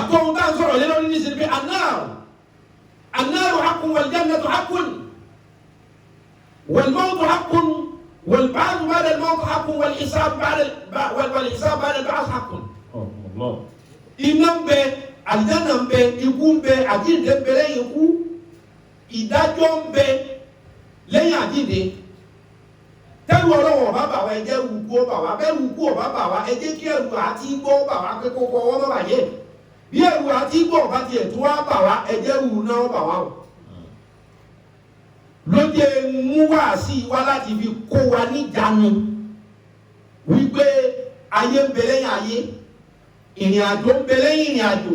àkóhun tá à ń sọ̀rọ̀ lé lórí nísìnyí pé النار حق والجنة حق والموت حق والبعث بعد الموت حق والحساب بعد البعث حق. iná ń bẹ àlìjánnà ń bẹ ikú ń bẹ àjíǹde ń bẹ lẹ́yìn ikú ìdájọ́ ń bẹ lẹ́yìn àjíǹde. tẹ́lu ọlọ́wọ́ ọba bà wá ẹjẹ́ wùkú ọba wá bẹ́ẹ̀ wùkú ọba bà wá ẹjẹ́ kí ẹrù àti igbó bà wá pé kókó ọwọ́ bá bàjẹ́ bí ẹrù àti igbó ọba tiẹ̀ tó wá bà wá ẹjẹ́ wù náà bà wá o. lóde mú wá sí wa láti fi kó wa níjànú wípé ayé ń bẹ lẹ́yìn ayé ìrìn àjò ń bẹ lẹ́yìn ìrìn àjò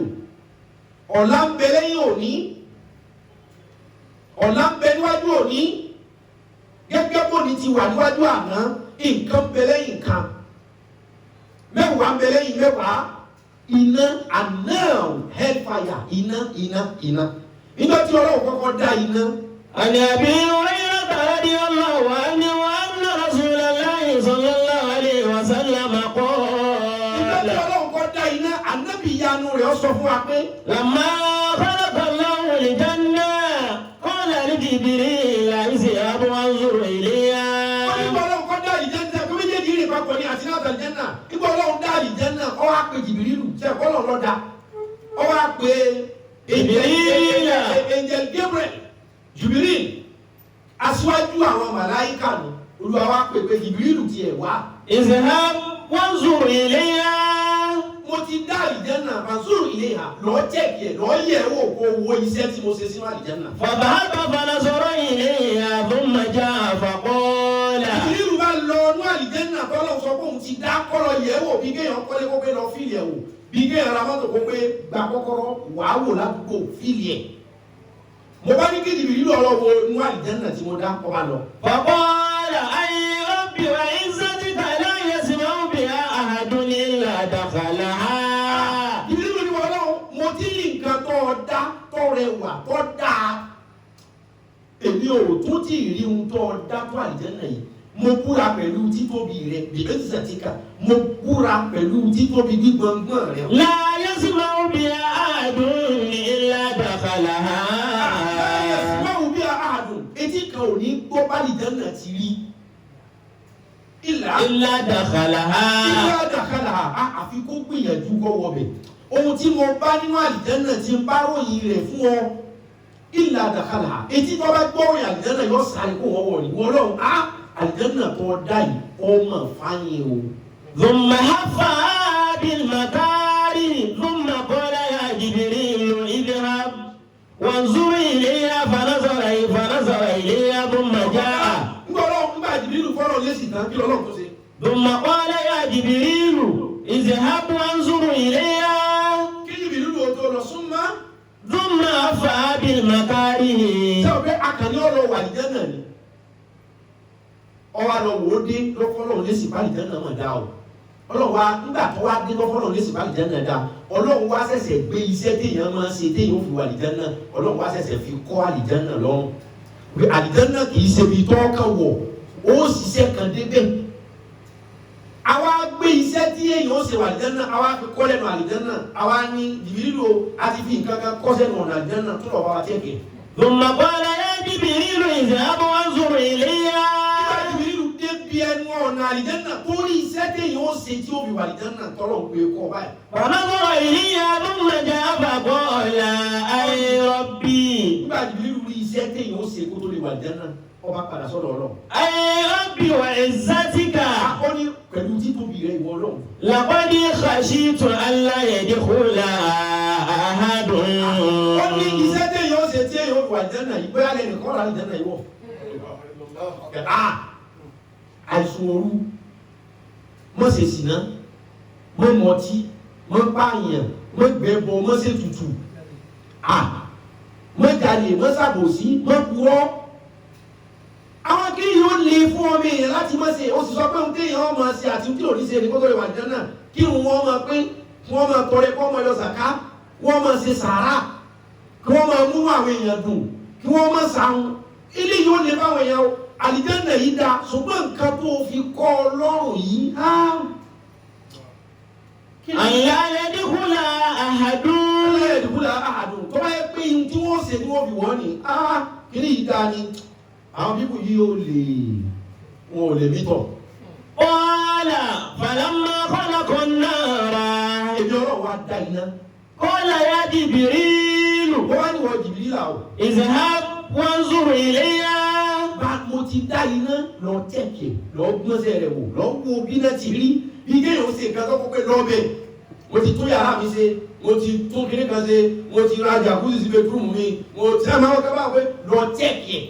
ọ̀la ń bẹ lẹ́yìn òní ọ̀la ń bẹ níwájú òní gẹ́gẹ́ bó ni ti wà níwájú àná nǹkan ń bẹ lẹ́yìn nǹkan mẹ́wàá ń bẹ lẹ́yìn mẹ́wàá iná àná hellfire iná nígbà tí Ọlọ́run kọ́kọ́ dá iná. عن أبي هريرة رضي الله عنه أن رسول الله صلى الله عليه وسلم قال لما خلق الله الجنة قال لجبريل اذهب وانظر إليها. Angel Gabriel Jibril aṣíwájú àwọn màláíkà nù Olúwa wá pè pé Jibril tiẹ̀ wá. اذهب وانظر إليها. mo ti dá àlìjẹ́nà fanzuru ilayha lọ́ọ́ jẹ́kì ẹ̀ lọ́ọ́ yẹ̀ wò kó wo iṣẹ́ tí mo ṣe sínú àlìjẹ́nà. فذهب فنظر إليها ثم جاء فقال. Jibril bá lọ inú àlìjẹ́nà tọ́lọ́ sọ pé òun ti dá kọ́lọ̀ yẹ̀ wò bí kéèyàn kọ́lé kó pé lọ fíìlì ẹ̀ wò bí kéèyàn ra mọ́tò kó pé gba kọ́kọ́rọ́ wàá wò ládùúgbò fíìlì ẹ̀. mo bá ní kí Jibril lọ wo inú àlìjẹ́nà tí mo dá kọ́ bá lọ. فقال أي رب وعزتك لا يسمع بها أحد إلا دخلها. Jibril ní wọ́n náà mo ti rí nǹkan tó dá tó rẹwà tó dáa èmi ò tún tí ì rí ohun tó dá tó àlìjẹ́nà yìí mo búra pẹ̀lú títóbi rẹ bìbẹ́sìtìkà mo búra pẹ̀lú títóbi gbígbọ̀ngbọ̀n rẹ. لا يسمع بها أحد إلا دخلها. etí kan ò ní gbọ́ bálìjẹ́nà ti rí. إلا دخلها. àfi kó gbìyànjú kó wọbẹ̀. ohun tí mo bá nínú àlìjẹ́nà tí ń bá ròyìn rẹ̀ fún ọ ìlà dàkàlà etí tó bá gbọ́ ròyìn àlìjẹ́nà yóò sáré kó wọ́n wọ̀ ní wọ́n lọ́wọ́ àlìjẹ́nà tó dá yìí ọmọ fáyín o. ثم حفها بالمكاره ثم قال يا جبريل اذهب وانظر إليها فنظر إليها ثم جاء. ثم قال يا جبريل اذهب وانظر إليها ثم حفها بالمكاره. ọwọ́ àlọ́ wò ó dé lọ́fọ́lọ́ lẹ́sìn bá àlìjẹ́nà mọ̀ dá o ọlọ́run wa nígbà tó wá dé lọ́fọ́lọ́ lẹ́sìn bá àlìjẹ́nà dá ọlọ́run wa ṣẹ̀ṣẹ̀ gbé iṣẹ́ téèyàn máa ń ṣe téèyàn fi wà àlìjẹ́nà ọlọ́run wa ṣẹ̀ṣẹ̀ fi kọ́ àlìjẹ́nà lọ́rùn pé àlìjẹ́nà kì í ṣe ibi tó kàn wọ̀ ó ṣiṣẹ́ kan débẹ̀ àwa gbé iṣẹ́ tí èèyàn ó ṣe wà àlìjẹ́nà àwa fi kọ́ lẹ́nu àlìjẹ́nà àwa ní Jibrilu àti fi nǹkan kan kọ́ sẹ́nu ọ̀nà àlìjẹ́nà tó lọ́ wa tẹ́kẹ̀. ثم قال يا جبريل اذهب وانظر إليها. bí ẹnu ọ̀nà àlìjẹ́nà torí iṣẹ́ téèyàn ó ṣe tí ó fi wà àlìjẹ́nà tọ́lọ̀ gbé kọ́ báyìí. فنظر إليها ثم جاء فقال أي ربي. nígbà Jibrilu rí iṣẹ́ téèyàn ó ṣe kó tó lè wà àlìjẹ́nà ọba padà sọ́dọ̀ Ọlọ́run. أي ربي وعزتك. ó ní pẹ̀lú títóbi rẹ̀ ìwọ Ọlọ́run. لقد خشيت ألا يدخلها أحد. ó ní iṣẹ́ téèyàn ó ṣe tí èèyàn ó fi wà àlìjẹ́nà yìí bóyá lẹ́nu kọ́ àlìjẹ́nà yìí wọ̀. àìsùn òru mọ́ ṣe ṣìnà mọ́ mọtí mọ́ pààyàn mọ́ gbẹ́bọ mọ́ ṣe tutù mọ́ jalè mọ́ ṣàbòsí mọ́ purọ́ àwọn kí yóò lè fún ọmọ èèyàn láti mọ́ ṣe ó sì sọ pé ohun téèyàn ọmọ ṣe àti ohun tí ò ní ṣe ní kó tó lè wà jẹ́ náà kí wọ́n máa pín kí wọ́n máa tọrẹ kí wọ́n máa yọ sàká kí wọ́n máa ṣe sàárà kí wọ́n máa mú àwọn èèyàn dùn kí wọ́n máa sàrun ilé yóò lè báwọn èèyàn o àlìjẹ́nà yìí dá ṣùgbọ́n nǹkan tó fi kọ́ Ọlọ́run yìí ألا يدخلها أحد. tí wọ́n ṣe tí wọ́n fi wọ́n ní kí ní ìdá ni àwọn pípù yìí wọn ò lè mítọ̀. Qala falamma khalaqa an-nara. Èmi ọlọ́run wá dá iná. Qala ya Jibrilu. Wọ́n wá ní wọ́n Jibril là o. Izhab wanzur ilayya. Mo ti dá iná lọ tẹ̀kẹ̀ lọ gbọ́nsẹ̀ rẹ̀ wò lọ wo bí náà ti rí bí kéèyàn ṣe nǹkan tó kọ́ pé lọ́bẹ̀. Mo ti tún yàrá mi ṣe, mo ti tún kíní kan ṣe, mo ti ra jacuzzi sí bedroom mi, mo ti ẹ̀ máa wọ́n kẹ́ bá pé lọ tẹ̀kẹ̀.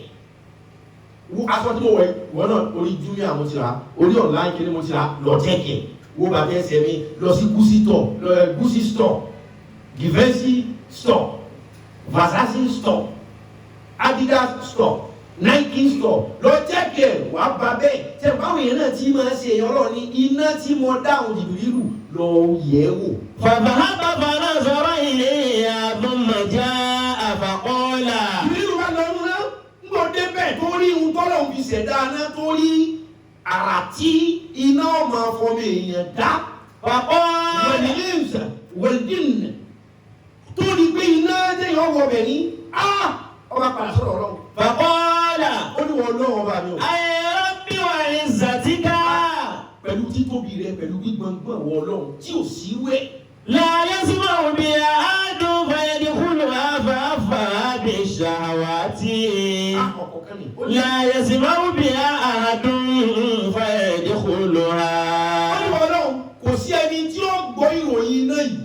Aṣọ tí mo wẹ̀ wọ́n náà orí Jumia mo ti rà orí online kiri mo ti rà lọ tẹ́kẹ̀ wo bàtà ẹsẹ̀ mi lọ sí Gucci store Givenchy store Versace store Adidas store Nike store lọ tẹ́kẹ̀ wà bá bẹ́ẹ̀ tẹ́ báwo yẹn náà tí máa ṣe èèyàn lọ ní iná tí mo dáhùn Jibrilu lọ yẹ̀ wò. Fadhhaba fanazara ilayha thumma jaa'a faqala. Jibrilu bá lọ nù náà mo débẹ̀ torí ohun tọ́lọ̀ ń fi ṣẹ̀dá náà torí àrà tí iná ọmọ fọmọ èèyàn dá wẹ̀lìlẹ́ǹsà wẹ̀lìdìnnà torí pé iná tẹ̀yìn ọwọ́ bẹ̀ ní ọba padà sọ̀rọ̀ ọlọ́run. Faqala ó ní wọn lọ́wọ́ ọba mi o. ay rabbi wa izzatika. pẹ̀lú títóbi rẹ pẹ̀lú gbígbọ̀ngbọ̀n wọ ọlọ́run tí ò sí wẹ̀. la yasma'u biha ahadun fayadkhuluha fa'affaha bishahawati. La yasma'u biha ahadun fayadkhuluha. Ó ní wọn lọ́wọ́ kò sí ẹni tí ó gbọ́ ìròyìn iná yìí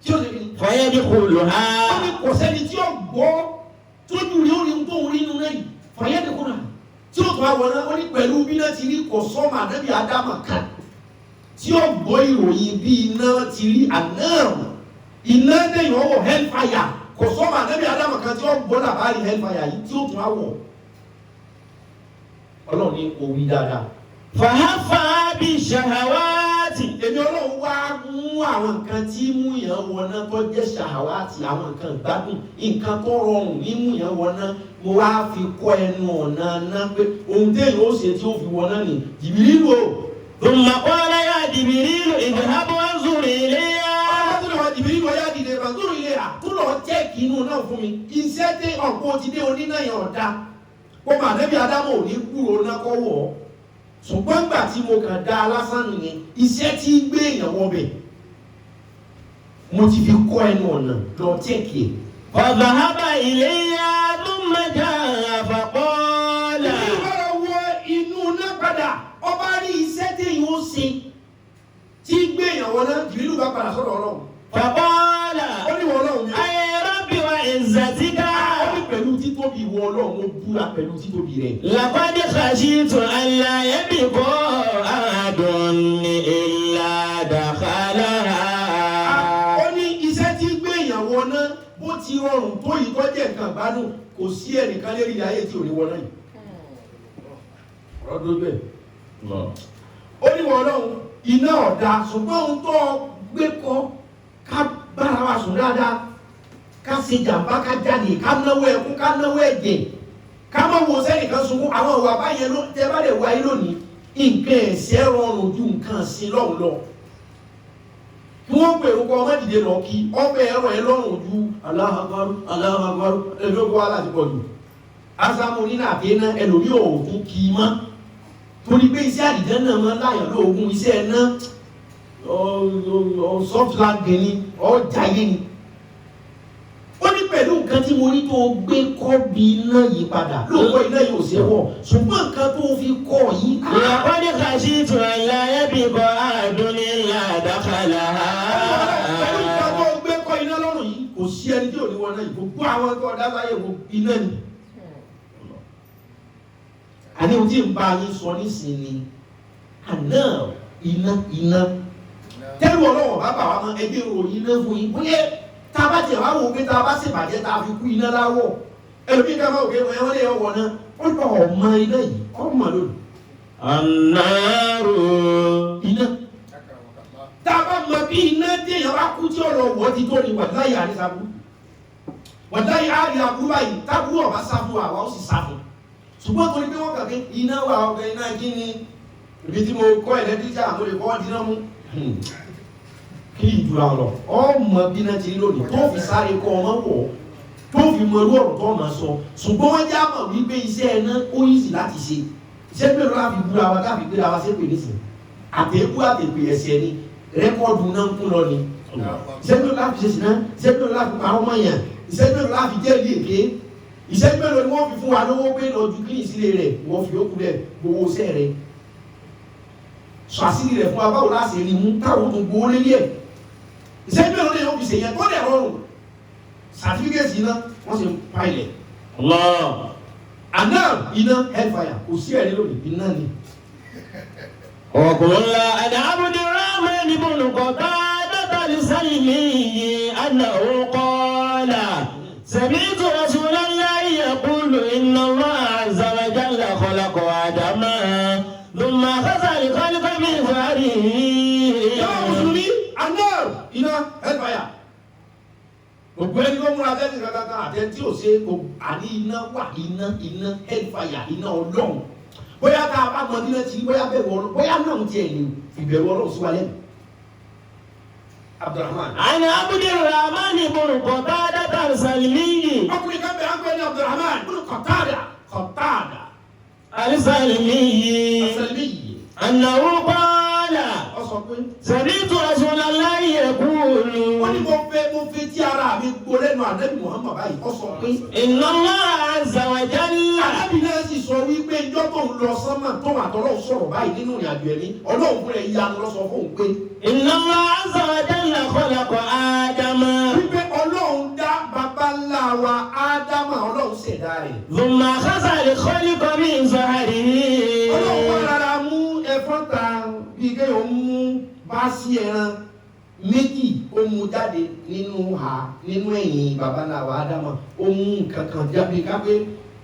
tí ó lè rí. Fayadkhuluha. Ó ní kò sẹ́ni tí ó gbọ́ tójú rí orí tó ń rí inú náà yìí fayadkhuluha tí ó tún àwọn náà ó ní pẹ̀lú bí náà ti rí kò sọ́mà nábì Ádámà kan tí ó gbọ́ ìròyìn bí iná ti rí àná iná dẹ̀yìn ọwọ́ hellfire kò sọ́mà nábì Ádámà kan tí ó gbọ́ làbárí hellfire yìí tí ó tún àwọ̀ ọlọ́run ní orí dáadáa. Fahaffa bishahawati. Èmi ọlọ́run wá mú àwọn nǹkan tí mú yàn wọná tó jẹ́ ṣàhàwátì àwọn nǹkan gbádùn nǹkan tó rọrùn ní mú yàn wọná mo wá fi kọ́ ẹnu ọ̀nà náà pé ohun téèyàn ó ṣe tí ó fi wọná ní Jibrilu o. Thumma qala ya Jibrilu idhhab wanzur ilayha. Ọlọ́run tó lè wá Jibrilu ọ̀yá dìde wanzur ilayha tó lọ jẹ́ẹ̀kì inú náà fún mi iṣẹ́ tẹ ọ̀pọ̀ ti dé onínáyàn ọ̀dà kó mà nẹ́bí Ádámù ò ní kúrò náà kọ́ wọ̀ ọ́ ṣùgbọ́n gbà tí mo kàn dá lásán nìyẹn iṣẹ́ tí gbé èèyàn wọbẹ̀ mo ti fi kọ́ ẹnu ọ̀nà lọ tẹ́ẹ̀kì ẹ̀. Fadhhaba ilayha thumma jaa'a faqala. Ìgbàlá wọ inú náà padà ọba rí iṣẹ́ téèyàn ó ṣe tí gbé èèyàn wọ náà Jibrilu bá padà sọ̀rọ̀ ọlọ́run. Faqala Ó ní wọ ọlọ́run mi. ay rabbi wa izzatika. Ó ní pẹ̀lú títóbi wọ ọlọ́run ó búra pẹ̀lú títóbi rẹ̀. Laqad khashitu an la yabqa ahadun illa dakhalaha. Ó ní iṣẹ́ tí gbé èèyàn wọ náà bó ti rọrùn tó yìí tó jẹ́ nǹkan ìgbádùn kò sí ẹnìkan lérí ayé tí ò ní wọ náà yìí. Ọ̀rọ̀ tó bẹ̀. Ó ní wọ ọlọ́run iná ọ̀dà ṣùgbọ́n ohun tó gbé kọ́ ká bára wa sùn dáadáa ká ṣe jàmbá ká jáde ká náwó ẹkún ká náwó ẹ̀jẹ̀ ká má wo sẹ́nìkan sunkún àwọn ìwà báyẹn ló tẹ́ bá lè wáyé lónìí nǹkan ẹ̀ṣẹ̀ rọrùn ju nǹkan sí lọ́hùn lọ. Kí wọ́n pèrò kọ́ ọmọ dìde lọ kí ọbẹ̀ ẹ̀rọ ẹ lọ́rùn ju Allahu Akbar Allahu Akbar ẹlòmíì aláàtí pọ̀ jù. Asamu nínú àtẹ́ná ẹlòmíì ò tún kì í mọ́ torí pé iṣẹ́ àdìjẹ́ náà máa láyàn lóògùn iṣẹ́ ẹ̀ náà soft landing ni ọjàyé ni ó ní pẹ̀lú nǹkan tí mo rí tó gbé kọ́ bí iná yìí padà lóòótọ́ iná yìí ò ṣe wọ̀ ṣùgbọ́n nǹkan tó fi kọ́ yìí. Laqad khashitu an la yabqa ahadun illa dakhalaha. Pẹ̀lú nǹkan tó gbé kọ́ iná lọ́rùn yìí kò sí ẹni tí ò ní wọn náà yìí gbogbo àwọn tó ọ̀dá sáyé iná ni. Àní ohun tí ń bá yín sọ nísìnyí àná iná tẹ́lú ọlọ́wọ́ bá bà wá mọ́ ẹgbẹ́ ìròyìn iná fún yín bóyá tá a bá tiẹ̀ wá wò ó pé tá a bá ṣèbàjẹ́ tá a fi kú iná láwọ̀ ẹlòmíì ká máa wò pé wọ́n lè wọ̀ náà wọ́n lọ ọmọ iná yìí ọmọ lónìí. An-naru. Iná tá a bá mọ bí iná téèyàn bá kú tí ọ̀rọ̀ wọ́ ti tó ni wàláyé àrísàbù wàláyé àrísàbù báyìí tábù ọ̀bá sáfù àwa ó sì sáfù ṣùgbọ́n torí pé wọ́n kà pé iná wà ọ̀gá iná kí ni ibi tí mo kọ́ ẹ̀lẹ́tíríṣà mo lè kọ́ dínà mú kí ìdúrà lọ ọmọ bí náà ti rí lónìí tó fi sáré kọ ọmọ wọ̀ tó fi mọ irú ọ̀rọ̀ tó máa sọ ṣùgbọ́n wọ́n já mọ̀ wípé iṣẹ́ ẹ̀ná ó yíṣì láti ṣe iṣẹ́ mélòó láfi búra wa káfi gbéra wa ṣépè nísìnyí àtẹ̀kú àtẹ̀pè ẹ̀sẹ̀ ni rẹ́kọ́ọ̀dù náà ń kún lọ ni iṣẹ́ mélòó láfi ṣe sìná iṣẹ́ mélòó láfi parọ́ mọ́ yàn iṣẹ́ mélòó láfi jẹ́rìí èké iṣẹ́ mélòó ni wọ́n fi fún wa lówó pé lọ ju kíni sílé rẹ̀ wọ́n fi ókú rẹ̀ gbowó iṣẹ́ rẹ̀ sọ àṣírí rẹ̀ fún wa báwo láti rí mú táwọn tó gbowó lé díẹ̀ iṣẹ́ mélòó ni wọ́n fi ṣèyẹn tó dẹ̀ rọrùn certificate iná wọ́n sì ń pa ilẹ̀ àná iná hellfire kò sí ẹ̀rí lónìí iná ni. وقل أنا عبد الرحمن بن قتادة السلمي أنه قال سمعت رسول الله يقول إن الله عز وجل خلق آدما ثم أخذ الخلق من ظهره. يا مسلمين النار iná hellfire gbogbo ẹni tó múra tẹ́sí kankan àtẹ́ntí ò ṣe àní iná wà iná hellfire iná ọlọ́run bóyá tá a bá mọ nílẹ̀ tí bóyá bẹ̀rù ọlọ́run bóyá náà ti ẹ̀ lè fi bẹ̀rù ọlọ́run sí wa lẹ́nu. Abdulrahman. أنا عبد الرحمن بن قتادة السلمي. ọkùnrin kan bẹ̀rẹ̀ àgbẹ̀ ní Abdulrahman bùnú Qatada. السلمي. أنه قال. سمعت رسول الله يقول. ó ní mo fẹ́ tí ara mi gbọ́ lẹ́nu Ànábì Muhammad báyìí ó sọ pé. إن الله عز وجل. Ànábì náà sì sọ wípé ìjọ tó ń lọ sánmà tó wà tọ́lọ́ sọ̀rọ̀ báyìí nínú ìrìnàjò ẹ̀mí ọlọ́run fún ẹ̀ yanu lọ sọ fún òun pé. إن الله عز وجل خلق آدم. wípé ọlọ́run dá bàbá ńlá wa Ádámà ọlọ́run ṣẹ̀dá rẹ̀. ثم أخذ الخلق من ظهره. ọlọ́run wá rárá mú ẹ̀fọn ta bí kéèyàn mú bá sí ẹran méjì ó mú jáde nínú ẹ̀yìn bàbá ńlá wa Ádámà ó mú nǹkan kan jáde kápé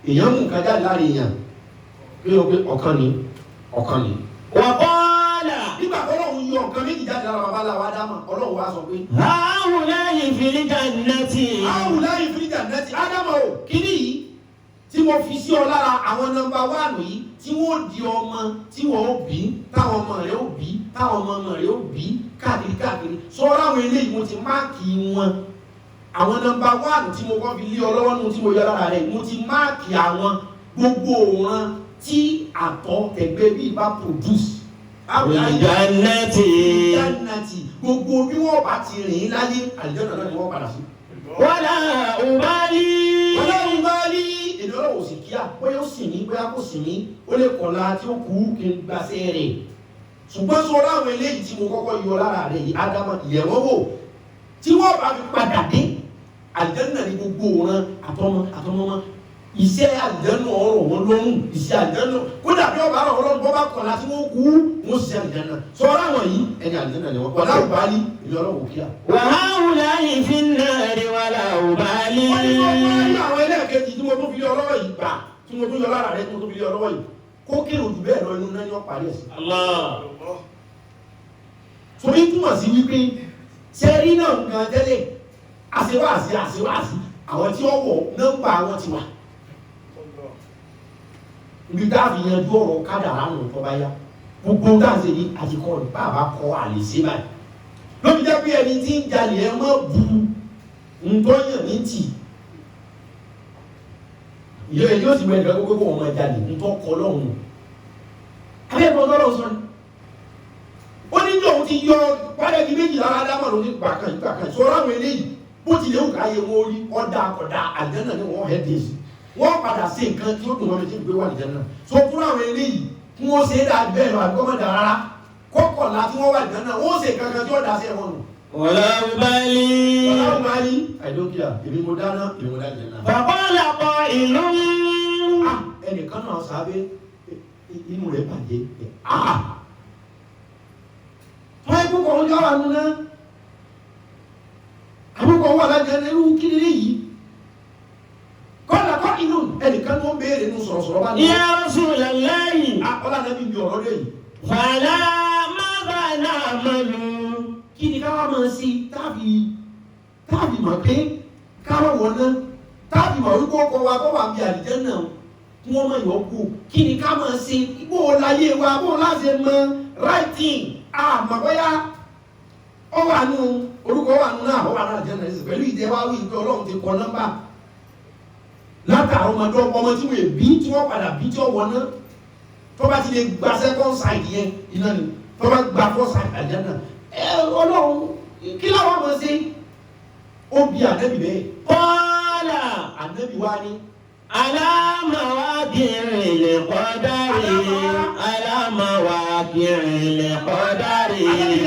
èèyàn mú nǹkan jáde lára èèyàn pé o pé ọ̀kan ni. وقال. nígbà tó lọ́run yọ nǹkan méjì jáde lára bàbá ńlá wa Ádámà ọlọ́run wá sọ pé. هؤلاء في الجنة. هؤلاء في الجنة Ádámà o kíní yìí tí mo fi sí ọ lára àwọn nọ́mbà wánù yìí tí wọ́n di ọmọ tí wọ́n ó bí táwọn ọmọ rẹ̀ ó bí táwọn ọmọ rẹ̀ ó bí káàkiri sọ́ra àwọn eléyìí mo ti máàkì wọn àwọn nọ́mbà wánù tí mo kọ́ fi lé ọ lọ́wọ́ nù tí mo yọ lára rẹ̀ mo ti máàkì àwọn gbogbo òran tí àtọ̀ tẹ̀gbẹ́ bíi bá produce. Ìjánẹ́tì. Gbogbo bí wọ́n bá ti rìn láyé àlùjànnà náà ni wọ́n padà sí. Wala ubali. Èdè ọlọ́wọ́ sì kíá bóyá ó sì ní bóyá kò sì ní ó lè kọ̀la tí ó kú kí n gbàṣẹ́ rẹ̀. Ṣùgbọ́n sọ láwọn eléyìí tí mo kọ́kọ́ yọ lára rẹ̀ yìí Ádámà ìyẹ̀wọ́ wò tí wọ́n bá fi padà dé àlùjànnà ní gbogbo òran àtọmọmọ iṣẹ́ àlùjànnà ọ̀rọ̀ wọn lọ́rùn iṣẹ́ àlùjànnà kódà bí ọba àrọ̀ ọlọ́run bọ́ bá kọ̀la tí wọ́n kú wọ́n ṣiṣẹ́ àlùjànnà sọ láwọn yìí ẹni àlùjànnà ni wọ́n kọ̀la ubali ìlú ọlọ́wọ́ kíá. Wa haula'i fin nari wala ubali. Wọ́n ní wọ́n ní àwọn ẹlẹ́ẹ̀kejì tí mo tún fi lé ọlọ́wọ́ yìí gbà tí mo tún yọ lára rẹ̀ tí mo tún fi lé ọlọ́wọ́ yìí kó kéré ojú bẹ́ẹ̀ lọ inú náà ní ọ̀parí ẹ̀sìn. Torí túmọ̀ sí wípé sẹ́rí náà gan tẹ́lẹ̀ àṣewáàsí àwọn tí wọ́n wọ̀ nọ́mbà wọn ti wà. Ibi dáàbì yanjú ọ̀rọ̀ kádàrá nù tó bá yá gbogbo dáàbì yìí àtikọ́ ní bàbá kọ́ àlè sí báyìí. Lóbi jẹ́ pé ẹni tí ń jalè ẹ mọ́ bu ntọ́yàn ní tì. Ìyá ẹni yóò sì wẹ̀ nígbà gbogbo wọn máa jalè ntọ́ kọ́ lọ́hùn. Abẹ́ẹ̀kọ́ ọlọ́run sọ ni. Ó ní ní òun ti yọ pálẹ̀kì méjì lára Ádámà ló ní gbàkan sọ̀rọ̀ àwọn eléyìí bó tilẹ̀ ó káyé wọn orí ọ̀dà àkọ̀dà àjẹ́nà ni wọ́n hẹ́ dé sí. Wọ́n padà sí nǹkan tí ó dùn lọ́mọdé tí ń gbé wà nìjẹ́ náà. Sọ fún àwọn eléyìí kí wọ́n ṣe é dáa bẹ́ẹ̀ lọ àbí kọ́mọ̀dà rárá. Kọ́kọ̀lá tí wọ́n wà nìjẹ́ náà wọ́n ṣe kankan tí ó dá sí ẹ̀wọ̀n nù. Wala ubali. I don't care. Èmi mo dáná, èmi mo dá jẹ náà. Faqala qa'ilun. Ẹnìkan náà sábẹ́ inú rẹ̀ bàjẹ́. Wọ́n ikú kọ̀ ń yára nu náà. Àbúkọ̀ wà lájẹ ní irú kí nílé yìí. Kọ́lá kọ́ inú ẹnìkan tó ń béèrè nínú sọ̀rọ̀sọ̀rọ̀ bá ní. Ya Rasulallahi. Ọlá náà bí ọ̀rọ̀ dé yìí. Fala madha na'malu. Kí ni káwá máa sí tábì mọ̀ pé káwá wọ̀ náà tábì mọ̀ wípé ọkọ̀ wa kọ́ wà bí àdìjẹ́ náà kí wọ́n mọ̀ yọ̀ kú kí ni ká máa sí bó o láyé wa bó o láṣẹ mọ writing àmọ́ bóyá ọ wà nù orúkọ wà nù náà àwọn ará jẹ́ náà pẹ̀lú ìjẹ́wá wí pé ọlọ́run ti kọ nọ́mbà látàrí ọmọdé ọmọ tí wọ́n bí tí wọ́n padà bí tí wọ́n wọ̀ náà tó bá ti lè gba second side yẹn iná ni tó bá gba first side àjẹ́ náà ọlọ́run kí láwọn ọmọ sí ó bí ànábì bẹ́ẹ̀ Qala ànábì wá ní ala mawaqi'il qadari ala mawaqi'il qadari.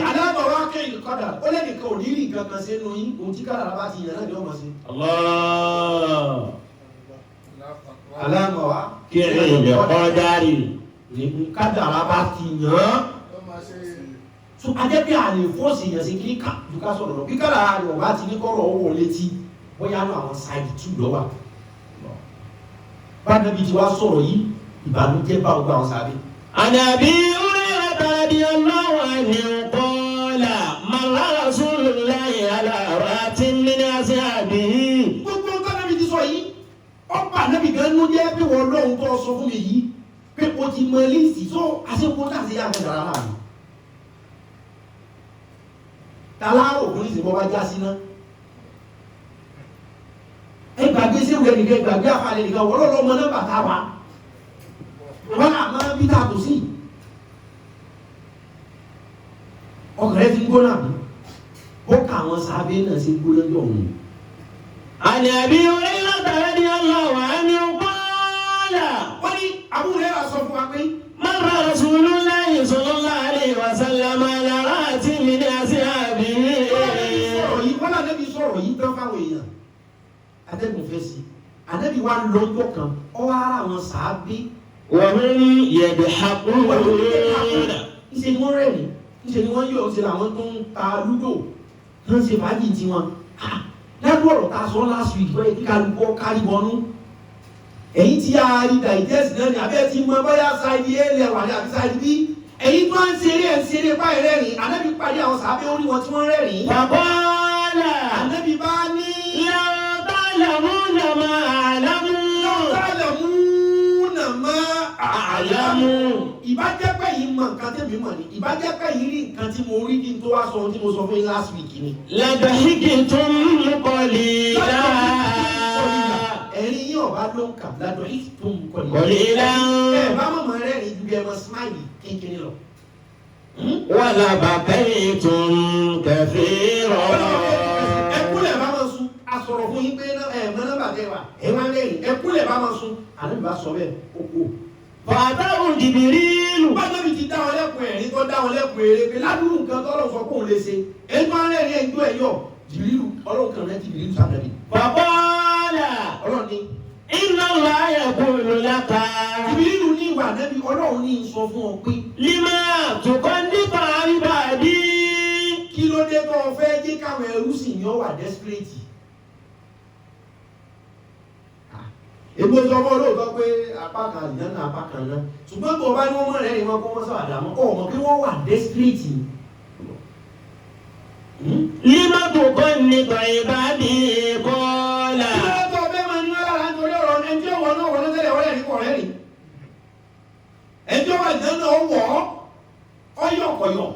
alábọ̀wá kẹ́yìn kọ́dà ó lẹ́nìkan ò ní rí nǹkan kan sínú yín òun tí kádàrá bá ti yàn náà ni ọmọ sí Allah alábọ̀wá ki'il qadari. kádàrá bá ti yàn so ajẹ́ bí àlè fọ́ọ̀sì yàn sí kí ká dùkà sọ̀rọ̀ lọ bí kádàrá rẹ̀ ọ̀bá ti ní kọ́rọ̀ ọwọ́ létí bóyá ní àwọn sáìdì tù lọ́wọ́ bá nàbí tí wàá sọ̀rọ̀ yìí ìbànújẹ́ bá ọgbà àwọn sábẹ́. Ànàbí Hurairah radiyallahu anhu qala marra Rasulullahi ala ratin min ashabihi. Gbogbo nǹkan nàbí ti sọ yìí ọba nàbí gan ló jẹ́ pé wọ́n lọ́hùn tó sọ fún mi yìí pé o ti mọ líìsì tó àṣepọ̀ tá a ṣe yá gbẹdọ̀ rárá mi. Tàlárò ògùn ní ìsìnkú ọba já sí náà. Ẹ gbàgbé sí ìwé nìkan gbàgbé àfàlẹ́ nìkan wọ́n lọ́ọ́ mọ nọ́mbà tá a wà. Wọ́n á máa bí tá a tó sí. Ọkùnrin ti ń gbóná bí. Ó kà àwọn sábẹ́ náà ṣe gbóná jọ òun. Ànàbí Hurairah radiyallahu anhu qala. Wọ́n ní àbúrò rẹ̀ sọ fún wa pé marra Rasulullahi sallallahu alayhi wa sallam ala ratin min ashabihi. wọ́n náà Ànábì sọ̀rọ̀ yìí tán fáwọn èèyàn. Atẹ́gùn fẹ́ sí. Ànábì wa lọ́jọ́ kan, ọ wá ara àwọn sàábé. Wa hum yadhakun. Ìṣe ni wọ́n rẹ́rìn, ìṣe ni wọ́n yọ̀ ṣe làwọn tó ń ta lúdò, tó ń ṣe fàájì tiwọn. Lẹ́nu ọ̀rọ̀ ta sọ last week bẹ́ẹ̀ kí kálukọ́ kárí bọnú. Èyí tí a rí digest náà ni abẹ́ ti mọ bóyá ṣáìdì A lẹ́wà ní àbí ṣáìdì B. Èyí tó ń ṣeré báyìí rẹ́rìn, Ànábì pàdé àwọn sàábé orí wọn tí wọ́n rẹ́rìn. Faqala Ànábì bá ní law ta'lamuna ma a'lamu. ta'lamuna ma a'lamu. Ìbájẹ́pẹ́ yìí mọ nǹkan tẹ́mi mọ̀ ni. Ìbájẹ́pẹ́ yìí rí nǹkan tí mo rí kí n tó wá sọ ohun tí mo sọ fún yín last week ni. Ladahiktum qalila. Ẹ̀rín yín ọ̀bá ló ń kà ladahiktum Qalila. Bá mọ̀mọ́ rẹ̀ ní ju bí ẹ mọ smile kékeré lọ. Wa labakaytum kathira. Ẹkúlẹ̀ bá máa sun asọ̀rọ̀ fún yín pé mọ nọ́mbà tẹ wà wá lẹ́yìn ẹkúlẹ̀ bá máa sun Ànábì bá sọ bẹ́ẹ̀ ó kú. Fatahu Jibrilu. Bájọ́ mi ti dá wọn lẹ́kùn ẹ̀rín tó dá wọn lẹ́kùn èrè pé ládùúgbò nǹkan tó lọ́ọ̀ sọ kóun lè ṣe. Èyí tó ń rẹ́rìn ẹ̀jọ́ ẹ̀yọ́ Jìbìrìlù ọlọ́run kan rẹ̀ Jìbìrìlù sàbẹ̀bì. Faqala Ọlọ́run ní. inna Allaha yaqulu laka. Jìbìrìlù ní ìwà nẹ́bí ọlọ́run ní sọ fún ọ pé. Lima tuqannitu ibadi. Kí ló dé tó o fẹ́ jẹ́ káwọn ẹrú sì ní ọ wà desperate? Ègbó sọ fún olóòótọ́ pé apá kan àdìyàn apá kan náà. Ṣùgbọ́n tó o bá ní wọ́n mọ̀ rẹ̀ ni wọ́n kó wọ́n sọ àdàmọ́. Ọmọ pé wọ́n wà desperate. Lima tuqannitu ibadi qala. Kí ló tó o fẹ́ máa ní wọ́n lára nítorí ọ̀rọ̀ ẹjọ́ wọn náà wọ́n tẹ́lẹ̀ wọ́n rẹ̀ ní kọ̀ọ̀rẹ́ rì. Ẹjọ́ wà jẹ́ náà wọ̀ ọ̀yọ̀kọ̀yọ̀.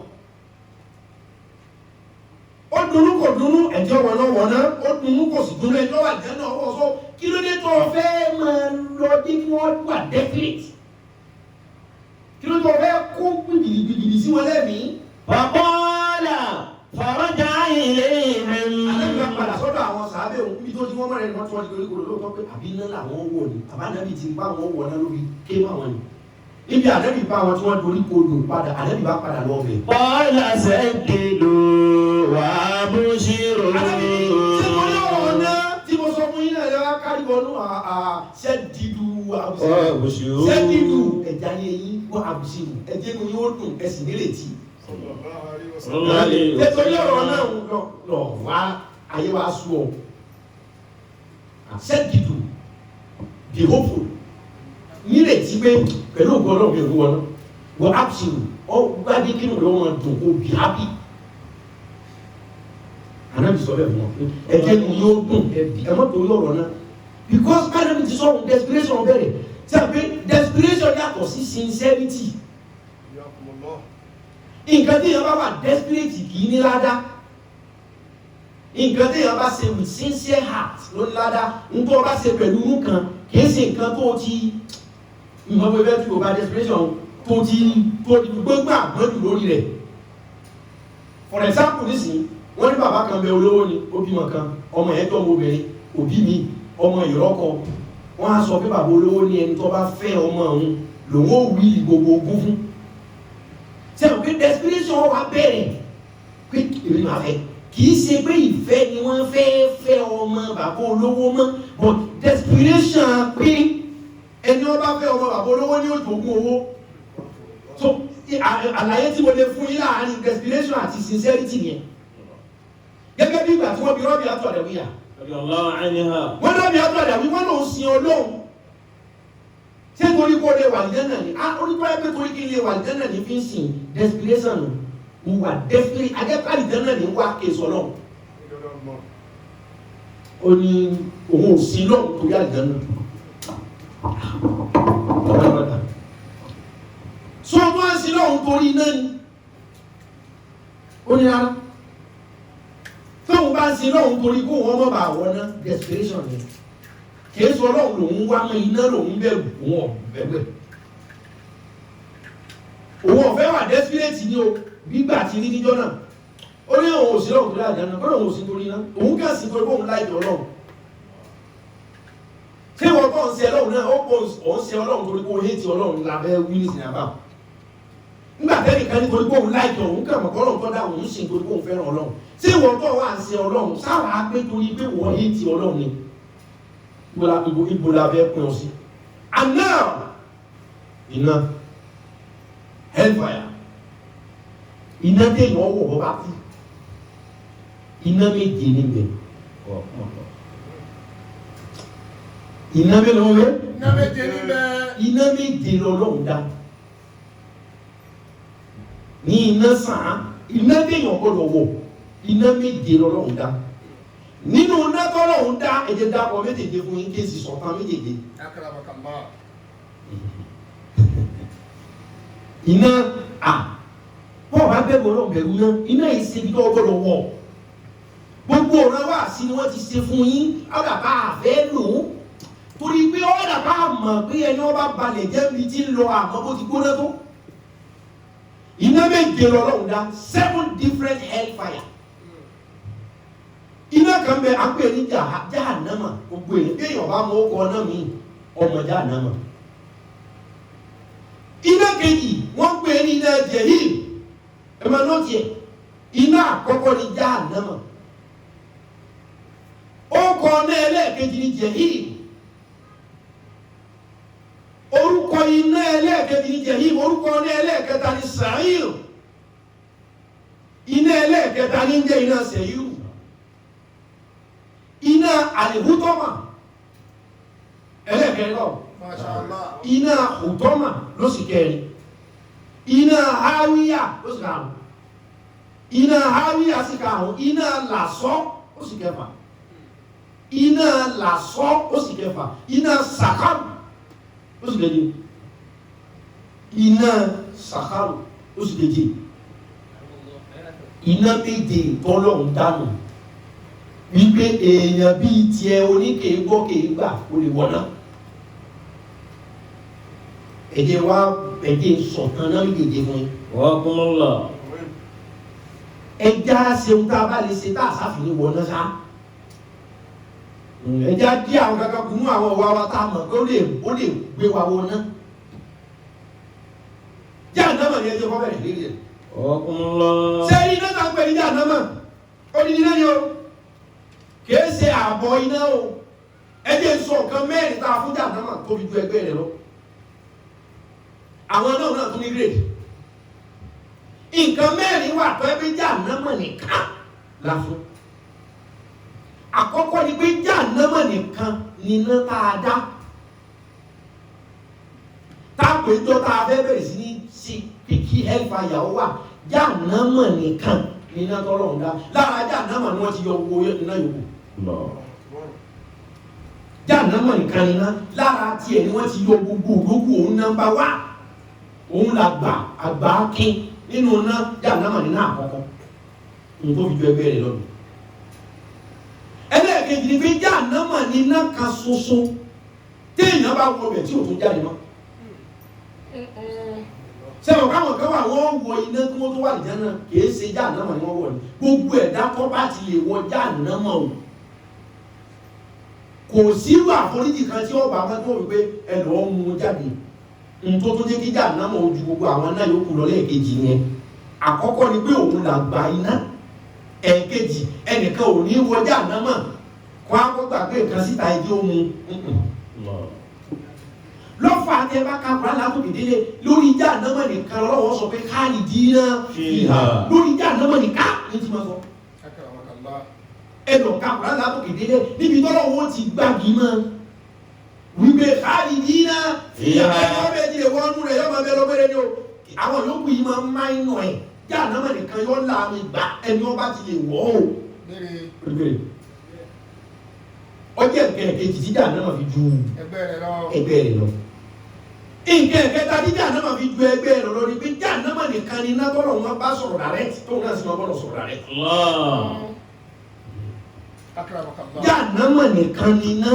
Ó dunú kò dunú ẹjọ́ wọn náà wọ̀ náà ó dunú kò sì dunú ẹjọ́ wà jẹ́ náà wọ̀ sọ. Kí ló dé tó o fẹ́ máa lọ bí wọ́n wà desperate? Kí ló dé tó o fẹ́ kó gbìdìgbìdì sí wọn lẹ́mìí? Faqala faraja'a ilayhim. Ànábì bá padà sọ́dọ̀ àwọn sàábẹ̀ òun níbi tó ti wọ́n mọ̀rẹ́ ni wọ́n tí wọ́n ti koríko lóòótọ́ pé àbí iná làwọn wọ̀ ni àbánábì ti bá wọn wọ̀ náà lórí kéwà wọn ni. Níbi Ànábì bá wọn tí wọ́n dorí kodò padà Ànábì bá padà lọ bẹ̀. Qala saddidu wa abshiru. Ànábì ṣé mo ní ọ̀rọ̀ náà tí mo sọ fún yín náà lẹ́wọ́ kárí bọ́nú ṣẹ́dídù àbùsírù. Ṣẹ́dídù ẹ̀já ni eyín wọ́n àbùsírù ẹ̀jẹ̀ ni yóò dùn ẹ̀sìn nírètí. Nítorí ọ̀rọ̀ náà lọ wá ayé wa sú ọ. Ṣẹ́dídù be hopeful. Nírètí pé pẹ̀lú ògbọ́n náà bí olúwọ́ náà wọ́n àbùsírù ọ gbádé kí ló wọn dùn kó be happy. Ànábì sọ bẹ́ẹ̀ fún wọn pé ẹ̀jẹ̀ ni yóò dùn ẹ̀mọ́ torí ọ̀rọ̀ náà because Ànábì ti sọ̀rọ̀ desperation bẹ̀rẹ̀ tí a pé desperation yàtọ̀ sí sincerity. Nǹkan tí yẹn bá wà desperate kì í ní ládá nǹkan téèyàn bá ṣe with sincere heart ló ní ládàá nítorí wọ́n bá ṣe pẹ̀lú inú kan kìí ṣe nǹkan tó ti ìmọ̀ pẹ̀lú tí o bá desperation tó ti gbogbo àgbọ̀dù lórí rẹ̀. For example nísìnyí wọ́n ní bàbá kan bẹ olówó ni ó bímọ kan ọmọ yẹn tó ọmọbìnrin òbí mi ọmọ ìrọ́kọ wọ́n á sọ pé bàbá olówó ní ẹni tó bá fẹ́ ọmọ òun lòun ó wí gbogbo ogún fún. ṣé o pé desperation wà bẹ̀rẹ̀ pé èmi máa fẹ́ kìí ṣe pé ìfẹ́ ni wọ́n fẹ́ ọmọ bàbá olówó mọ́ but desperation pé ẹni wọ́n bá fẹ́ ọmọ bàbá olówó ní òjògùn owó. So àlàyé tí mo lè fún yín láàárín desperation àti sincerity yẹn gẹ́gẹ́ bí ìgbà tí wọ́n bí rọ́bì àtọ̀dẹ̀wíyà wọ́n rọ́bì àtọ̀dẹ̀wí wọ́n lòun sin Ọlọ́run ṣé torí kó lè wà lìjẹ́ náà ni oníkọ́ ẹgbẹ́ torí kí lè wà lìjẹ́ náà ni fi ń sìn desperation nù wà desperate agẹ́pẹ́ lìjẹ́ náà ni wà kéṣọ náà ó ní òun ò sí lọ́run torí àlìjẹ́ náà so wọ́n sí lọ́run torí iná ni ó ní rárá tóun bá ń sin lọ́run torí kó wọ́n mọ́ bá wọ́n ná desperation ni kìí sọ lọ́run lòun wá mọ́ iná lòun bẹ̀rù òun ọ̀bẹ̀wẹ̀ òun ọ̀fẹ́ wà desperate ni o gbígbà tí ní níjọ́ náà ó ní òun ò sí lọ́run torí àjẹ́ náà ó ní òun ò sí torí iná òun kàn sí torí bóun láìpẹ́ ọlọ́run tí wọ́n kọ́ ń ṣe ọlọ́run náà ó ń ṣe ọlọ́run torí kó hate ọlọ́run lábẹ́ wínísì ní àbá nígbà tẹ́lẹ̀ kan nítorí pé òun láìpẹ́ òun kàn mọ̀ kọ́lọ́run tó dá òun sìn torí pé òun fẹ́ràn ọlọ́run tí wọ́n tó wà ń ṣe ọlọ́run sáwà pé torí pé wọ́n hate ọlọ́run ni ibo la fẹ́ pín ọ sí. àná iná hellfire iná téèyàn wọ̀ bọ́ bá kú iná méje níbẹ̀ iná mélòó wẹ́ iná méje níbẹ̀ iná méje lọ́lọ́run dá ní iná sàn iná téèyàn gbọ́dọ̀ wọ̀ iná méje lọ́lọ́run dá nínú iná tọ́lọ́run dá ẹ̀jẹ̀ dápọ̀ méjèèjì fún yín kéèsì sọ̀tàn méjèèjì. iná bọ́ọ̀ bá bẹ̀rù ọlọ́run bẹ̀rù náà iná yìí ṣe bí tó gbọ́dọ̀ wọ̀ gbogbo ọ̀rọ̀ wà sí ni wọ́n ti ṣe fún yín ọ̀dàpá àfẹ́ lò ó torí pé ọ̀dàpá mọ̀ pé ẹni wọ́n bá balẹ̀ jẹ́ bí tí ń lọ àmọ́ bó ti gbóná tó iná méje lọ́lọ́run dá 7 different hellfire iná kan bẹ àpè ní jahannama gbogbo èyí bí èèyàn bá mọ ọkọ náà mi ọmọ jahannama iná kejì wọ́n pè ní iná jehim ẹ̀mọ náà tiẹ̀ iná àkọ́kọ́ ní jahannama ọkọ náà ẹlẹ́ẹ̀kejì ní jehim orúkọ iná ẹlẹ́ẹ̀kejì ní jehim orúkọ náà ẹlẹ́ẹ̀kẹta ní sa'ir iná ẹlẹ́ẹ̀kẹta ní jẹ́ iná sẹ̀yìrù iná àlèhútọ́mà ẹlẹ́ẹ̀kẹrin lọ iná hùtọ́mà ló sì kẹrin iná háwíyà ló sì kàrùn iná háwíyà sì kàrùn iná làsọ́ ó sì kẹfà iná làsọ́ ó sì kẹfà iná sàkàrù ó sì keje iná sàkàrù ó sì keje iná méje tọ́lọ́run dánù wípé èèyàn bíi tiẹ̀ oníkèé gbọ́ kèé gbà ó lè wọ́n náà ẹ̀jẹ̀ wá ẹ̀jẹ̀ sọ̀tàn náà méjèèjì fún yín. wọ́n kún un lọ. ẹja ṣeun tá a bá lè ṣe tá a sáfìní wọ́n náà sá. ẹja dí àwọn kankan kùnú àwọn ọ̀wá wa tá a mọ̀ pé ó lè gbé wa wọ́n náà. jáà náà mọ̀ ní ẹjọ́ kọ́ bẹ̀rẹ̀ lérí rẹ̀. wọ́n kún un lọ. ṣé iná tá a pè ní jáà náà mọ̀ ó ní iná ni o kìí ṣe àbọ̀ iná o ẹjẹ́ sọ nǹkan mẹ́rin tá a fún jàǹdàmà tó fi ju ẹgbẹ́ rẹ̀ lọ àwọn náà tún ní grade nǹkan mẹ́rin wà tó ẹgbẹ́ jàǹdàmà nìkan la fún àkọ́kọ́ ni pé jàǹdàmà nìkan ni iná tá a dá tá a pè jọ tá a fẹ́ bẹ̀rẹ̀ sí ní sí kí hellfire wà jàǹdàmà nìkan ni iná tọ́lọ́run dá lára jàǹdàmà ni wọ́n ti yọ owó iná yòókù jahannama nìkan ni náà lára tiẹ̀ ni wọ́n ti yọ gbogbo ológun òun nọ́mbà wá òun là àgbà kín nínú náà jahannama ní náà àkọ́kọ́ ní tó fi ju ẹgbẹ́ rẹ̀ lọ́dún ẹlẹ́ẹ̀kejì ni pé Jahannama ní iná kan ṣoṣo téèyàn bá wọ bẹ̀ tí ò tún jáde mọ́. sẹ́wọ̀n káwọn kan wà wọ́n wọ iná kí wọ́n tó wà lìjẹ́ náà kìí ṣe Jahannama ni wọ́n wọ̀ ní gbogbo ẹ̀dá kọ́ bá ti lè wọ Jahannama o kò sírú àforíjì kan tí ọba kan tó wípé ẹ lọ́ọ́ mú jáde nítorí tó jẹ́ kí Jahannama ojú gbogbo àwọn náà yòókù lọ lẹ́ẹ̀kejì yẹn àkọ́kọ́ ni pé òun là gba iná ẹ̀ẹ̀kejì ẹnìkan ò ní wọ Jahannama kó akọ́gbà pé nǹkan síta ẹjẹ́ ó mu lọ́fà àti ẹ bá ka kura látòkè délé lórí Jahannama nìkan lọ́wọ́ sọ pé khalidina fiha lórí Jahannama nìkan ní ti máa sọ ẹ lọ ka kura látòkè délé níbi tọ́lọ́wọ́ ti gbági mọ́ wípé khalidina fiha ẹ̀yọ́ bẹ́ẹ̀ ti lè wọ́n nú rẹ̀ yọ́ máa bẹ́ẹ̀ lọ́gbẹ́rẹ́ ni o àwọn yòókù yìí máa ń máa ń nọ ẹ̀ Jahannama nìkan yọ́ la mi gbà ẹni ọba ti lè wọ́ o. ọjọ́ ẹ̀kẹ́kejì tí Jahannama fi ju ẹgbẹ́ rẹ̀ lọ. nǹkan ẹ̀kẹta tí Jahannama fi ju ẹgbẹ́ rẹ̀ lọ ni pé Jahannama nìkan ni iná tọ́lọ̀ wọn bá sọ̀rọ̀ direct tó náà sì máa bọ́lọ̀ sọ̀rọ̀ direct. Jahannama nìkan ni iná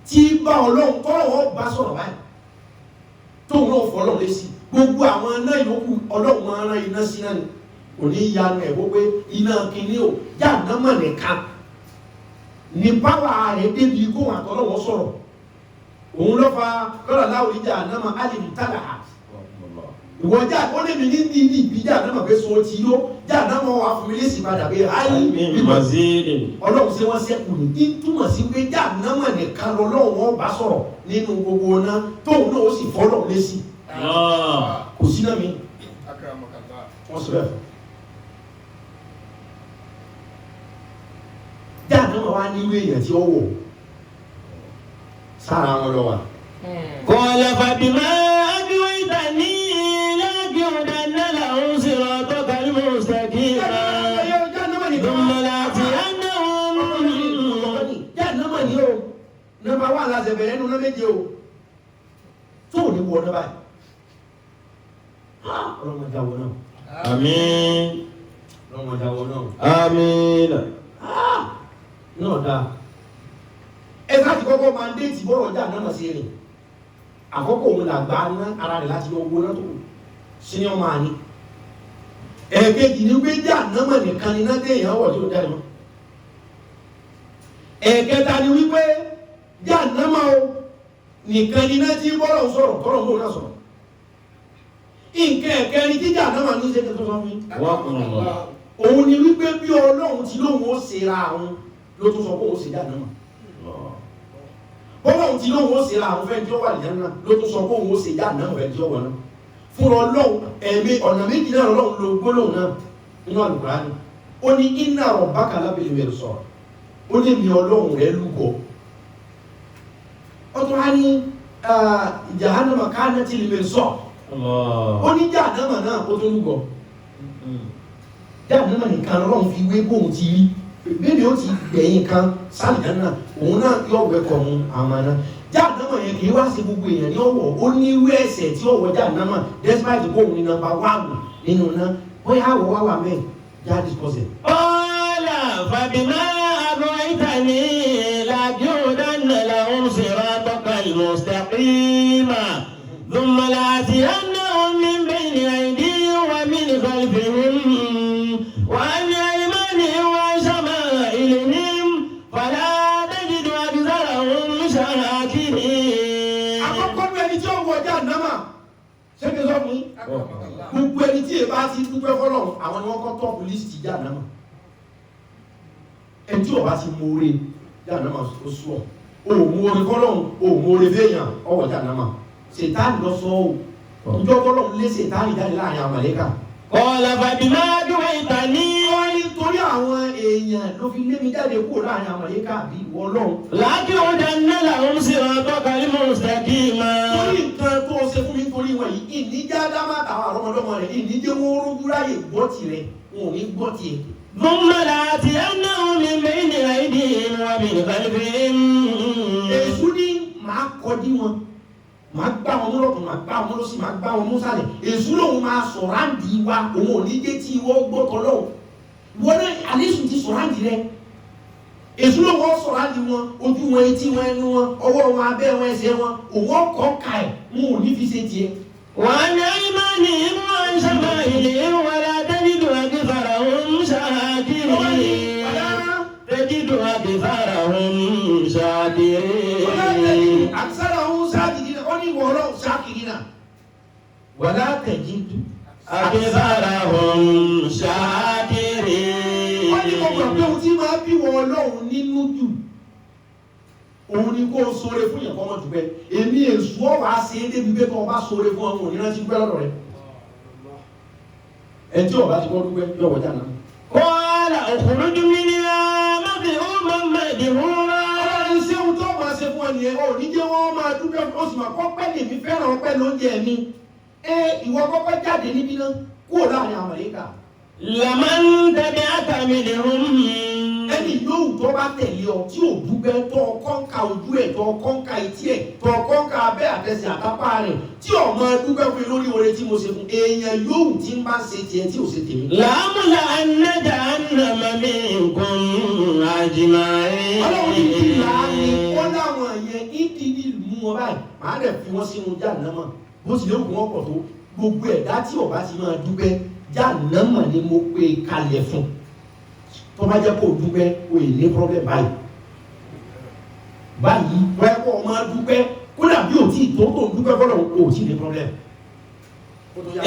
tí bá Ọlọ́run tọ́lọ̀ wọn bá sọ̀rọ̀ báyìí tóun náà fọ́ Ọlọ́run lé sí gbogbo àwọn iná yòókù Ọlọ́run máa rán iná sí náà ni kò ní yanu ẹ̀ gbogbo iná kìíní o Jahannama nìkan ní báwa rẹ̀ débi kó wọn àtọ́lọ́wọ́ sọ̀rọ̀ òun ló fa lọ́la láwùrí Jahannama alìmù tàdà ìwọ jà ó lè mi ní ìbí Jahannama pé so ti yó Jahannama wà fún mi lẹ́sìn padà pé ayé Ọlọ́run ṣe wọ́n sẹ́kù ní kí túmọ̀ sí pé Jahannama nìkan lọ́wọ́ bá sọ̀rọ̀ nínú gbogbo náà tóun náà ó sì fọ́lọ̀ lẹ́sìn kò sí náà mi wọ́n sọ bẹ́ẹ̀ Jahannama wá ní ìwé èèyàn tí ó wọ̀ sára wọn lọ wà. Qala fabima aghwaytani la'aq'udanna lahum siratakal mustaqim thumma la'atiyannahum. Jahannama ni o nọ́mbà wà láti bẹ̀rẹ̀ nínú náà méje o tó ní wọ náà báyìí. Ọlọ́mọdé àwọn náà. Àmín. Ọlọ́mọdé àwọn náà. Àmín. Náà dáa ẹ láti kọ́kọ́ mandate bọ́rọ̀ Jahannama sí rìn àkọ́kọ́ òun làgbà ná ara rẹ̀ láti lọ owó náà tó sí ní ọmọ àní ẹ̀ẹ̀kejì ní pé Jahannama nìkan ni náà téèyàn wọ̀ tí ó jáde mọ́ ẹ̀ẹ̀kẹta ni wípé Jahannama o nìkan ni náà tí bọ́rọ̀ sọ̀rọ̀ tọ́rọ̀ mọ́ náà sọ̀rọ̀ nǹkan ẹ̀kẹrin tí Jahannama ní ṣe tó sọ fún òun ni wípé bí Ọlọ́run ti lóun ó ṣe ra àwọn ló tún sọ pé òun ṣe Jahannama bọ́lọ́run tí lóun ó ṣe ra àwọn fẹ́ tí ó wà nìyẹn náà ló tún sọ pé òun ó ṣe Jahannama fẹ́ tí ó wà náà fún Ọlọ́run ẹ̀mí ọ̀nà méjì náà Ọlọ́run ló gbólóhùn náà nínú Al-Qur'ani ó ní inna rabbaka labil mirsad ó ní mi Ọlọ́run rẹ̀ lúgọ ó tún á ní Jahannama kanatil mirsad ó ní Jahannama náà ó tún lúgọ Jahannama nìkan Ọlọ́run fi wé bóun ti rí bẹ́ẹ̀ni ó ti gbẹ̀yìn kan sáàlìyàn náà òun náà yọ wẹ́kọ̀ mu àmàna Jahannama yẹn kì í wá sí gbogbo èèyàn ní ọwọ́ ó ní irú ẹ̀ṣẹ̀ tí ó wọ Jahannama despite bóun ní nọ́mbà 1 nínú náà bóyá àwọ̀ wá wà mẹ́ẹ̀ já discuss. Qala fabima aghwaytani la'aq'udanna lahum siratakal mustaqim thumma la'atiyannahum min bayni aydihim wa min khalfihim wa an aymanihim wa shama'ilihim fala tajidu aktharahum shakirin. Àkọ́kọ́ ní ẹni tí ó wọ Jahannama ṣé kí n sọ fún yín gbogbo ẹni tí èbá ti dúpẹ́ fọ́lọ́run àwọn ni wọ́n kọ́ tọ́pù lísìtì Jahannama ẹni tí ọba ti mọ̀ọ́rẹ́ Jahannama ó sọ ọ́ mọ̀ọ́rẹ́ fọ́lọ́run mọ̀ọ́rẹ́ fẹ́yàn ọwọ́ Jahannama Sètáànì lọ sọ ọ́ ìjọ fọ́lọ́run lé Sètáànì jáde láàrin àwọn màlẹ́kà. Qala fabima aghwaytani. Wọ́n ní torí àwọn èèyàn ló fi lé mi jáde kúrò láàrin àwọn màlẹ́kà bí ìwọ Ọlọ́run. la'aq'udanna lahum siratakal mustaqim. Torí nǹkan tó ṣe fún mi torí wọn yìí ìníjà dámà tàwọn àrọ́mọdọ́mọ rẹ̀ ìníjẹ́ wọn rúgbú ráyè gbọ́ tirẹ̀ wọn ò ní gbọ́ tiẹ̀. thumma la'atiyannahum min bayni aydihim wa min khalfihim. Èṣù ní màá kọjú wọn màá gbá wọn mú lọ́kùn màá gbá wọn mú lọ́sí màá gbá wọn mú sálẹ̀ Èṣù lòun máa sọ̀ráǹdì wa òun ò ní jẹ́ tí ìwọ gbọ́tọ̀ lọ́wọ́ ìwọ náà àlésù ti sọ̀ráǹdì rẹ èṣù ló wọ́n sọ̀rọ̀ àdì wọn ojú wọn etí wọn ẹnu wọn ọwọ́ wọn abẹ́ wọn ẹsẹ̀ wọn òun ọkọ̀ ká ẹ̀ wọn ò ní fi ṣe tiẹ̀. وعن أيمانهم وعن شمائلهم ولا تجد أكثرهم شاكرين تجد أكثرهم شاكرين أكثرهم شاكرين أني ولو شاكرين ولا تجد أكثرهم شاكرين. wọ́n ní kò gbọ́dọ̀ pé ohun tí máa bí wọn Ọlọ́run nínú jù òun ni kó o sóore fún yẹn kọ́mọ́ dùgbẹ́ èmi èṣù ọ̀wá ṣe é débi pé kọ́ ọba sóore fún ọmọ òní rántí dúpẹ́ lọ́dọ̀ rẹ̀ ẹ̀ tí ọba ti kọ́ dúpẹ́ yọ̀ wọ́jà náà. قال اخرج منها مذءوما مدحورا. ọlọ́run ṣé ohun tó máa ṣe fún ẹnìyẹn ò ní jẹ́ wọ́n máa dúpẹ́ ó sì máa kọ́ pẹ́ lèmi fẹ́ràn ọpẹ́ lóúnjẹ mi ìwọ kọ́kọ́ jáde níbí náà kúrò láàrin àwọn màlàíkà. لمن تبعك منهم. ẹni yóò tó bá tẹ̀lé ọ tí ò dúpẹ́ tó ọkọ́ ń ka ojú ẹ̀ tó ọkọ́ ń ka etí ẹ̀ tó ọkọ́ ń ka abẹ́ àtẹsẹ̀ àtàpá rẹ̀ tí ọmọ dúpẹ́ fún lórí oore tí mo ṣe fún èèyàn yóò tí ń bá ṣe tiẹ̀ tí ò ṣe tèmi. لأملأن جهنم منكم أجمعين. ọlọ́run ní kí láàrin wọ́n láwọn yẹn ìdílé mú wọn báyìí màá dẹ̀ fi wọ́n sínú Jahannama bó ti lè kún wọn pọ̀ tó gbogbo ẹ̀dá tí ọba ti máa dúpẹ́ Jahannama ni mo pè kalẹ̀ fún tó bá jẹ́ kó o dúpẹ́ o ì ní problem báyìí wọ́n kọ́ ọ máa dúpẹ́ kódà bí o ti tó tó dúpẹ́ fọlọ́ o ò tí ní problem.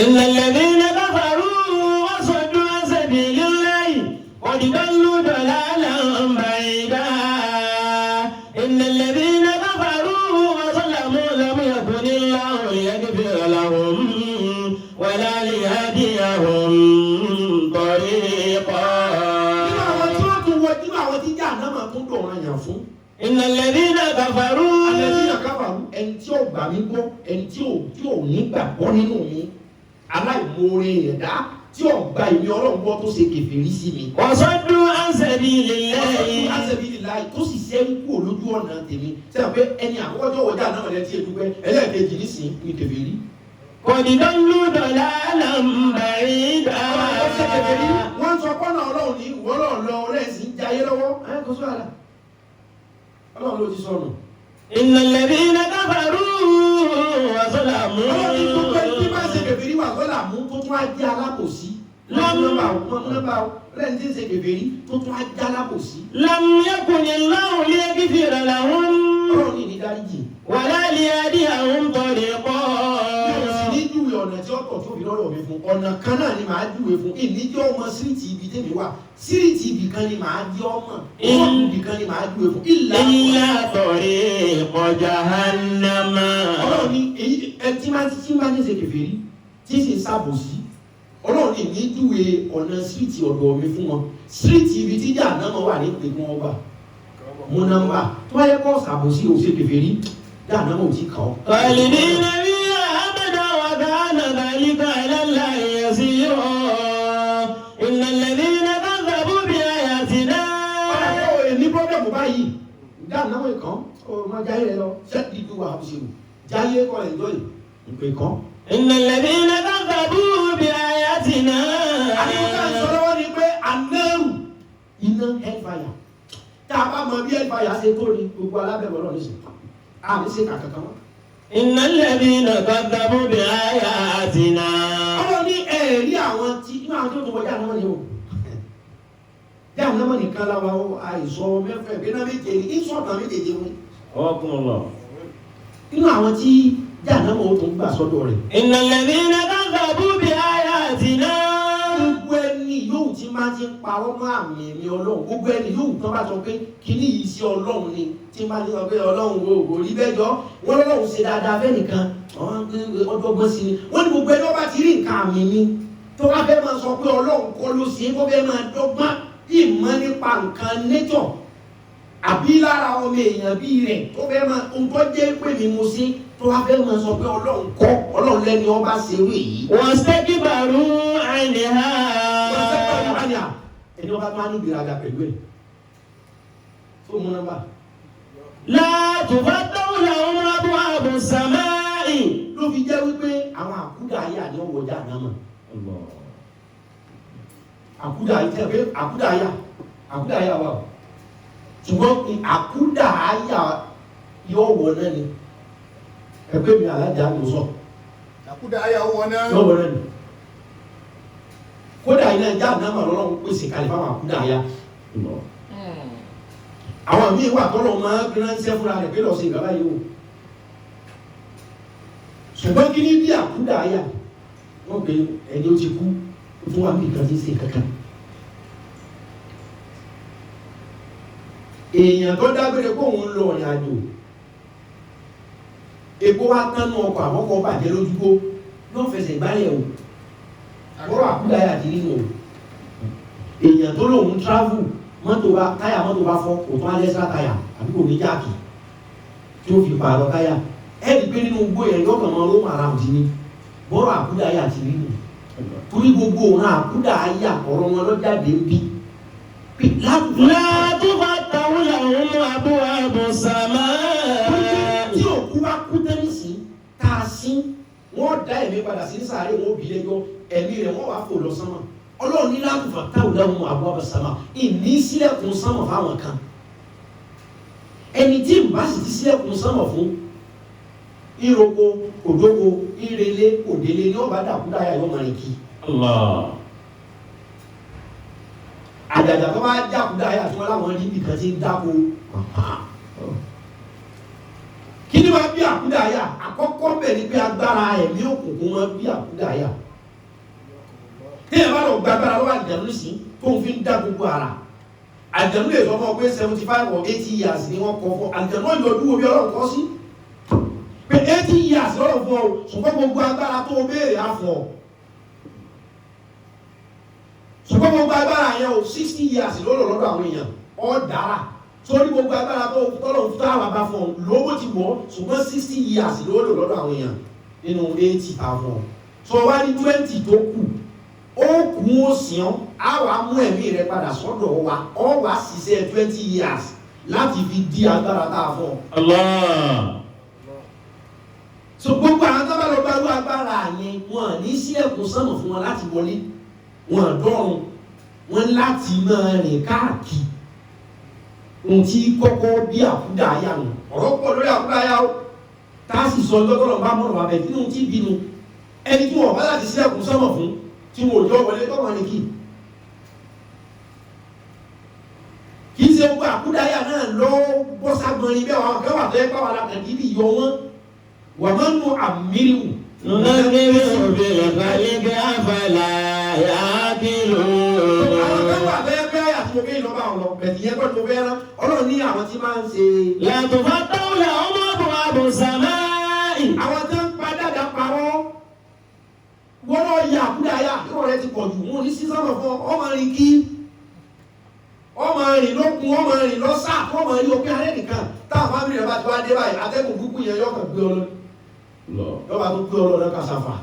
إن الذين كفروا وصدوا عن سبيل الله قد ضلوا ضلالا بعيدا. إن الذين كفروا وظلموا لم يكن الله ليغفر لهم ولا ليهديهم طريقا. إن الذين كفروا ẹni tí ò gbà mí gbọ́ ẹni tí ò ní gbàgbọ́ nínú mi aláìmoore ẹ̀dá tí ò gba ìmí Ọlọ́run gbọ́ tó ṣe kèfèrí sí mi. وصدوا عن سبيل الله. عن سبيل الله tó sì ṣe ń kú olójú ọ̀nà tèmi sẹ́yìn pé ẹni àkọ́kọ́ wọjá náà lẹ́ tí èdúpẹ́ ẹlẹ́ẹ̀kejì nísìn ní kèfèrí. قد ضلوا ضلالا بعيدا. wọ́n sọ pọ́nà Ọlọ́run ní ìwọ́lọ́ lọ rẹ̀ sí ń jayé lọ́wọ́ ẹ̀ kó sọ àlà Ọlọ́run ló ti sọnù. إن الذين كفروا وظلموا. Ọlọ́run ní gbogbo ẹni tí bá ṣe kèfèrí wà sọ́là mú tó tún á jẹ́ alábòsí. nọ́mbà lẹ́yìn tí ń ṣe kèfèrí tó tún á jẹ́ alábòsí. لم يكن الله ليغفر لهم. Ọlọ́run ní ìdáríjì. ولا ليهديهم طريقا. yóò sì ní júwe ọ̀nà tí ọkọ̀ tó fi lọ́rọ̀ mi fún ọ̀nà kan náà ni màá júwe fún ìníjọ́ ọmọ síríìtì ibi tèmi wà síríìtì ibì kan ni màá jẹ́ ọmọ ibì kan ni màá júwe fún إلا طريق جهنم. Ọlọ́run ní èyí tí máa ń ṣe kèfèrí tí sì ń ṣàbòsí Ọlọ́run ní júwe ọ̀nà síríìtì ọ̀dọ̀ mi fún wọn síríìtì ibi tí Jahannama wà ní ìpínlẹ̀ wọn wà mú nọ́mbà tó wáyé kọ́ ṣàbòsí ò ṣe kèfèrí Jahannama ò tí kàn ọ́. خالدين فيها أبدا وكان ذلك على الله يسيرا. إن الذين كذبوا بآياتنا. ní pọ́blẹ́mù báyìí Jahannama kan ó máa jáyé rẹ lọ ṣẹ́ẹ̀dì ju wà ó ṣe wò jáyé kọ́ ẹ̀ lọ́yìn ìpè kan. إن الذين كذبوا بآياتنا. àdéhùn sọ lọ́wọ́ ni pé anẹ́rù iná hellfire tá a bá mọ bí hellfire ṣe tó ní gbogbo alábẹ̀wọ̀ náà ní sè àmì ṣe kàkàkà wọn. إن الذين كذبوا بآياتنا. ọlọ́run ní ẹ̀rí àwọn tí inú àwọn tó tó wọ Jahannama ni o Jahannama nìkan la wa àìsọ mẹ́fẹ̀ẹ́ bí náà méje ní ìsọ̀tàn méjèèjì wọn. ọkùnrin. inú àwọn tí Jahannama ó tún gbà sọ́dọ̀ rẹ̀. إن الذين كذبوا بآياتنا. gbogbo ẹni yóò ti máa ti parọ́ mọ́ àmì ẹ̀mí Ọlọ́run gbogbo ẹni yóò tán bá sọ pé kíní yìí sí Ọlọ́run ni tí máa ti sọ pé Ọlọ́run ò rí bẹ́jọ́ wọ́n lọ́run ṣe dáadáa fẹ́ nìkan ọdọ́gbọ́n sí ni wọ́n ní gbogbo ẹni wọ́n bá ti rí nǹkan àmì mi tó wá fẹ́ máa sọ pé Ọlọ́run kọ́ ló ṣe é kó fẹ́ máa dọ́gbọ́n ìmọ̀ nípa nǹkan nature àbí lára ọmọ èèyàn bí rẹ̀ tó fẹ́ máa ohun tó jẹ́ pé mi mo ṣe tó wá fẹ́ máa sọ pé Ọlọ́run kọ́ Ọlọ́run lẹ́ni ọba ṣe wé yìí. واستكبروا عنها. ẹni ọba máa ń gbéraga pẹ̀lú ẹ̀ tó mú nọ́mbà. لا تفتح لهم أبواب السماء. ló fi jẹ́ wípé àwọn àkúdà ayé àdéhùn wọjá Jahannama. àkúdà ayé tẹ́ pé àkúdà ayé wà o ṣùgbọ́n àkúdà àyà yóò wọ̀ náà ni ẹgbẹ́ mi alájà ló sọ àkúdà àyà wọ̀ náà yóò wọ̀ náà ni kódà iná ìjà náà mà lọ́wọ́ pèsè kalẹ̀ fáwọn àkúdà àyà àwọn míì wà tọ́lọ̀ máa ń ránṣẹ́ fúnra rẹ̀ pé lọ sí ìgbàlá yìí o ṣùgbọ́n kí ní bí àkúdà àyà wọ́n pe ẹni ó ti kú fún wa bí nǹkan ti ṣe kankan èèyàn tó dágbére kó òun lọ ọ̀rìn àjò epo wa tánú ọkọ̀ àkọ́kọ́ bàjẹ́ lójúgbó ló fẹsẹ̀ gbálẹ̀ o ọ̀rọ̀ àkúdà àyà ti nínú o èèyàn tó lóun travel táyà mọ́tò bá fọ́ kò tó á lẹ́sà táyà àbí kò ní jáàkì tí ó fi pààrọ̀ táyà ẹ̀ẹ́dì pé nínú gbó yẹn yọ̀ọ̀kan mọ́ ló máa ra òdì ní bọ́rọ̀ àkúdà àyà ti nínú torí gbogbo òun àkúdà àyà ọ̀rọ̀ wọn lọ jáde ń bí. látúbàtà wúlà òun àbúrò àbùsàmá. tí òkú bá kú tẹ́lifísì tá a sí wọ́n dá ẹ̀mí padà sí sàárè wọn bí lẹ́jọ́ ẹ̀mí rẹ̀ wọ́n wá fò lọ sánmà ọlọ́run ní látúbàtà wúlà òun àbúrò àbùsàmá ìní sílẹ̀kùn sánmà fáwọn kan ẹni tí ìbá sì ti sílẹ̀kùn sánmà fún ìroko òdòko ìrẹ̀lẹ̀ òdèlé ní ọba dàkúdà ayà yóò máa rìn kí. àjàjà tó bá dàkúdà ayà tí wọ́n láwọn rí nìkan tí ń dáko. kí ni wọ́n bí àkúdà ayà àkọ́kọ́ bẹ̀ ni pé agbára ẹ̀mí òkùnkùn wọn bí àkúdà ayà. téèyàn bá lọ gba agbára lọ́wọ́ àjànú sí tó ń fi ń dá gbogbo ara àjànú lè sọ fún ọ pé 75 or 80 years ni wọ́n kọ fún àjànú ọ̀yọ́dún omi ọlọ́run kọ́ sí pé 80 years lọ́rọ̀ fún ọ ṣùgbọ́n gbogbo agbára tó o béèrè á fún ọ ṣùgbọ́n gbogbo agbára yẹn o 60 years lọ́rọ̀ lọ́dọ̀ àwọn èèyàn ọ dára sórí gbogbo agbára tó tọ́lọ̀ fún táwọn bá fún ọ lówó ti wọ́ ṣùgbọ́n 60 years lọ́rọ̀ lọ́dọ̀ àwọn èèyàn nínú 80 ta fún ọ so wá ní 20 tó kù ó kún ó sìn ọ́ á wàá mú ẹ̀mí rẹ padà sọ́dọ̀ wa ọ wàá ṣiṣẹ́ 20 years láti fi di agbára tá a fún ọ. Allah. So gbogbo àwọn tó bá lọ bá rú agbára yẹn wọn ní sílẹ̀kùn sánmọ̀ fún wọn láti wọlé wọn dọ́run wọn láti máa rìn káàkiri ohun tí kọ́kọ́ bí àkúdà ayà nù ọ̀rọ̀ pọ̀ lórí àkúdà ayà ó tá a sì sọ ọjọ́ bá mọ̀rọ̀ wà bẹ̀ nínú tí bínú ẹni tí wọn bá láti sílẹ̀kùn sánmọ̀ fún tí wọn ò jọ wọlé tó wọn ní kì í ṣe gbogbo àkúdà ayà náà lọ bọ́sàgbọ́n ní bẹ́ẹ̀ wọn kẹwàá tó yẹ pàwọn alákàndínlì yọ wọn. ومن نعمره نذكره بالخلق أفلا يعقلون. àwọn kan wà bẹ́ẹ̀ bẹ́ẹ̀ àti mo bẹ́ẹ̀ lọ́ba ọ̀lọ́ bẹ̀tì yẹn kọ́ ni mo bẹ́ẹ̀ rán ọlọ́run ní àwọn tí máa ń ṣe. لتفتح لهم أبواب السماء. àwọn tó ń pa dáadáa parọ́ wọ́n lọ yà àkúdà yà irọ́ rẹ ti pọ̀ jù wọn ní sísọ́nà fún ọmọ rìn kí ọmọ rìn lókun ọmọ rìn lọ́sà ọmọ rìn òkè alẹ́ nìkan táwọn fámìlì rẹ bá ti wá dé báyìí atẹ́kùn kúkú yẹn yọkàn gbé ọ lọ́ba tó gbé ọlọ́dọ̀ kàṣàfà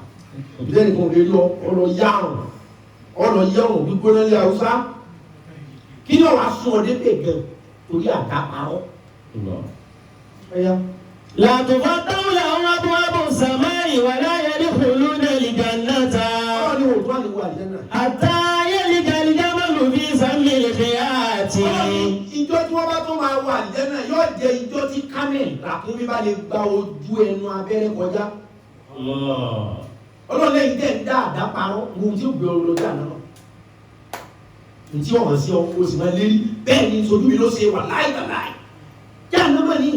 ìdẹ́nì kan lè lọ ọlọ yárùn gbígbóná lé haúsá kí ni ọ̀wá sún ọdẹ pé gan torí àdáparọ́. لتفتح لهم أبواب السماء ولا يدخلون الجنة حتى يلج الجمل في سم الخياط. ìjọ tí wọ́n bá tó máa wọ àlìjẹ́nà yóò jẹ́ ìjọ tí kámẹ́lì ràkúnmí bá lè gba ojú ẹnu abẹ́rẹ́ kọjá. ọlọ́lẹ́yìn tẹ̀ ń dá àdá parọ́ ohun tí ó gbé ọ lọ́jà náà. ntí ọ̀hún sí ọ o sì máa lérí bẹ́ẹ̀ ni sojú mi ló ṣe wà láì yá àná mọ̀ ní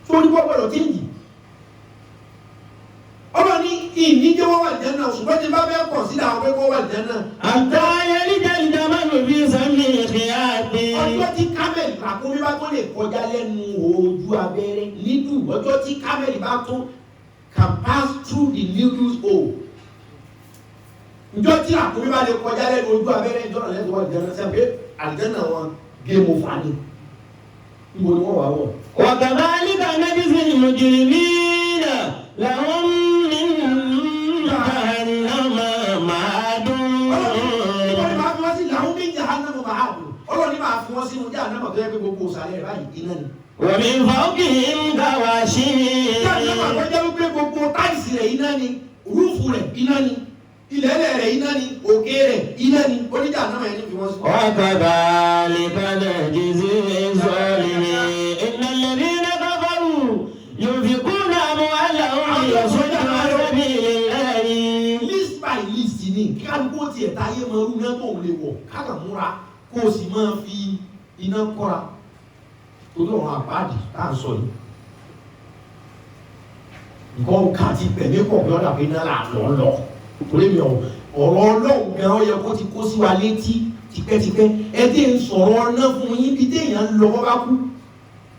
torí wọ́n gbọ́dọ̀ kéjì. ọlọ́ ní ìníjẹ́ wọ́n wà àlìjẹ́nà ṣùgbọ́n tí bá bẹ́ẹ̀ pọ̀ sí àwọn pé wọ́n wà àlìjẹ́nà. حتى يلج الجمل في سم الخياط. ọjọ́ tí kámẹ́lì ràkúnmí bá tó lè kọjá lẹ́nu ojú abẹ́rẹ́ nídùú ọjọ́ tí kámẹ́lì bá tó can pass through the needle's hole. njọ́ tí ràkúnmí bá lè kọjá lẹ́nu ojú abẹ́rẹ́ ìjọ́nà lẹ́nu àlìjẹ́nà sẹ́pẹ́ àlìjẹ́nà wọn géèmù fani níbo ni wọ́n wà wọ̀. وكذلك نجزي المجرمين لهم من جهنم مهاد. ọlọ́ni máa fi wọ́n sínú jahannama tó yẹ pé gbogbo òsàlẹ̀ rẹ̀ báyìí iná ni. ومن فوقهم غواش. jahannama tó jẹ́ wípé gbogbo táìsì rẹ̀ iná ni rúùfù rẹ̀ iná ni ilẹ̀ẹ́lẹ̀ rẹ̀ iná ni òkè rẹ̀ iná ni oníjànnàmà yẹn ní fi wọ́n sí. وكذلك نجزي kákan múra kó o sì máa fi iná kọ́ra torí ọ̀run àpáàdì tá à ń sọ yìí nǹkan òkà ti pẹ̀lú pọ̀ bí ọ̀dà pé náà là lọ torí mi ọ̀rọ̀ Ọlọ́run gan ó yẹ kó ti kó sí wa létí tipẹ́tipẹ́ ẹ dé ń sọ̀rọ̀ ọ̀nà fún yín bí téèyàn ń lọ wọ́n bá kú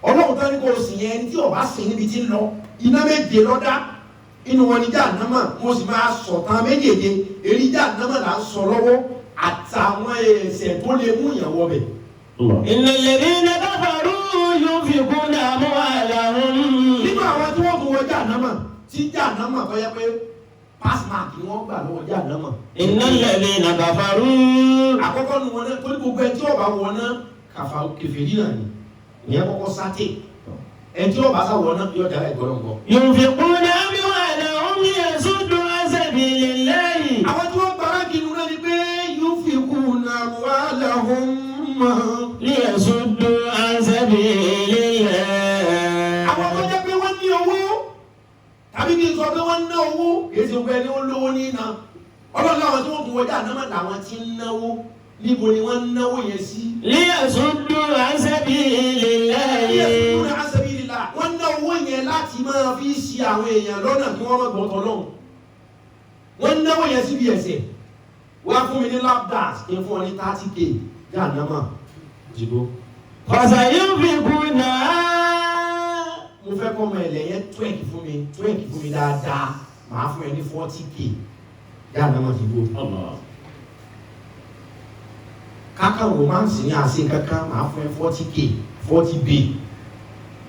Ọlọ́run tán ní kó o sì yẹn ẹni tí ọba sìn níbi tí ń lọ iná méje lọ́dá inú wọn ni Jahannama mo sì máa sọ̀tàn méjèèjì èrí Jahannama là ń sọ lọ́wọ́ àtàwọn ẹ̀ṣẹ̀ tó lè mú ìyàwó bẹ̀. Innal ladhina kafaru yunfiquna amwalahum. Nínú àwọn tí wọ́n tún wọ Jahannama tí Jahannama tó yẹ pé passmark ni wọ́n gbà lọ́wọ́ Jahannama. Innal ladhina kafaru. Àkọ́kọ́ nu wọn náà torí gbogbo ẹ tí ọba wọn náà kèfèrí náà ni ìyẹn kọ́kọ́ sáté ẹ tí ọba sá wọn náà yóò dára ìgbọ́lọ́gbọ́. Yunfiquna amwalahum liyasuddu an sabilillahi. Àwọn tí wọ́n gbára kinu náà ni pé yunfiquna amwalahum liyasuddu an sabilillahi. Àwọn tó jẹ́ pé wọ́n ní owó tàbí kí n sọ pé wọ́n ná owó kìí ṣe pé ní ó lówó ní iná Ọlọ́run láwọn tí wọ́n tún wọjá náà làwọn tí ń náwó níbo ni wọ́n ń náwó yẹn sí. Liyasuddu an sabilillahi. Liyasuddu an sabilillah wọ́n ná owó yẹn láti máa fi ṣì àwọn èèyàn lọ́nà kí wọ́n má gbọ́ t'Ọlọ́run wọ́n náwó yẹn síbi ẹ̀ṣẹ̀ wá fún mi ní lap dance kí n fún ọ ní 30k Jahannama jìbó. Fasayunfiquna. Mo fẹ́ kọ́ ọmọ ẹ̀lẹ́ yẹn twerk fún mi dáadáa màá fún ẹ ní 40k Jahannama jìbó. Kákan romance ní àṣẹ kankan màá fún ẹ 40k 40b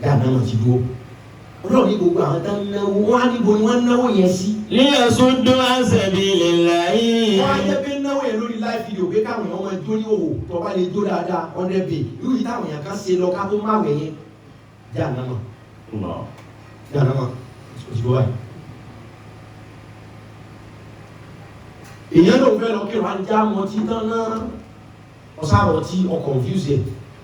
Jahannama jìbó. Ọlọ́run ní gbogbo àwọn tán náwó wọ́n á níbo ni wọ́n náwó yẹn sí. Liyasuddu an sabilillahi. Wọ́n á jẹ́ pé náwó yẹn lórí live video pé káwọn èèyàn máa jó ní òwò tó bá lè jó dáadáa 100b irú yìí táwọn èèyàn kan ṣe lọ ká tó máa wẹ̀ yẹn Jahannama. Jahannama òṣìṣẹ́ wáyé. Èèyàn ló ń fẹ́ lọ kí wọ́n á já mọ́ tí tán náà ọ̀sàrọ̀ tí ọkọ̀ confuse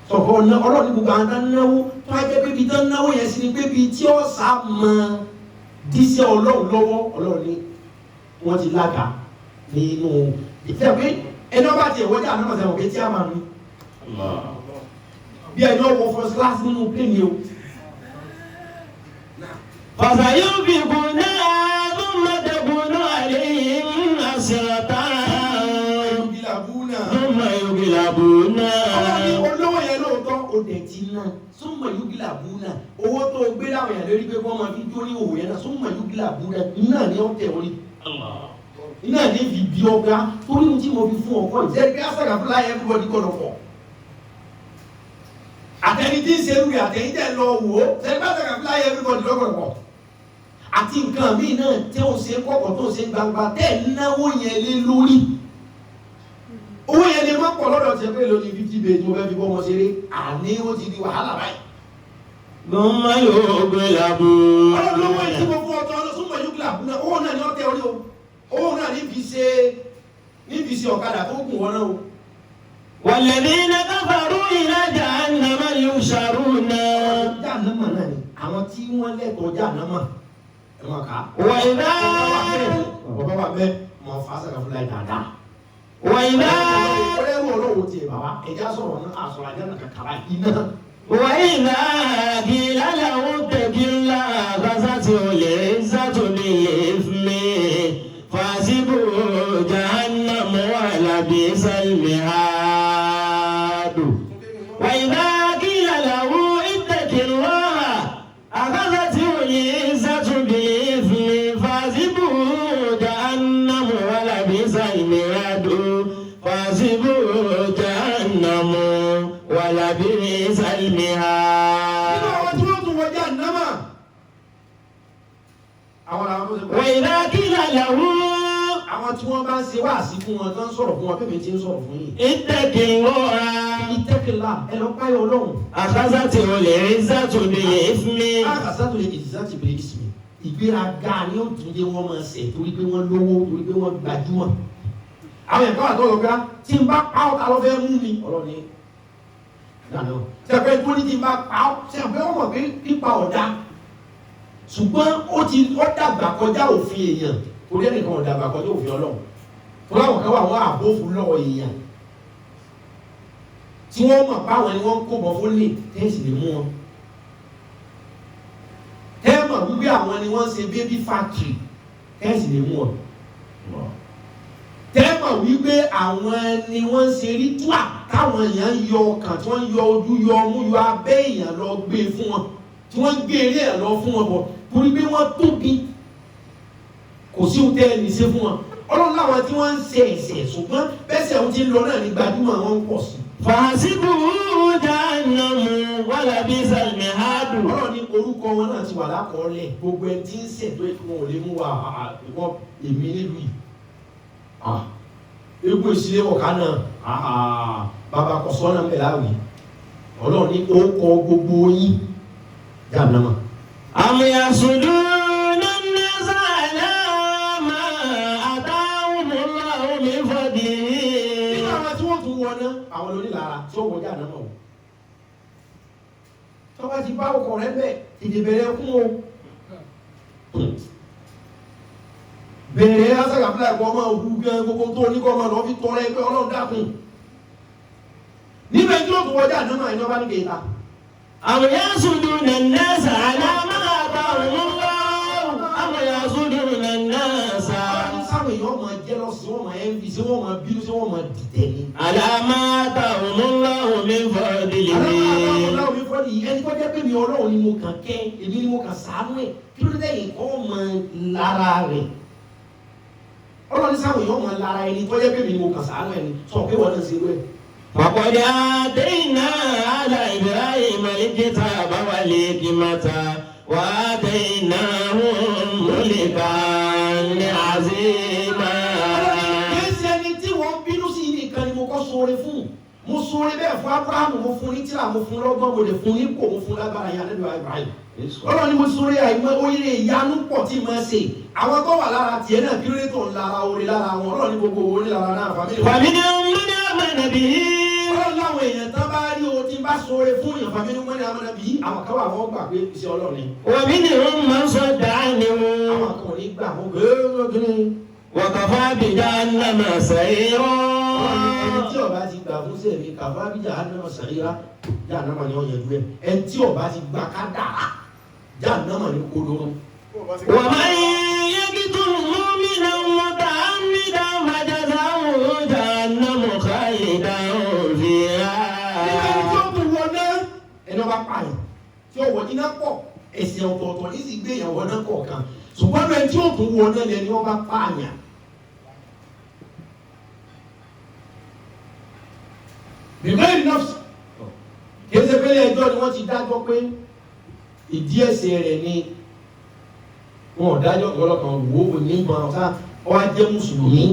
sọ̀kọ̀ Ọlọ́run ní gbogbo àwọn tán náwó tó á jẹ́ pé ibi tán náwó yẹn sí ni pé ibi tí ó sá mọ́ díṣẹ́ Ọlọ́run lọ́wọ́ Ọlọ́run ní wọ́n ti lága nínú ìfẹ́ pé ẹni ọba ti ẹ̀wọ́ jà náà sẹ́wọ̀n pé tí a máa ní bí ẹni ọwọ́ first class nínú plane o. Fasayunfiquna thumma takunu alayhim hasratan thumma yughlabuna. Olówó yẹn lóòótọ́ o dẹ̀ ti ná thumma yughlabuna owó tó gbé láwọn yẹn lórí pé wọ́n máa fi jó ní òwò yẹn náà thumma yughlabuna iná ni ó tẹ̀ orí iná ní fi bí ọgá torí ohun tí mo fi fún ọkọ ìjẹ́ pé àṣàkà fúnra yẹn everybody gbọ́dọ̀ fọ̀ àtẹni tí ń ṣerú rẹ̀ àtẹni tẹ̀ lọ wò ó ṣẹ́ni àṣàkà fúnra yẹn everybody lọ́gbọ̀dọ̀ fọ̀ àti nǹkan míì náà tí ó ṣe kọ̀kọ̀ tó ṣe gbangba tẹ̀ náwó yẹn lé lórí owó yẹn lè má pọ̀ lọ́dọ̀ tiẹ̀ pé lórí 50 bèèjì mo fẹ́ fi bọ́ wọn ṣeré àní ó ti di wàhálà báyìí. Thumma yughlabuna. Ọlọ́run lọ́wọ́ tí mo fún ọtọ́ ọlọ́sùn mọ̀ yóò gbìlà búná owó náà ni ó tẹ orí o owó náà ní fi ṣe ọ̀kadà tó gùn wọn náà o. Walladhina kafaru ila jahannama yuhsharuna. Jahannama náà ni àwọn tí wọ́n lẹ́tọ̀ọ́ Jahannama ẹ̀ wọ́n kà á. Wa idha bàbá wa bẹ́ẹ̀ mọ̀ fásitì kan fún láì dáadáa. wa idha ọlẹ́rù ọlọ́wọ́ tiẹ̀ bàbá ẹja sọ̀rọ̀ ní àṣọ àjẹ́ náà kàkàrà iná. wa idha qila lahu ittaqillaha akhadhathu al-'izzatu bil-ithmi fahasibhu jahannam wa labisal mihad. Wa idha qila lahu ittaqillaha akhadhathu al-'izzatu bil-ithmi fahasibhu jahannam wa labisal mihad. Fahasibhu jahannam wa labisal mihad. Nínú àwọn tí wọ́n tún wọ Jahannama àwọn làwọn tó ṣe Wa idha qila lahu àwọn tí wọ́n bá ń ṣe wáàsí fún wọn tó ń sọ̀rọ̀ fún wọn pé mi ti ń sọ̀rọ̀ fún yìí. ittaqillaha Ìtẹ́kìlá ẹ lọ páyọ̀ Ọlọ́run. akhadhathu al-'izzatu bil-ithmi. Àkàsátò lè jìjì láti bèrè ìsinmi. Ìgbéraga ni ó tún dé wọ́n máa ṣẹ̀ torí pé wọ́n lówó torí pé wọ́n gbajúmọ̀. Àwọn ẹ̀kọ́ àtọ́lọ́ gbá tí n bá pa ọ́ ta ló fẹ́ mú mi. Ọ̀rọ̀ ni ìdáná. Ṣẹ̀fẹ̀ tó ní tí n bá pa ọ́ ṣẹ̀fẹ̀ wọ́n mọ̀ pé pípa ọ̀dà. Ṣùgbọ́n ó dàgbà kọjá òfin èèyàn torí ẹnìkan ò dàgbà kọjá òfin Ọlọ́run. Fúláwọ̀ kan wà wọ́n àbófin lọ́wọ́ èèyàn. tí wọ́n mọ̀ báwọn ni wọ́n ń kó bọ̀ fún lè tẹ́sì lè mú wọn. tẹ́ẹ̀mọ̀ wípé àwọn ni wọ́n ń ṣe baby factory tẹ́sì lè mú wọn. tẹ́ẹ̀mọ̀ wípé àwọn ni wọ́n ń ṣe ritual táwọn èèyàn ń yọ ọkàn tí wọ́n ń yọ ojú yọ ọmú yọ abẹ́ èèyàn lọ gbé fún wọn tí wọ́n gbé eré ẹ̀ lọ fún wọn bọ̀ torí pé wọ́n tóbi kò sí ohun tẹ́ ẹ ní ṣe fún wọn. ọlọ́run láwọn tí wọ́n ń ṣe ẹ̀ṣẹ̀ ṣùgbọ́n bẹ́sẹ̀ ohun tí ń lọ náà ní gbajúmọ̀ wọn ń pọ̀ sí. fàṣíbù jáàmù wàlábí sàlmìhádù. ọlọ́run ní orúkọ wọn náà ti wà lákọọ́lẹ̀ gbogbo ẹni tí ń ṣètò ìkún ò lè mú wa ìwọ èmi nílùú yìí. egun ìṣílẹ̀ ọ̀ká náà bàbá kọ̀sọ́ náà bẹ̀ láwìí ọlọ́run ní orúkọ gbogbo yín jàǹdàmà. àmì àṣùdù nínú sàlẹ̀ máa àtàwọn ọmọ mi fọ́dí. nínú àwọn tí wọ́n tún wọ náà àwọn onílára tí ó wọ jàǹdàmà o. tọ́wọ́ ti bá ọkọ̀ rẹ bẹ́ẹ̀ ìdìbẹ̀rẹ̀ kún o. bẹ̀rẹ̀ asàgàfúlà ẹ̀kọ́ ọmọ òkú gan gbogbo tó oníkọ́ ọmọ lọ́ọ́ fi tọrẹ pé ọlọ́run dákun. níbẹ̀ tí ó tún wọ jàǹdàmà iná bá ní kéta. أو يصدون الناس على ما أتاهم الله أو يصدون الناس sáwọn èèyàn máa jẹ́lọ́sì wọ́n máa envy sí wọ́n máa bínú sí wọ́n máa dìtẹ̀ ní. على ما أتاهم الله من فضله. aláwọ̀ mi fọ́ọ̀dì yìí ẹni tó jẹ́ pé mi ọlọ́run ni mo kàn kẹ́ èmi ni mo kàn ṣàánú ẹ̀ kí ló dé yìí kọ́ máa lára rẹ̀. ọlọ́run sáwọn èèyàn máa lára ẹni tó jẹ́ pé mi ni mo kàn ṣàánú ẹ̀ ni sọ pé wọ́n náà ṣe wẹ̀. فقد آتينا على إبراهيم الكتاب والحكمة وآتيناهم ملكا عظيما. kẹ́sì ẹni tí wọ́n bínú sí nìkan ni mo kọ́ sóore fún mo sóore bẹ́ẹ̀ fún Abrahamu mo fún ní tírà mo fún lọ́gbọ́n mo lè fún ní kò mo fún lágbára yẹn lẹ́nu Ibrahim. ọlọ́run ni mo sóore àìmọ́ oríire ìyanu pọ̀ tí mo ṣe àwọn tó wà lára tiẹ̀ náà kí ló dé tó ń lara orí lára wọn ọlọ́run ni gbogbo orí lára náà fàmílì. ọlọ́run láwọn èèyàn tán bá rí o tí bá sóore fún èèyàn fàmílì mọ́ni amọ̀nàbí àwọn kan wà wọ́n gbà pé iṣẹ́ ọlọ́run ni. ومنهم من صد عنه àwọn kan ò ní gbà wọ́n gbé وكفى بجهنم سعيرا. ẹni tí ọba ti gbà fún sẹ́ẹ̀mí kàfá bí jahannama sàríra jahannama ni wọ́n yẹn dúró ẹni tí ọba ti gbà ká dára jahannama ni kodoro. ومن يقتل مؤمنا متعمدا فجزاؤه جهنم خالدا فيها. ẹni tí ó tún wọ náà ẹni ọba pààyàn tí ó wọ iná pọ̀ ẹ̀sìn ọ̀tọ̀ọ̀tọ̀ ní sì gbé ìyàwó náà kọ̀ọ̀kan ṣùgbọ́n ẹni tí ó tún wọ náà lẹni ọba pààyàn. bìbélì náà kéde pélé ẹjọ́ ni wọ́n ti dájọ́ pé ìdí ẹ̀ṣẹ̀ rẹ̀ ni wọn ò dájọ́ ọlọ́kan wò ó ní ìmọ̀ ọ̀sá ọwá jẹ́ mùsùlùmí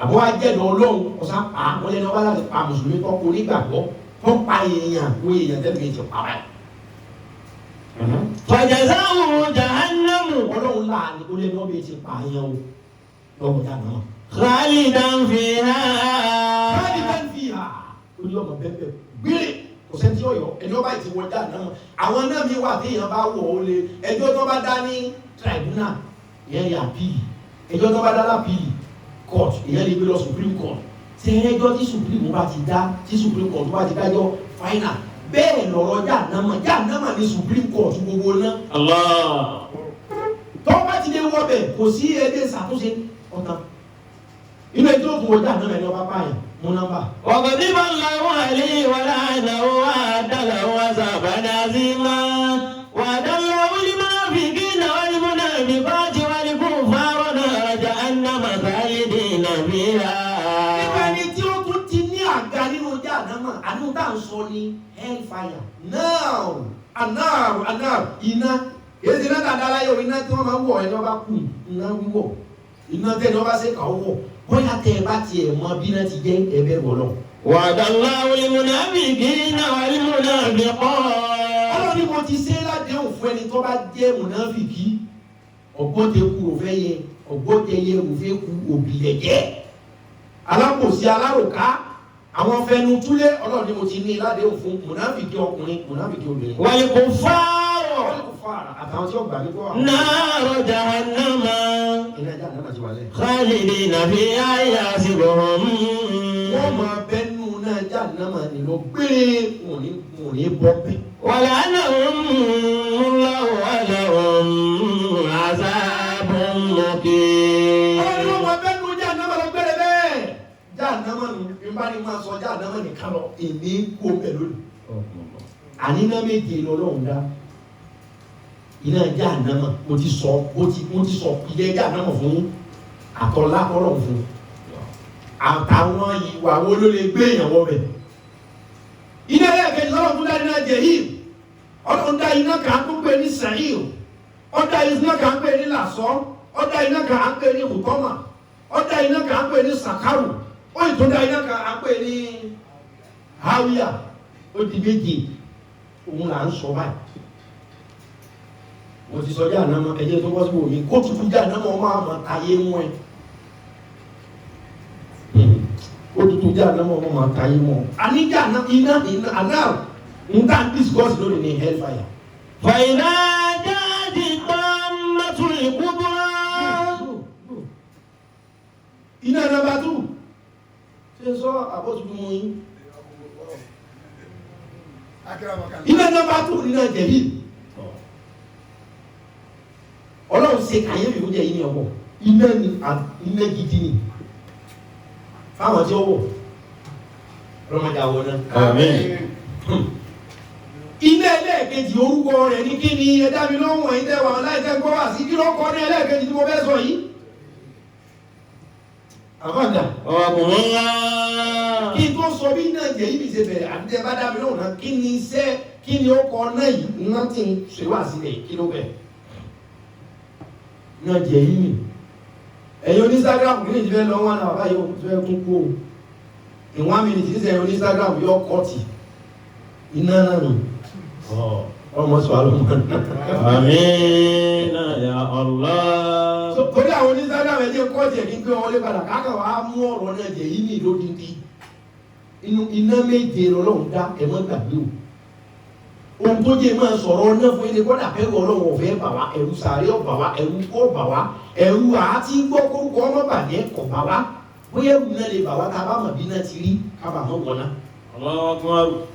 àbọ̀ wá jẹ́ lọ ọlọ́run ọ̀sá pa wọ́n lẹ́nu ọba láti pa mùsùlùmí tó kó nígbàgbọ́ tó pa èèyàn kó èèyàn tẹ́lẹ̀ ti pa wáyé. فجزاؤه جهنم ọlọ́run láàánú kó lẹ́nu ọba ti pa èèyàn o lọ́wọ́ jáde náà. خالدا فيها. káàdì bẹ́ẹ̀ fi hà ó ní ọmọ bẹ́ẹ̀ bẹ́ẹ̀ gbére kò sẹ́ni tí ó yọ ẹni ọba ti wọ jáde náà àwọn náà mi wà téèyàn bá wọ̀ ó lé ẹjọ́ tó bá dá ní tribunal ìyẹn yà píì ẹjọ́ tó bá dá lápìlì court ìyẹn lè gbé lọ supreme court ṣe ẹjọ́ tí supreme bá ti dá tí supreme court bá ti dájọ́ final bẹ́ẹ̀ lọ́rọ̀ jáànámà ní supreme court gbogbo náà. Allah. tó bá ti dé wọ́bẹ̀ kò sí ẹgbẹ́ ṣàtúnṣe ọ̀tàn inú ẹjọ́ tó wọ jáànámà ẹni ọba báyìí mú nọ́mbà. وغضب الله عليه ولعنه وأعد له عذابا عظيما وأضله المنافقين والمنافقات والكفار نار جهنم خالدين فيها. nípa ẹni tí ó tún ti ní àga nínú jáànámà àánú tá à ń sọ ní hellfire náà iná èsì náà dáadáa láyé o iná tí wọ́n máa ń wọ̀ ẹni ọba kù iná wíwọ̀ iná tẹ́ni ọba ṣe kà ó wọ̀ bóyá tẹ́ ẹ bá tiẹ̀ mọ bí náà ti jẹ́ ẹbẹ̀ wọ̀ lọ. وعد الله المنافقين والمنافقات. ọlọ́run ni mo ti ṣe ládéhùn fún ẹni tó bá jẹ́ mùnáfìkì ọgbọ́n tẹ kú òfẹ́ yẹ ọgbọ́n tẹ yẹ òfẹ́ kú òbílẹ̀ jẹ́ alákòsí alárùká àwọn fẹnu túlé ọlọ́run ni mo ti ní ládéhùn fún mùnáfìkì ọkùnrin mùnáfìkì obìnrin. والكفار àtàwọn tí ó gbà nígbà wà. نار جهنم iná jáde náà ti wà lẹ́yìn. خالدين فيها يحسبهم. wọ́n máa bẹ́nu náà jahannama ni lọ gbére wọn ní bọ́ pẹ́. ولعنهم الله ولهم عذاب مقيم. ọlọ́run wọn bẹ́ẹ̀ nu jahannama lọ gbére bẹ́ẹ̀ jahannama ni nígbà ní máa sọ jahannama nìkan lọ èmi kó bẹ́ẹ̀ lónìí. àníná méje lọ́lọ́run dá iná jahannama mo ti sọ ilé jahannama fún àtọ́lá ọlọ́run fún àtàwọn ìwà wo ló lè gbé èèyàn wọ bẹ̀. iná ẹlẹ́ẹ̀kejì lọ́wọ́ tún dá iná jẹ̀hìm ọlọ́run dá iná kan tó pè ní sàhíl ọ̀dá iná kan pè ní làsọ́ ọ̀dá iná kan pè ní hùtọ́mà ọ̀dá iná kan pè ní sàkárù ó ìtún dá iná kan pè ní háwíyà ó di méje òun là ń sọ báyìí. mo ti sọ jahannama ẹ̀jẹ̀ tó wọ́n sí wò mí kó tuntun jahannama ọmọ àmọ́ ayé mú ẹ. ó tuntun jahannama ọmọ àmọ́ ayé mú ọ. àní jahannama iná àná n ta discuss lórí ní hellfire. فإذا جاءت الطامة الكبرى. iná nàbà tù ṣe sọ àbọ̀tútù mú yín. iná nàbà tù iná jẹ̀bi. ọlọ́run ṣe kàyéfì ó jẹ́ yín ní ọwọ́ iná gidi ni fáwọn tí ó wọ̀ ọlọ́mọdé àwọn náà. Àmín. iná ẹlẹ́ẹ̀kejì orúkọ rẹ̀ ní kí ni ẹ̀dá mi lọ́wọ́ ẹ̀yìn tẹ́wà láìsẹ́ gbọ́ wà sí kí ló kọ́ ní ẹlẹ́ẹ̀kejì tí mo fẹ́ sọ yìí. àbáńdà ọkùnrin ńlá. kí n tó sọ bí iná jẹ́ ibi ṣe bẹ̀rẹ̀ àti tẹ́ bá dá mi lọ́wọ́ náà kí ni iṣẹ́ kí ni ó kọ́ náà yìí náà ti ń ṣe wá sílẹ̀ kí ló bẹ̀. náà jẹ́ yìí ẹ̀yin onístágrámù kí ni ìdílé lọ́wọ́ náà bàbá yóò fẹ́ kún kú o ìwọ́n mi nìtí sẹ́yìn onístágrámù yóò kọ́ọ̀tì iná náà nù ọmọ sọ àlọ́mọ náà. Àmín ya Allah. torí àwọn onístágrámù ẹ̀jẹ̀ kọ́ọ̀tì ẹ̀ kí n gbé wọn lé padà káàkà wá mú ọ̀rọ̀ náà jẹ́ yìí ní ìlódìdí iná méje lọ́lọ́run dá ẹ̀mọ́ gbàgbé o ohun tó jẹ́ máa sọ̀rọ̀ náà fún ilé kọ́dà pẹ̀lú ọlọ́run ọ̀fẹ́ bà wá ẹ̀rù sàárẹ̀ ọ̀bà wá ẹ̀rù kọ́ bà wá ẹ̀rù àti gbọ́ kórúkọ ọmọ bàjẹ́ kọ̀ bà wá bóyá ẹ̀rù náà lè bà wá ká bá mọ̀ bí náà ti rí ká bà mọ̀ wọ̀nà.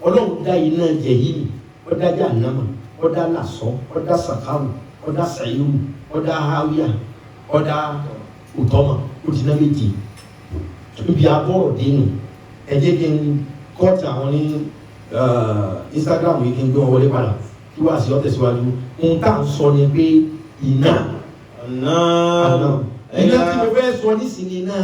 ọlọ́run dá iná jẹ yìí ni ó dá jahannama ó dá làsọ́ ó dá sàkáwù ó dá sàyíwù ó dá háwíà ó dá òtọ́mà ó ti ná méje ibi abọ́rọ̀ dénú ẹ jẹ́ kí n kọ́ọ̀tì àwọn ní Instagram yìí kí n gbé wọn wọlé padà kí wàá sí ọ̀tẹ̀ síwájú ohun tá à ń sọ ni pé iná iná tí mo fẹ́ sọ nísìnyí iná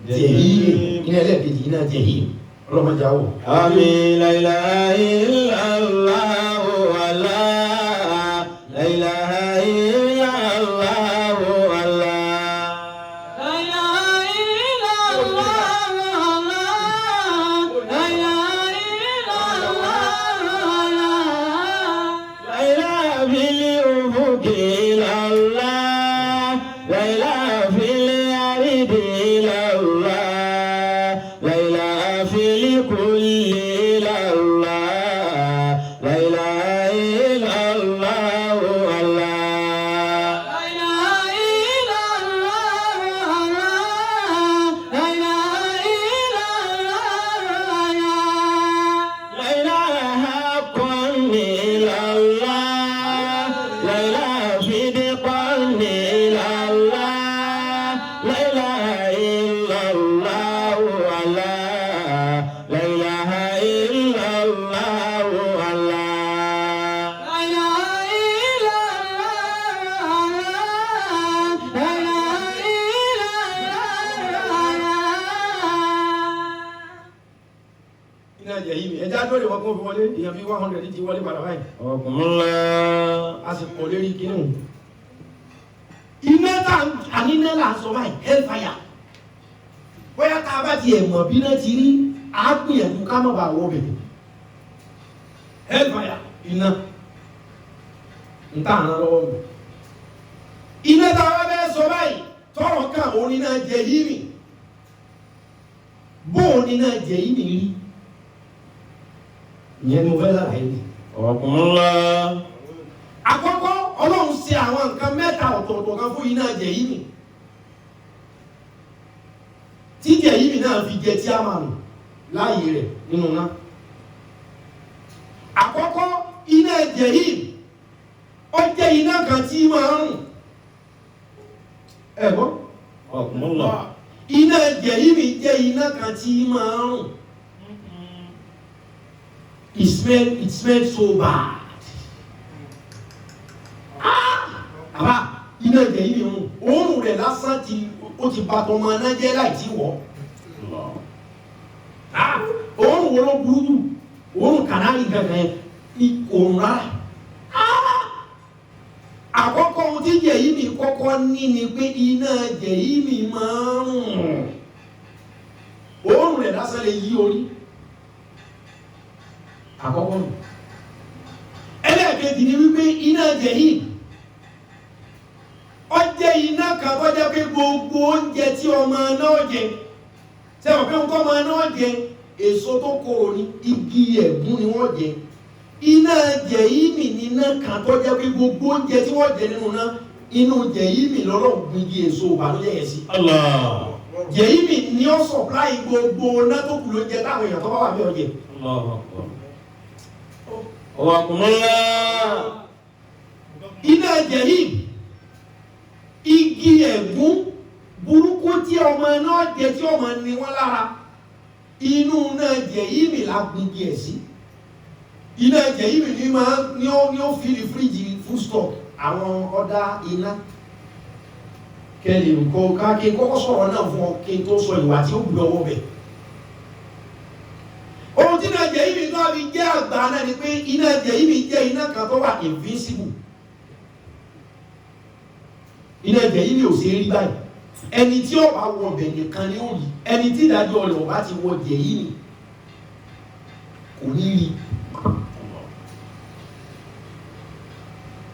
jẹ̀hìm iná ẹlẹ́ẹ̀kejì iná jẹ̀hìm ọlọ́mọdé àwọ̀. Àmín la ilaha illallah wala la ilaha illallah wala. La ilaha illallah wala la ilaha illallah wala. La ilaha bil ufuqi illallah la ilaha fil ardi illallah. lórí wọn kó fi wọlé èèyàn bí 100 ti wọlé padà báyìí. ọkùnrin a sì pọ̀ lérí kínú. iná tá àní iná là ń sọ báyìí hellfire. bóyá tá a bá ti ẹ̀ mọ̀ bí iná ti rí a gbìyànjú ká má bàa wọ bẹ̀rẹ̀. hellfire iná ń tà án lọ́wọ́ mi. iná tá a bá bẹ́ẹ̀ sọ báyìí tọrọ kan òun iná jẹ yìí mi. bóun iná jẹ yìí mi rí. ìyẹn ni mo fẹ́ lára yìí. ọkùnrin àkọ́kọ́ Ọlọ́run ṣe àwọn nǹkan mẹ́ta ọ̀tọ̀ọ̀tọ̀ kan fún iná jẹ yìí mi. tí jẹ yìí mi náà fi jẹ tí a máa nù. láàyè rẹ̀ nínú náà. Àkọ́kọ́ iná jẹ̀hìm ó jẹ́ iná kan tí máa ń rùn. Ẹ̀gbọ́n iná jẹ̀hìm jẹ́ iná kan tí máa ń rùn. It smells so bad. Àbá iná jẹ̀hìm rùn òórùn rẹ̀ lásán ó ti bá tọmọ náà jẹ́ láì tí wọ́. Òórùn wo ló burú jù? Òórùn kànáàlì gangan òórùn rárá. Àkọ́kọ́ ohun tí jẹ̀hìm kọ́kọ́ ní ni pé iná jẹ̀hìm máa ń rùn. Òórùn rẹ̀ lásán lè yí orí. Àkọ́kọ́ nù. Ẹlẹ́ẹ̀kejì ni wípé iná jẹ̀hìm ó jẹ́ iná kan tó jẹ́ pé gbogbo oúnjẹ tí ọmọ náà jẹ sẹ́wọ̀n pé nǹkan ọmọ náà jẹ èso tó korò ní igi ẹ̀gún ni wọ́n jẹ. Iná jẹ̀hìm ní iná kan tó jẹ́ pé gbogbo oúnjẹ tí wọ́n jẹ nínú náà inú jẹ̀hìm lọ́rọ̀ gbígi èso ìbànújẹ́ yẹn sí. Jẹ̀hìm ni ó supply gbogbo náà tó kù lóúnjẹ táwọn èèyàn tó bá wà bí ọjẹ. Iná jẹ̀hìm igi ẹ̀gún burúkú tí ọmọ náà jẹ tí ọmọ ní wọn lára inú náà jẹ̀hìm la gbígi ẹ̀ sí. Iná jẹ̀hìm ni ó fi ní fíríjì food stock àwọn ọ̀dà iná kẹ́lẹ̀ nǹkan káàkiri kọ́kọ́ sọ̀rọ̀ náà fún ọ kí n tó sọ ìwà tí ó gbé ọwọ́ bẹ̀. Ohun tí iná jẹ̀hìm náà fi jẹ́ àgbà náà ni pé iná jẹ̀hìm jẹ́ iná kan tó wà invisible. Iná jẹ̀hìm ò ṣe é rí báyìí. Ẹni tí ó bá wọ ọbẹ̀ nìkan ni ó rí. Ẹni tí ìdájọ́ rẹ̀ ọba ti wọ jẹ̀hìm kò ní rí.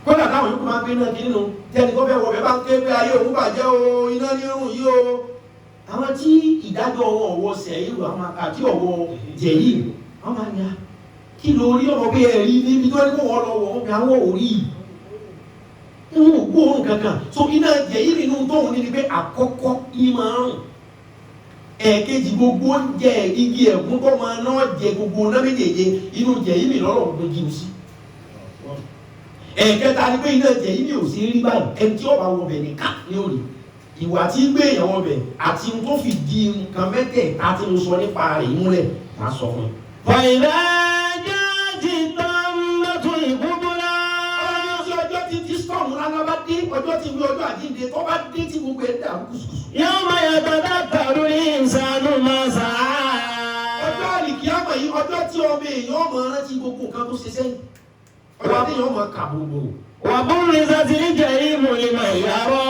Kódà táwọn yòókù máa ń gbé náà kí nínú tẹ́ni tó fẹ́ wọ ọbẹ̀ bá ń ké pé ayé òun bàjẹ́ o iná ní rùn yìí o. Àwọn tí ìdájọ́ wọn ọ̀wọ́ sẹ́yìn àwọn àti ọ̀wọ́ jẹ̀hìm wọ́n máa ń ya kí ló rí ọmọ bí ẹ̀rí níbi tó ní kó wọ́n lọ wọ̀ ọ́n bí àwọn òrí ìwọ̀n ògbóòrùn kankan. So iná jẹ̀hìm nínú tóun ní ni pé àkọ́kọ́ ìmọ̀ àrùn ẹ̀ẹ̀kejì gbogbo oúnjẹ igi ẹ̀gún tó máa náà jẹ gbogbo náà méjèèjì inú jẹ̀hìm lọ́rọ̀ gbogbo sí. Ẹ̀ẹ̀kẹta ni pé iná jẹ̀hìm ò sí rí báyìí ẹni tí ó bá wọ bẹ̀ nìkan ní òrì ìwà tí gbé ìyàwó bẹ̀ àti tó fi di nǹkan mẹ́tẹ̀ẹ̀ta tí mo sọ nípa rẹ̀ ìmúlẹ̀ máa sọ fún un. Fàìlà jáde tán lọ́tún ìkúbúrá. Ọjọ́ tí storm rárá bá dé ọjọ́ tí ìwé ọjọ́ àjíǹde tó bá dé tí gbogbo ẹ̀ dàrú kùsùkùsù. Yóò máa yàtọ̀ dákàrú ní ìsànú máa sà á. Ọjọ́ àlìkíyàmọ̀ yìí ọjọ́ tí ọmọ èèyàn ọmọ rántí gbogbo nǹkan tó ṣe sẹ́yìn. Ọjọ́ tí èèyàn ọmọ kà gbogbo. Wà búrú sátì ní jẹ̀hìm ìmọ̀ ìyàwó.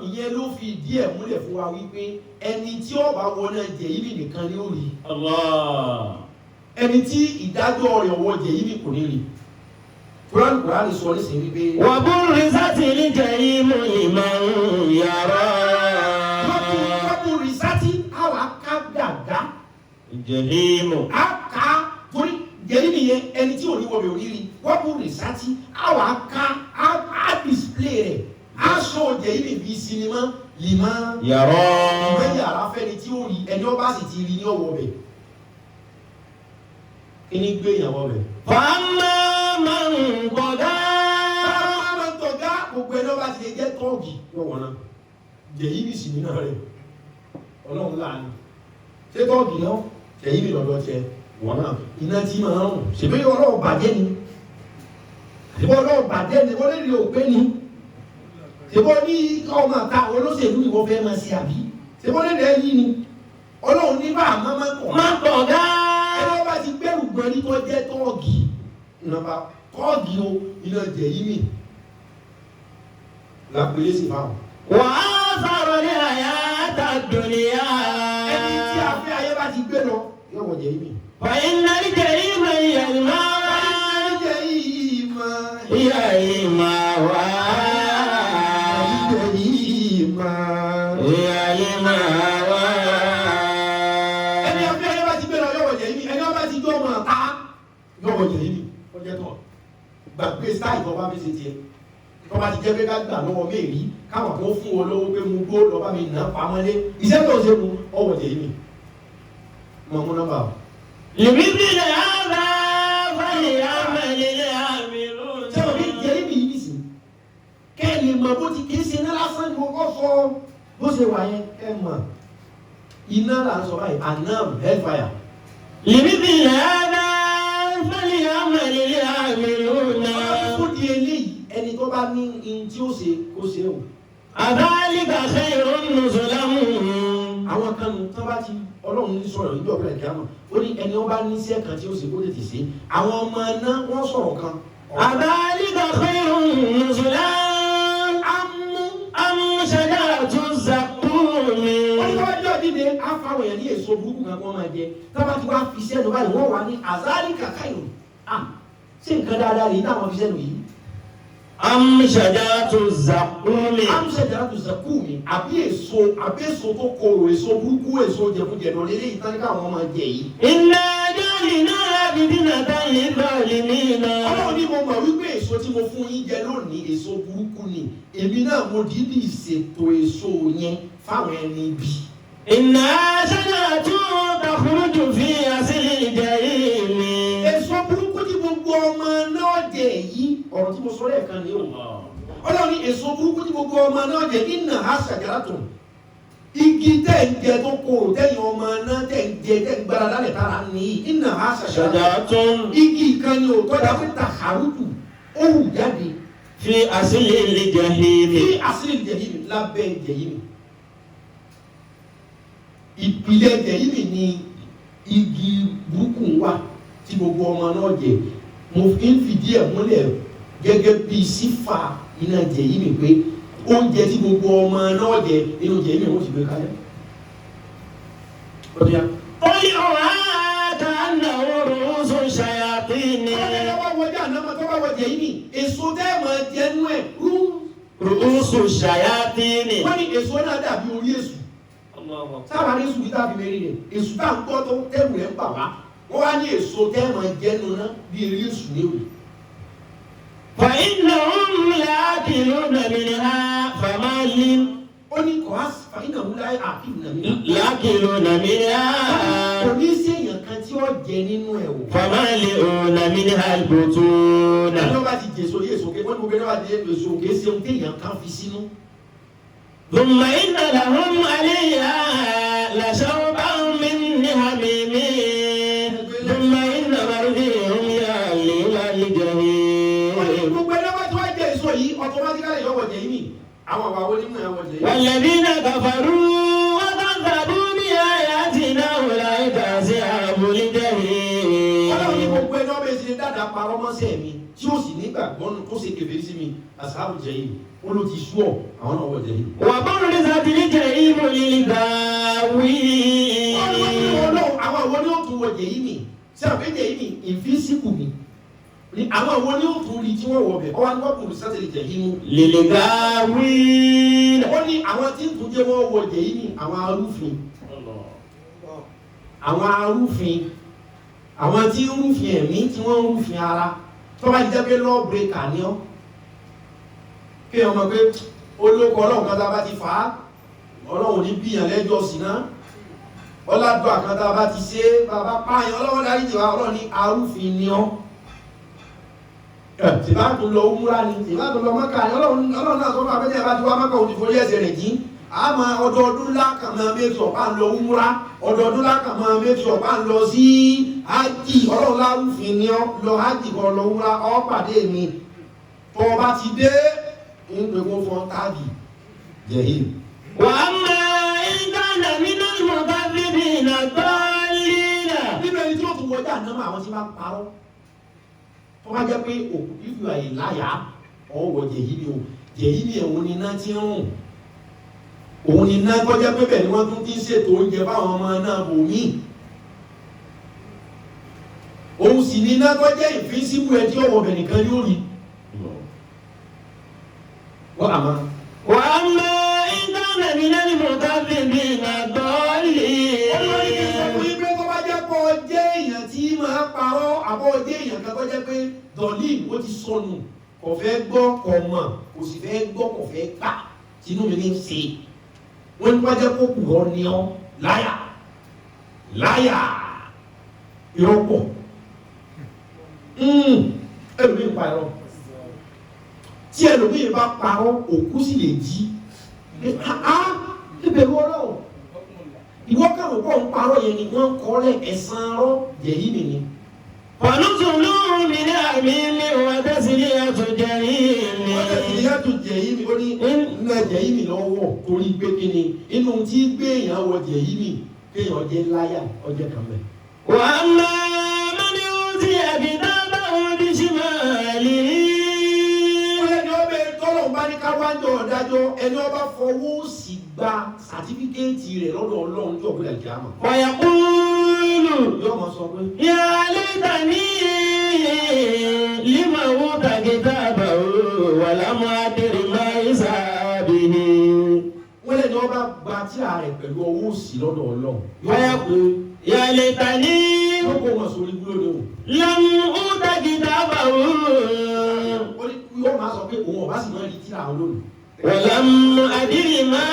Ìyẹn ló fi díẹ̀ múlẹ̀ fún wa wípé ẹni tí ó bá wọ náà jẹ̀hìm nìkan ni ó rí. Ẹni tí ìdájọ́ rẹ̀ wọ jẹ̀hìm kò ní rí. Kùránì sọ ní sèé wípé. Wà búrú sátì ní jẹ̀hìm ìmọ̀ ìyàwó. Wọ́n rí sátì àwọn aká gàgá. Jẹ̀hìm. Aká torí jẹ̀hìm yẹn ẹni tí ò ní wọbẹ̀ ò ní rí. Wọ́n rí sátì àwọn aká á display rẹ̀. Aṣọ jẹ̀hìm bíi sinimá lìmọ́. Yàrá. Ìwé yàrá fẹ́ni tí ó rí ẹni ọba sì ti rí ní ọwọ́ bẹ̀. Kí ni gbé ìyàwó bẹ̀? Fàmà máa ń gbọ̀dá. Fàmà máa ń tọ̀gá gbogbo ẹni ọba ti lè jẹ́ tọ́ọ̀gì lọ́wọ́ náà. Jẹ̀hìm sì nínú rẹ̀. Ọlọ́run láàánú. Ṣé tọ́ọ̀gì náà? Jẹ̀hìm lọ́dọ̀ tiẹ̀ wọ́n náà. Iná tí máa ń rùn. Ṣèbí ọlọ́run bàjẹ́ ni. Ṣèbí ọlọ́run bàjẹ́ ni wọ́n lè rí òpé ni. Ṣèbọ́ ní ọmọ àta olóṣèlú ìwọ fẹ́ máa ṣe àbí? Ṣèbọ́ lè rẹ̀ yí ni. Ọlọ́run ní bá àmọ́ máa ń kọ̀. Máa gbọ̀dá. Ẹni ọba ti gbẹ́rù gbọ́n ní tó jẹ́ tọ́ọ̀gì. Nàbà tọ́ọ̀gì o iná jẹ̀hìm làpèlé sì fáwọn. Wà á sọ̀rọ̀ ní àyà àtàdùnìyà. Ẹni tí a fẹ́ ayé bá ti gbé lọ yóò wọ jẹ̀hìm. Fàyín náà ní jẹ̀hìm ìyàlmá. Jẹ̀hìm. Ìyàlmá wá. Ìyàlmá wá. Ẹni a fẹ́ ayé bá ti gbé lọ yóò wọ jẹ̀hìm. Ẹni ọba ti gbé ọmọ àtá yóò wọ jẹ̀hìm. Ọjọ́ tó gbàgbé sáì tó bá fi ṣe tiẹ̀. Tó bá ti jẹ́ pé ká gbà lọ́wọ́ mẹ́rin káwọn kan fún ọ lọ́wọ́ pé mo gbó lọ́ba mi nà pamọ́lé. Iṣẹ́ tó ṣe mu ọwọ́ jẹ̀hìm. mú nọ́mbà. لمثل هذا فليعمل العاملون. ṣé o ní jẹ́ ibi yìí nìsín kẹ́ẹ̀lì mọ̀ bó ti kìí ṣe iná lásán ni mo kọ́ sọ bó ṣe wà yẹn ẹ mọ̀ iná là ń sọ báyìí anam hellfire. لمثل هذا فليعمل العاملون. fún di eléyìí ẹni tó bá ní in tí ó ṣe kó ṣe o. أذلك خير نزلا. àwọn kan nù tán bá ti ọlọ́run ní sọ̀rọ̀ níjọ́ bẹ̀rẹ̀ kí á mọ̀ ó ní ẹni ó bá ní iṣẹ́ kan tí ó ṣe kó tètè ṣe àwọn ọmọ náà wọ́n sọ̀rọ̀ kan. أذلك خير نزلا أم شجرة الزقوم. wọ́n ní wọ́n jọ dídé àfàwọn èèyàn ní èso burúkú kan wọ́n máa jẹ tábà tí wọ́n á fi sẹ́nu báyìí wọ́n wà ní àzáàlì kàkáyò ṣé nǹkan dáadáa lè táwọn fi sẹ́nu yìí. أم شجرة الزقوم. amúṣẹ́jára tó sẹ́kù mi àbí èso tó korò èso burúkú èso jẹ̀kújẹ̀dọ̀ lélẹ́ yìí tán ní káwọn máa jẹ yìí. إنا جعلناها فتنة للظالمين. ọlọ́run ní mo mọ̀ wípé èso tí mo fún yín jẹ lónìí èso burúkú ni èmi náà mo dídì ṣètò èso yẹn fáwọn ẹni bí. إنها شجرة تخرج في أصل الجحيم. èso burúkú tí gbogbo ọmọ náà jẹ yìí ọ̀rọ̀ tí mo sọ lẹ́ẹ̀kan ni ó. ọlọ́run ní èso burúkú tí gbogbo ọmọ náà jẹ iná ha ṣàjàràtún igi tẹ̀ ń jẹ tó korò tẹ̀yìn ọmọ náà tẹ̀ ń jẹ tẹ̀ ń gbára lálẹ́ tara nìyí iná ha ṣàjàràtún igi kan ni ò tọ́jà pé tàhárùtù ó hù jáde في أصل الجحيم. ní àṣírí jẹ̀yìmì lábẹ́ jẹ̀yìmì ìpìlẹ̀ jẹ̀yìmì ni igi burúkú wà tí gbogbo ọmọ náà jẹ mo fi ń fìdí ẹ̀ múlẹ̀ gẹ́gẹ́ bí sífà iná jẹ̀yìmì pé oúnjẹ tí gbogbo ọmọ náà jẹ inú jẹ̀yìmì wọ́n ti gbé kalẹ̀. طلعها كأنه رؤوس الشياطين. ọlọ́wọ́ wọjá ànámọ́ tó bá wọ jẹ̀yìmì èso tẹ́ẹ̀mọ̀ jẹnu ẹ̀ رؤوس الشياطين. wọ́n ní èso náà dàbí orí èṣù. sábà ní èṣù yìí tàbí mẹ́rin rẹ̀ èṣù tá à ń gbọ́ tó tẹ́rù rẹ̀ ń bà wá wọ́n wá ní èso tẹ́ẹ̀mọ̀ jẹnu náà bí eré èṣù ní òwe. فإنهم لآكلون منها فمالين. ó ní kò á fàyínà wúlá àkìlù nàmínà. لآكلون منها kò ní sí èèyàn kan tí ó jẹ nínú ẹ̀ o. فمالئون منها البطون. ẹni bá ti jèso yé èso ké wọ́n ní gbogbo ẹni bá ti jèso ké ṣe ohun téèyàn kan fi sínú. ثم إن لهم عليها لشوبا من حميم. ثم إن مرجعهم إلى الجحيم. gbogbo ẹni bá ti wá jẹ èso yìí ọtọmátíkálì yóò wọ jẹ yìí mi àwọn àwọn onímọ̀ ẹ̀ wọ jẹ yìí. والذين كفروا وكذبوا بآياتنا أولئك أصحاب الجحيم. ọlọ́run ní gbogbo ẹni ọbẹ̀ ṣe dáadáa parọ́ mọ́sẹ̀ mi tí ó sì nígbàgbọ́ tó ṣe kèfèrí sí mi àṣàbù jẹ yìí ó ló ti sú ọ àwọn náà wọ jẹ yìí. وبرزت الجحيم للغاوين. àwọn àwọn ni ó tún wọ jẹ yìí mi sí àpéjẹ yìí mi ìfísíkù mi ni àwọn àwọn ni ó tún rí tí wọ́n wọ bẹ̀ ọwọ́ ni wọ́n kùn sátẹ̀lì jẹ yìí mú. للغاوين. ó ní àwọn tí ń tún jẹ́ wọ́n wọ jẹ yìí mi àwọn arúfin àwọn tí ń rúfin ẹ̀mí tí wọ́n ń rúfin ara tó bá jẹ́ pé law breaker ni ọ́ kí ọmọ pé olóko ọlọ́run kan tá a bá ti fà á ọlọ́run ní bíyàn lẹ́jọ́ sí náà ọládùn àkàntà bá ti ṣe bàbá pààyàn ọlọ́run darí jìwà ọlọ́run ní arúfin ni ọ́ tìbá tó lọ umúra ni tìbá tó lọ mọ́kà ni ọlọ́run náà sọ fún abẹ́jẹ́ bá ti wá mọ́kà òní forí ẹsẹ̀ rẹ̀ jí àmọ́ ọdọọdún lákàmọ́ méjì ọ̀pá ń lọ umúra ọdọọdún lákàmọ́ méjì ọ̀pá ń lọ sí ájì ọlọ́run lárúfin ni ọ́ lọ ájì kan lọ umúra ọ́ pàdé mi tó o bá ti dé ń pè kó fọ́n táàgì jẹ̀hìn. وأما إن كان من المكذبين الضالين. nínú ẹni tí ó tún wọjá ànámọ́ àwọn tí máa ń parọ́ tó bá jẹ́ pé òkú ìlú àìláyà ọwọ́ jẹ̀yìn ni o jẹ̀yìn ni òun ni iná tí ń rùn òun ni iná tó jẹ́ pé bẹ́ẹ̀ ni wọ́n tún ti ń ṣètò oúnjẹ fáwọn ọmọ náà bò mí òun sì ni iná tó jẹ́ ìfínsíbù ẹ tí ọwọ́ bẹ̀ nìkan yóò rí wọ́n àmọ́. وأما إن كان من المكذبين الضالين. olórí kì í sọ fún yín pé tó bá jẹ́ pọ̀ jẹ́ èèyàn tí máa parọ́ àbọ̀ jẹ́ èèyàn kan tó jẹ́ pé dọ̀lín ó ti sọnù kò fẹ́ gbọ́ kò mọ̀ kò sì fẹ́ gbọ́ kò fẹ́ gbà tínú mi ní í ṣe wọ́n ní wájẹ́ kó kù ọ́ ní ọ́ láyà láyà ìrọ́pọ̀ ẹlòmíì pa ẹ̀rọ tí ẹlòmíì bá parọ́ òkú sì lè jí ìbẹ̀rù ọlọ́run ìwọ kàwé pọ̀ ń parọ́ yẹn ni wọ́n kọ́ lẹ̀ ẹ̀sán arọ́ yẹ̀yí nìyí. ونزل من حميم وتسلية جحيم. وتسلية جحيم ó ní nínú jẹ̀yí mi lọ́wọ́ torí pé kí ni inú tí gbé èèyàn wọ jẹ̀yí mi kéèyàn jẹ́ láyà ọjọ́ kan bẹ́ẹ̀. وأما من أوتي كتابه بشماله. ẹni ọbẹ̀ tọ́lọ̀ bá ní ká wájú ọ̀dájọ́ ẹni ọba fọwọ́ sí gba sàtífíkẹ́ẹ̀tì rẹ̀ lọ́dọ̀ ọlọ́run tó ọ̀gbìn àjẹ́ àmọ́. ويقول yóò máa sọ pé. يا ليتني لم أوت كتابه ولم أدر ما حسابه. wọ́n lè ní ọba gba tíra rẹ̀ pẹ̀lú ọwọ́ òsì lọ́dọ̀ ọlọ́run. ويقول يا ليتني yóò kó wọn sórí gbúdọ̀ ní o. لم أوت كتابه yóò máa sọ pé òun ọba sì máa rí tíra àwọn lónìí. ولم أدر ما.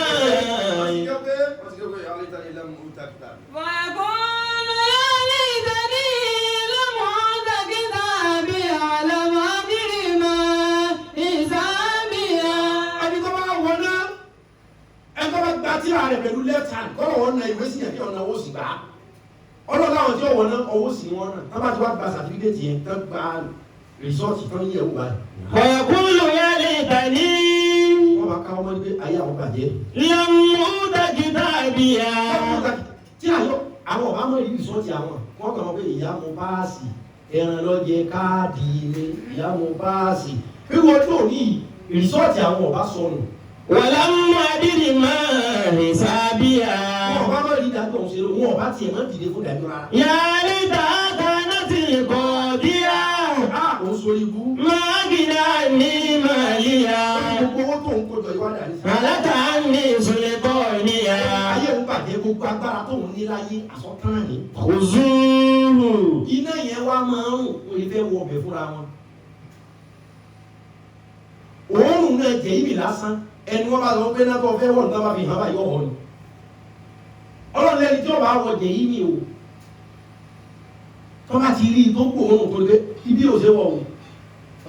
tíra rẹ̀ pẹ̀lú left hand kọ́lọ̀ wọn na ìwé sí yẹn kí ọ̀nà owó sì gbà á ọlọ́lá àwọn tí ó wọ̀n náà owó sì wọn náà tábà tí wọ́n gba sàtífíkẹ́tì yẹn tán gba rìsọ́ọ̀tì tán yẹ̀ wò báyìí. ويقول يا ليتني wọ́n máa ká ọmọ ní pé ayé àwọn bàjẹ́. لم أوت كتابيا. tí àwọn ọba mọ̀ ìlú rìsọ́ọ̀tì àwọn wọ́n kàn wọ́n pé ìyá mo páàsì ẹran lọ́jẹ káàdì mi ìyá mo páàsì bí wọ́n tó ní rìsọ́ọ̀tì àwọn ọba sọnù. ولم أدر ما حسابيا. wọ́n ọba mọ̀ ìlú dájọ́ òun ṣe ló wọ́n ọba tiẹ̀ mọ̀ dìde fún dájọ́ rárá. يا ليتها كانت القاضية. òun sori bú. ما أغنى عني ماليا. gbogbo owó tó ń kójọ ìwádà ní. هلك عني سلطانيا. ayé ń bàjẹ́ gbogbo agbára tó ń ní láyé àsọtán ní. خذوه. iná yẹn wá máa ń wọ́n fẹ́ wọ ọbẹ̀ fúnra wọn. òórùn náà jẹ́ ibi lásán ẹni wọ́n bá lọ pé náà tó fẹ́ wọ̀ nígbà bá fi hàn báyọ̀ ọ̀ ni. ọlọ́run lẹ́ni tí ó bá wọ jẹ́ ibi o tó bá ti rí i tó kú òórùn tó dé ibi ò ṣe wọ̀ o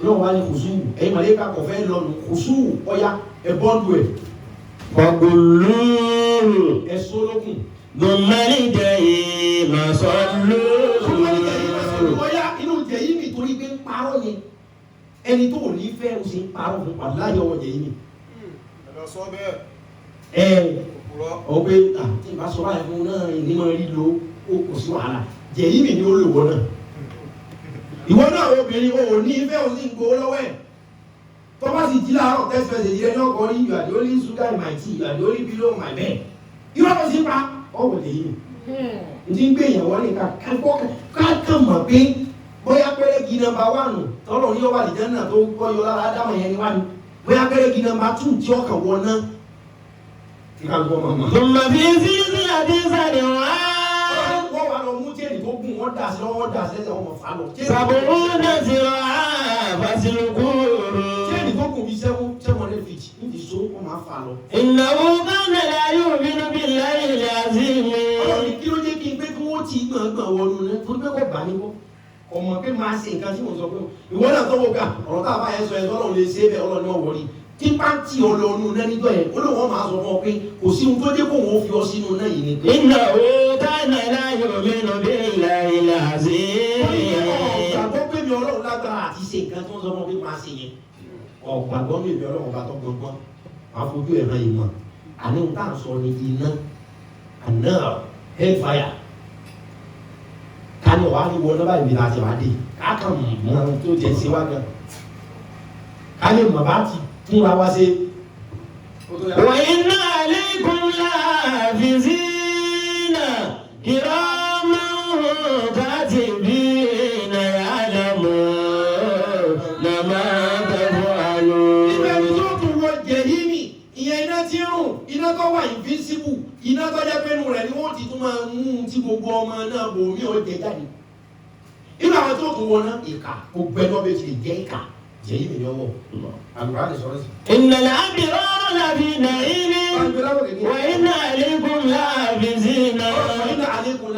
ọlọ́run wá ní kùsùwù ẹ̀yin màlẹ́kà kọ̀ fẹ́ lọ́nu kùsùwù ọ̀ya ẹ̀bọ́ndù ẹ̀. فقلوه. ẹ̀sọ́ lókun. ثم الجحيم صلوه. ọ̀ya inú jẹ́ ibi torí pé ń parọ́ yẹn ẹni tó ò ní fẹ́ o ṣe ń parọ́ fún pàdánù ọwọ́ jẹ́ ibi. sọ bẹ́ẹ̀. ọgbẹ́ àti ìbá sọ báyìí fún náà ní máa rí lo ó kò sí wàhálà jẹ́ ibi ni ó lò wọ́n náà. ìwọ náà obìnrin o ò ní fẹ́ o sì ń gbowó lọ́wọ́ ẹ̀ tó bá sì jí láàárọ̀ text message yẹn náà kọ́ ní you are the only sugar in my tea you are the only pillow in my bed. irọ́ ló sì pa ọ̀wọ̀ lè yìí n ti ń gbé ìyàwó ní ká mọ̀ pé bóyá pẹ́rẹ́gì nọ́mbà 1 tọ́lọ̀ ní ọba àdìjẹ́ náà tó kọ́ yọ lára ádámọ̀ yẹn ni wá ní bóyá pẹ́rẹ́gì nọ́mbà 2 tí ọkàn wọ náà kí ká gbọ́ màmá. ثم في سلسلة زرعها wọ́n wà lọ mú téèni tó gùn wọ́n dà sí lọ́wọ́ dà sí ẹsẹ̀ wọn mọ̀ fà lọ. 70 ذراعا فاسلكوه. téèni tó gùn bí 700 feet níbi so wọ́n máa fà lọ. إنه كان لا يؤمن بالله العظيم. ọlọ́run kí ló jẹ́ kí n pé kí wọ́n ti gbọ̀ngbọ̀n wọnú rẹ̀ torí pé kò bá ní kọ́ ọmọ pé máa ṣe nǹkan tí mo sọ pé ìwọ náà tọwọ́ ká ọ̀rọ̀ tá a bá yẹn sọ ẹ̀ tọ́lọ́run lè ṣe é bẹ́ẹ̀ ọlọ́run náà wọlé tí pàǹtí ọlọ́run náà níjọ́ yẹn ó lè wọ́n máa sọ fún ọ pé kò sí ohun tó dé kó wọ́n fi ọ sínú náà yìí ni. إنه كان لا يؤمن بالله العظيم. ọ̀gbàgbọ́ pé mi ọlọ́run lágbára àti ṣe nǹkan tó ń sọ fún ọ pé máa ṣe yẹn ọ̀gbàgbọ́ mi ìbí ọlọ́run bá tọ́ gbọ́ngbọ́n máa fojú ẹ̀ hàn ìmọ̀ àní ohun tá à ń sọ ni iná àná hellfire kani wàá ní wọnà báyìí bí láti wá dé káàkà mọ tó jẹ sí wá gan kani mọ bá ti túnra wá sí. وإن عليكم لحافظين كراما كاتبين يعلمون ما تفعلون. ibẹ̀ ni tó tún wọ jẹ̀hímì ìyẹn iná tí ń rùn iná tó wà invisible iná tó jẹ́ pé inú rẹ̀ ni wọ́n ti tún máa mú tí gbogbo ọmọ náà bò mí ò jẹ jáde. inú àwọn tó tún wọ náà ìkà gbogbo ẹgbẹ́ bẹ́ẹ̀ ti lè jẹ́ ìkà jẹ̀hímì ni ọwọ́ àlùbá lè sọ̀rọ̀ sí. إن الأبرار لفي نعيم وإن عليكم لحافظين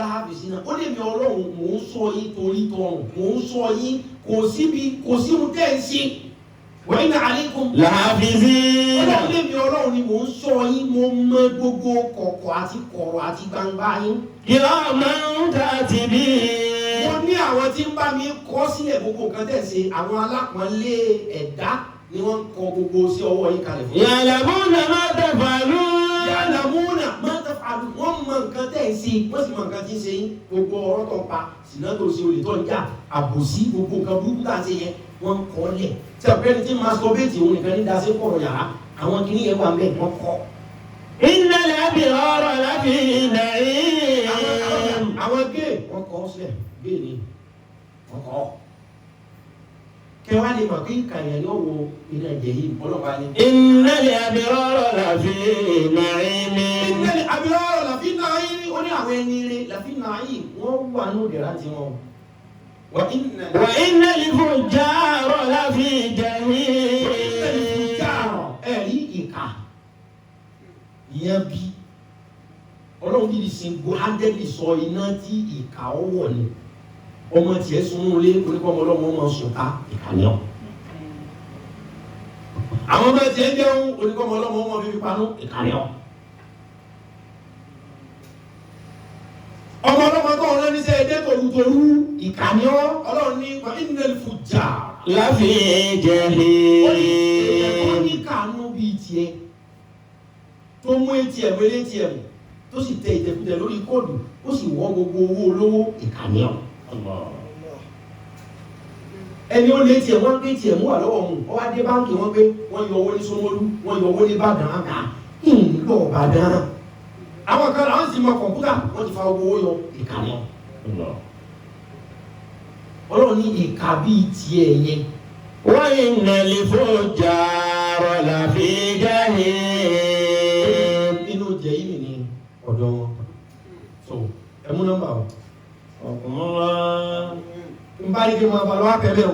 láàbì sí náà ó lè mi ọlọ́run mò ń sọ yín torí tọrùn mò ń sọ yín kò sí ohun tẹ́ ń ṣe wa inna alaykum lahafizin. ọlọ́run lè mi ọlọ́run ni mò ń sọ yín mo mọ gbogbo kọ̀kọ̀ àti kọ̀rọ̀ àti gbangba yín. kiraman katibin. mo ní àwọn tí ń bá mi kọ sílẹ̀ gbogbo nǹkan tẹ̀ ṣe àwọn alápọ̀nlé ẹ̀dá ni wọ́n ń kọ gbogbo sí ọwọ́ yín kalẹ̀ fún. ya'lamuna ma taf'alun. ya'lamuna ma taf'alun wọ́n mọ nǹkan tẹ̀ ń ṣe wọ́n sì mọ nǹkan tí ń ṣe yín gbogbo ọ̀rọ̀ tó ń pa sìnà tó ṣe olè tó ń jà àbòsí gbogbo nǹkan burúkú tá à ń ṣe yẹn wọ́n ń kọ́ lẹ̀ tí àpẹẹrẹ tí masturbate òun nìkan ní dasẹ́ kọ̀rọ̀ yàrá àwọn kìíní yẹn wà ń bẹ̀ wọ́n kọ́. innal abrara lafi na'im. àwọn géè wọ́n kọ́ sílẹ̀ géè ni wọ́n kọ́ kẹwàá lè mọ̀ kí kàyà yóò wo iná ẹ̀jẹ̀ yìí ọlọ́pàá ní. innal abrara lafi na'im. innal abrara lafi na'im ó ní àwọn ẹni rẹ̀ lafi na'im wọ́n wà ní òde láti wọn. wa innal fujjara lafi jahim. ẹ̀rí ìkà ìyẹn bí ọlọ́run bí di single handedly sọ iná tí ìkà ọwọ́ ni ọmọ tiẹ̀ sunú lé oníkọ́mọ ọlọ́mọ ọmọ sùnká ìkànnìyàn àwọn ọmọ tiẹ̀ jẹun oníkọ́mọ ọlọ́mọ ọmọ fífi panú ìkànnìyàn ọmọ ọlọ́mọ tó ọ̀rọ̀ ní sẹ́ ẹ̀dẹ́ tòrútorú ìkànnìyàn ọlọ́run ní wa innal fujjar lafi jahim. ó ní kànú bíi tiẹ̀ tó mú ATM wọlé ATM tó sì tẹ ìtẹ̀kùtẹ̀ lórí kóòdù ó sì wọ́ gbogbo owó olówó ìkànnìyàn. ẹni ó lé tiẹ̀ wọ́n gbé tiẹ̀ mú wà lọ́wọ́ mu ọ wá dé báńkì wọ́n gbé wọ́n yọ owó ní Ṣómólú wọ́n yọ owó ní Ìbàdàn àgbà ńlọ Ìbàdàn àwọn kan làwọn sì mọ kọ̀ǹpútà wọ́n ti fa owó yọ ìkànnì ọlọ́run ní ìka bíi tiẹ̀ yẹn. wa innal fujjara lafi jahim. inú jẹ yìí ní ọ̀dọ̀ wọn so ẹ mú nọ́mbà o. n bá ní kí n máa bá lọ́wọ́ pẹ̀lẹ́ o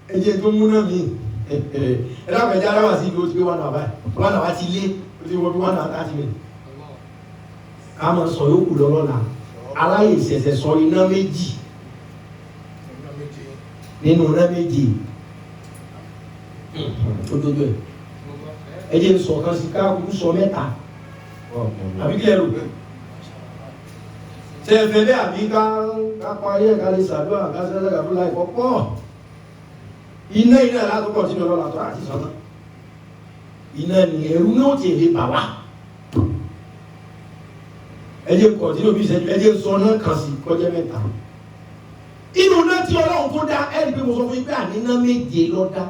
ẹ jẹ́ tó múná mi ẹ dábàá ẹja aláwọ̀ sí ibi o ti gbé 1 hour báyìí 1 hour ti lé o ti wọ bí 1 hour 30 minutes. ká máa sọ yòókù lọ́lọ́la aláyè ṣẹ̀ṣẹ̀ sọ iná méjì nínú iná méjì tó tójú ẹ jẹ́ sọ kan sí ká kúkú sọ mẹ́ta àbí kílẹ̀ rò ṣe é fẹ́ bẹ́ẹ̀ àbí ká parí ẹ̀ ká lè ṣàdúrà ká ṣẹlẹ̀ ká fún láì pọ̀ iná látọ̀pọ̀ sínú ọlọ́lá tó àti sọ́nà iná ni ẹ̀rú náà ti lè bà wá ẹ jẹ́ kọ̀tínú bí ìṣẹ́jú ẹ jẹ́ sọ náà kàn sí kọjá mẹ́ta inú náà tí ọlọ́run tó dá ẹ̀rí pé mo sọ fún yín pé àníná méje ló dá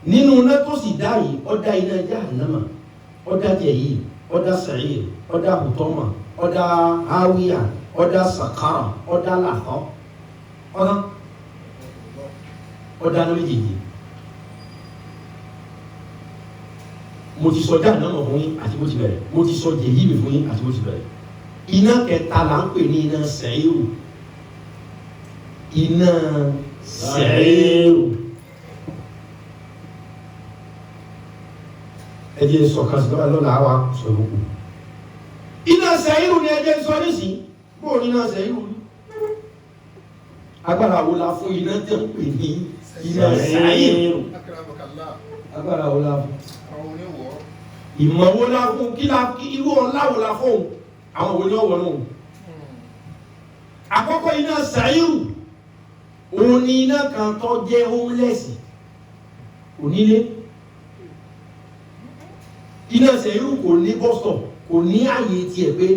nínú náà tó sì dá yìí ó dá iná Jahannama ó dá jẹ̀yìn ó dá Sa'ir ó dá Hutama ó dá Hawiya ó dá Sakara ó dá Lahab ó dá méjèèjì mo ti sọ Jahannama fún yín àti bó ti bẹ̀rẹ̀ mo ti sọ jẹ̀yìn fún yín àti bó ti bẹ̀rẹ̀ iná kẹta là ń pè ní iná Sa'ir iná Sa'ir ẹjẹ́ sọ̀kan sí lọ́la àwa sọ ìwòkú iná Sa'ir ni ẹjẹ́ sọ nísìn bóò ní iná Sa'ir agbára wo la fún iná tẹ́ ń pè ní iná Sa'ir agbára wo la fún ìmọ̀ wo la fún kí irú ọlá wo la fún àwọn wo ni ọwọ́ náà àkọ́kọ́ iná Sa'ir òun ni iná kan tó jẹ́ homeless onílé iná Sa'ir kò ní bus stop kò ní ààyè tiẹ̀ pé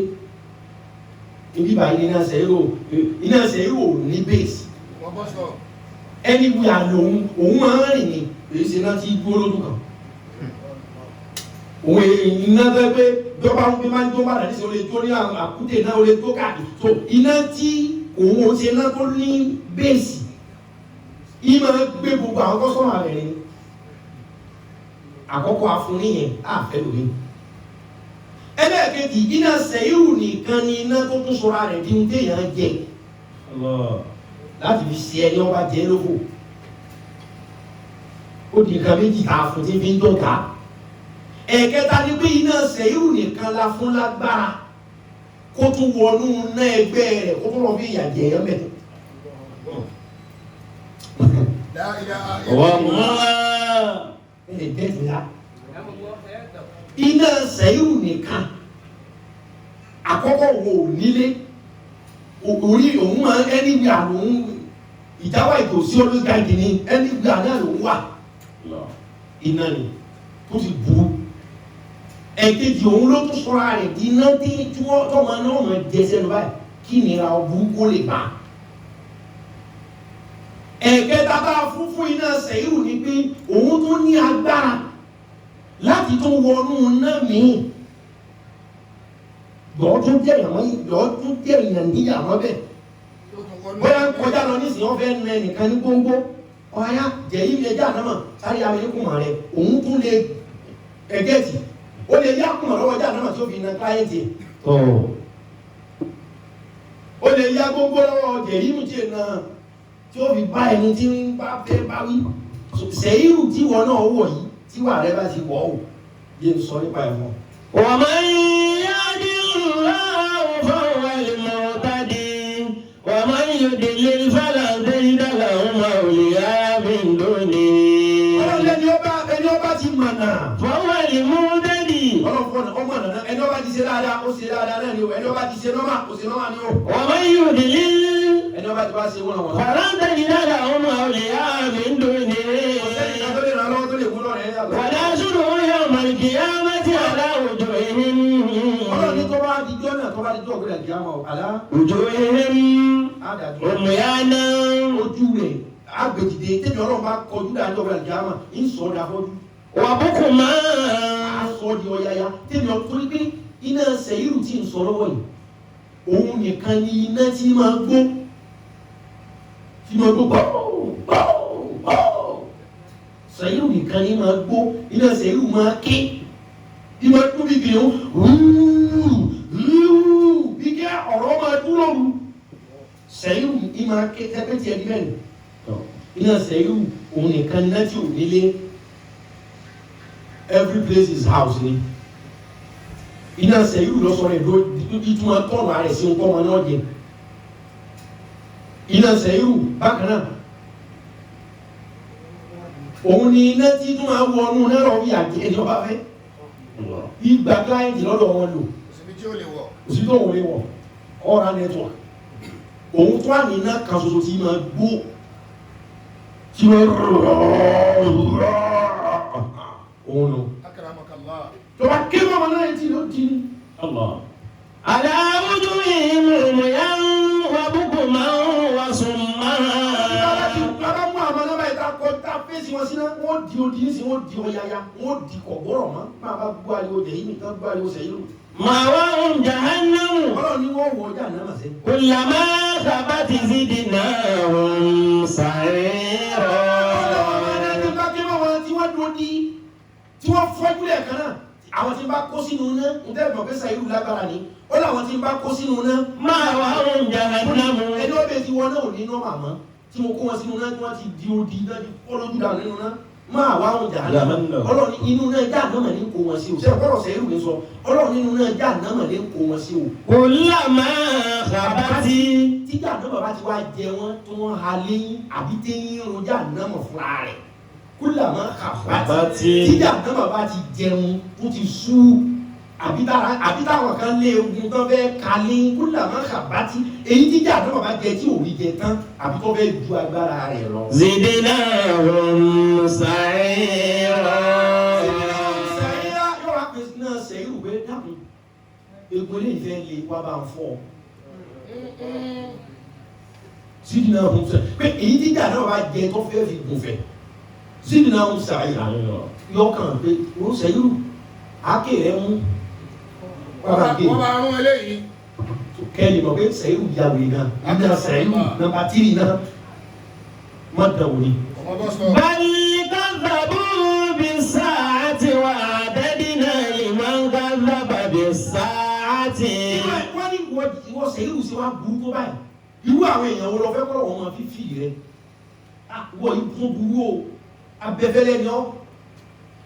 ibi báyìí iná Sa'ir ò ní base ẹni wíyà lòun òun máa ń rìn ní èyí ṣe náà ti gbó lójú kan òun iná tó pé jọba ń bí máa ń tó bá dàdí sí olè tó ní àkútè náà olè tó káàdì tó iná tí òun ò ṣe náà tó ní base ìmọ̀ gbé gbogbo àwọn kọ́sọ́mà rẹ̀ ni àkọ́kọ́ afúnni yẹn àfẹ́ lómi ẹlẹ́ẹ̀kejì iná Sa'ir nìkan ni iná tó tún sọ́ra rẹ̀ di ohun téèyàn jẹ láti fi ṣe ẹni ọba jẹ lóko ó di nǹkan méjì tá a fún tí fi ń dọ̀gá ẹ̀ẹ̀kẹta ni pé iná Sa'ir nìkan la fún lágbára kó tún wọnú ná ẹgbẹ́ rẹ̀ kó tún lọ fi ìyà jẹ yẹn mẹ́. Iná sẹ́yìn nìkan àkọ́kọ́ wo nílé orí òun máa ẹni gbà lòun ìjáwá ìtòsí olóògbé ní ẹni gbà náà lòun wà iná ni tó ti burú. Ẹ̀kejì òun ló tún sọ́ra rẹ̀ di iná tí wọ́n tọ́mọ náà mọ̀ jẹsẹ̀ lọ báyìí kí nira ọ̀bùn kó lè bá. Ẹ̀kẹta bá fúnfún iná sẹ́yìn ní pé òun tún ní agbára láti tún wọnú náà míì. Lọ́tún jẹ́ èèyàn níyàwó bẹ́ẹ̀. Bóyá kọjá lọ nísìnyí wọ́n fẹ́ nà ẹnìkan ní gbóngbó. Ọ̀yá jẹ́ yí ẹja àdámà sáré amẹ́kùnmọ̀ rẹ̀ òun tún lè ẹgẹ́tì. Ó lè yá kùnmọ̀ lọ́wọ́ ẹja àdámà tí ó fi na kíláyẹ̀ntì. Ó lè yá gbóngbó lọ́wọ́ jẹ́ yí mú tí ó fi bá ẹni tí ń bá fẹ́ bá wí. Sẹ́yìrù tí wọ́n náà wọ̀ yìí tí wà rẹ bá ti wọ̀ ọ́ yé ń sọ nípa ẹ̀wọ̀n. ومن يهد الله فهو المهتدي ومن يضلل فلن تجد لهم أولياء من دونه. Ẹni ọba ti mọ̀nà. فهو المهتدي. Ọmọ nàná ẹni ọba ti ṣe dáadáa ó ṣe dáadáa náà ni o ẹni ọba ti ṣe nọ́mà ó ṣe nọ́mà ni o. ومن يضلل ẹni ọba ti bá ṣe wọ́n wọn. فلن تجد لهم أولياء من دونه. ọ̀sẹ̀ ìgbà tó lè ràn lọ́wọ́ tó lè mú lọ́rẹ̀ ẹ̀ yàtọ̀. ونحشرهم يوم القيامة على وجوههم. Ọlọ́run ní tó bá di jọ́ náà tó bá di jọ́ òkúta ìdí àmọ́ àlá. وجوههم عميانا. ojú rẹ̀ àgbèjìdè tẹ́lẹ̀ ọlọ́run bá kọjú dájọ́ òkúta ìdí àmọ́ ń sọ ọ́ dáfọ́jú. وبكما. aṣọ di ọ̀yàyà tẹ́lẹ̀ ọ̀ torí pé iná sẹ́yìrù tí ń sọ lọ́wọ́ yìí òun nìkan ni iná tí máa gbó sẹ́yìrù nìkan ni máa gbó iná sẹ́yìrù máa ké ìmọ̀ tó bí kìí bí kí ọ̀rọ̀ máa dúró rú sẹ́yìrù ìmọ̀ ké tẹ́pẹ́ tí ẹni mẹ́rin iná sẹ́yìrù òun nìkan ní láti ònílé every place is house ni iná sẹ́yìrù lọ́sọ̀rọ̀ ẹ̀dọ́ ìtumọ̀ tọ́nù ààrẹ sí nǹkan ọmọ náà jẹ iná sẹ́yìrù bákan náà òun ni iná tí tún máa wọnú náà lọ bí àjẹ́ ẹni ọba fẹ́ ìgbà kíláyìntì lọ́dọ̀ wọn lò òsì tó wọlé wọ̀ ọ̀rá network òun tó wà ní iná kan ṣoṣo tí máa gbó tí wọ́n òun lò tó bá ké mọ́ ọmọ náà tí ló di ní. على وجوههم عميا وبكما وصما. bàbá mú àwọn ọmọ náà ìta kọ tá fèsì wọn síná wọ́n di odi ní sí wọ́n di ọ̀yàyà wọ́n di kọ̀gbọ́rọ̀ mọ́ máa bá gbọ́ ariwo jẹ̀ yìí nìkan gbọ́ ariwo sẹ́yìn. مأواهم جهنم. ọlọ́run ní wọ́n wọ ọjà náà mà sẹ́. كلما ثبت زدناهم سعيرا. ọlọ́run bá ké mọ́ wọn tí wọ́n dúró di tí wọ́n fọ́jú lẹ́ẹ̀kan náà àwọn tí ń bá kó sínú náà ń tẹ́ ìmọ̀ pé sàyẹ̀wò lágbára ni ó láwọn tí ń bá kó sínú náà. مأواهم جهنم. ẹni ó bẹ ti wọ náà ò ní nọ́ọ̀mà mọ́ tí mo kó wọn sínú náà tí wọ́n ti di odi náà ti kọ́ lójú dànù nínú náà máa wá wọn jà náà ọlọ́run inú náà já náà ní kó wọn sí o sẹ́wọ̀n kọ́rọ̀ sẹ́yìn rẹ̀ sọ ọlọ́run inú náà já náà ní kó wọn sí o. كلما ثبت. tíjà náà bàbá ti wá jẹ wọn tí wọ́n ha léyìn àbí téyín rojá náà mọ̀ fúnra rẹ̀ kúlàmọ́ kàbátì tíjà náà bàbá ti jẹun tó ti sú àbí táwọn kan lé ogun tó fẹ́ kalẹ̀ kúlàmọ́ kàbátì èyí tíjà náà bàbá jẹ tí òbí jẹ tán àbí tó fẹ́ ju agbára rẹ̀ lọ. زدناهم سعيرا. sàyíra yóò wá pèsè náà sẹ́yìn rúbẹ́ dàbí egun ilé ìfẹ́ lè wá bá ń fọ́ sídìí náà ń sẹ pé èyí tíjà náà bàbá jẹ tó fẹ́ fi gùn fẹ́ sídìí náà ń sàyíra yọkàn pé ó sẹ́yìn rú ákè rẹ̀ mú wọ́n bá rún eléyìí. kẹ́ni mọ̀ pé sẹ́yìn ìyàwó iná iná sẹ́yìn nàmbà tírì náà má dàwó ni. بل كذبوا بالساعة وأعتدنا لمن كذب بالساعة. wọ́n ní ìwọ sẹ́yìn ìwọ sí wa burú tó báyìí irú àwọn èèyàn wo lọ fẹ́ kọ́ wọn fi fìlì rẹ̀ wọ́n ìkún burú o abẹ́fẹ́lẹ́ ni ọ́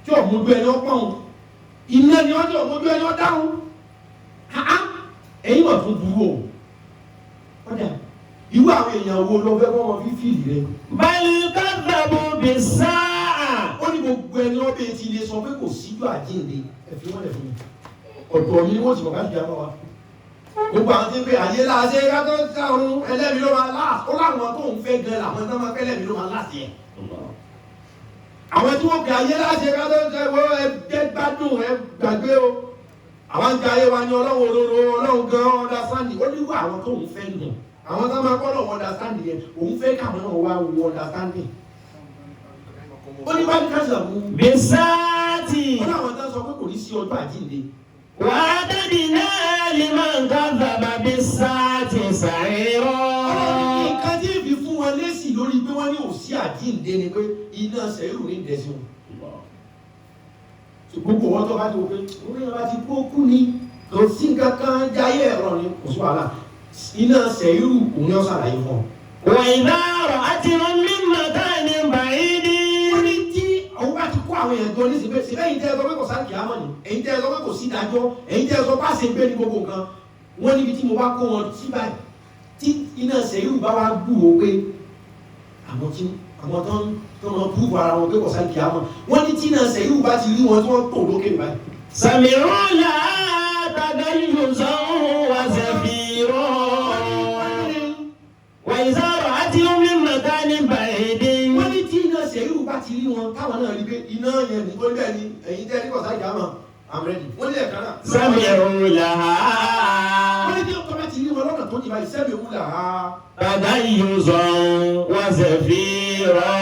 tí ọ̀mọdú ẹni ọ́ pọ̀n iná ni ọ́ tí ọ̀mọdú ẹni ọ́ dáhùn ẹ̀yin mà tún burú o ọ̀dà irú àwọn èèyàn wo lọ fẹ́ wọ́n fi fìlì rẹ. bali kadhabu bis-sa'a. ó ní gbogbo ẹni ọbẹ̀ ti lè sọ pé kò síjú àjíǹde ẹ̀fí wọ́n lẹ̀ fún mi ọ̀dọ̀ mi ni wọ́n ti mọ̀ ká ṣe àbá wa gbogbo àwọn tí ń pè ayé láṣẹ kátó sáwọn ẹlẹ́mi ló máa láà ó láwọn tó ń fẹ́ gan làwọn tó máa fẹ́ lẹ́mi ló máa láṣẹ ẹ̀ àwọn tí wọ́n pè ayé láṣẹ kátó sáwọn ẹgbẹ́ gbádùn ẹ gbàgbé o àwọn ń jẹ ayé wa ní ọlọ́run olóró ọlọ́run gan understanding ó níwò àwọn tó ń fẹ́ nù àwọn tó máa kọ́ lọ́wọ́ understanding yẹn òun fẹ́ káwọn náà wá wo understanding ó ní bá ní káṣà mú bisaati. ó láwọn tó sọ pé kò ní sí ọjọ́ àjíǹde wa'adadna liman kadhaba bis-saati sa'ira. nǹkan tí èmi fún wọn lésì lórí pé wọ́n ní òsí àjíǹde ni pé iná sẹ́yìn ní ìdẹ́sí wọn. gbogbo wọn tó bá ti wò pé orí wọn bá ti kú ni kò sí nǹkan kan jáyé ẹ̀rọ ni kò sí wàhálà iná sẹ́yìn òun yóò ṣàlàyé fún ọ. wa idha ra'athum min makanin ba'idin. wọ́n ní tí àwọn bá ti kó àwọn èèyàn jọ ní síbẹ̀ síbẹ̀ yìí tẹ́ ẹ sọ pé kò sáré kìá mọ̀ ni èyí tẹ́ ẹ sọ pé kò sí ìdájọ́ èyí tẹ́ ẹ sọ pàṣẹ gbé ní gbogbo nǹkan wọ́n níbi tí mo bá kó wọn sí báyìí tí iná sẹ́yìn bá wá gbúrò pé àwọn tó wọn búrú ara wọn pé kò sáré kìá mọ̀ wọ́n ní tí iná sẹ́yìn bá ti rí wọn tí wọ́n tò lókè báyìí. sami'u laha tagayyuzan wa zafira. wa idha ra'athum min makanin ba'idin. wọ́n ní tí iná sẹ́yìn bá ti rí wọn káwọn náà rí pé iná yẹn ní kó bẹ́ẹ̀ ni ẹ̀yin tẹ́ ẹ ní kò sáré kìá mọ̀ I'm ready. wọ́n ní ẹ̀ka náà. sami'u laha wọ́n ní tí ọkọ̀ bá ti rí wọn lọ́nà tó ní báyìí sami'u laha tagayyuzan wa zafira.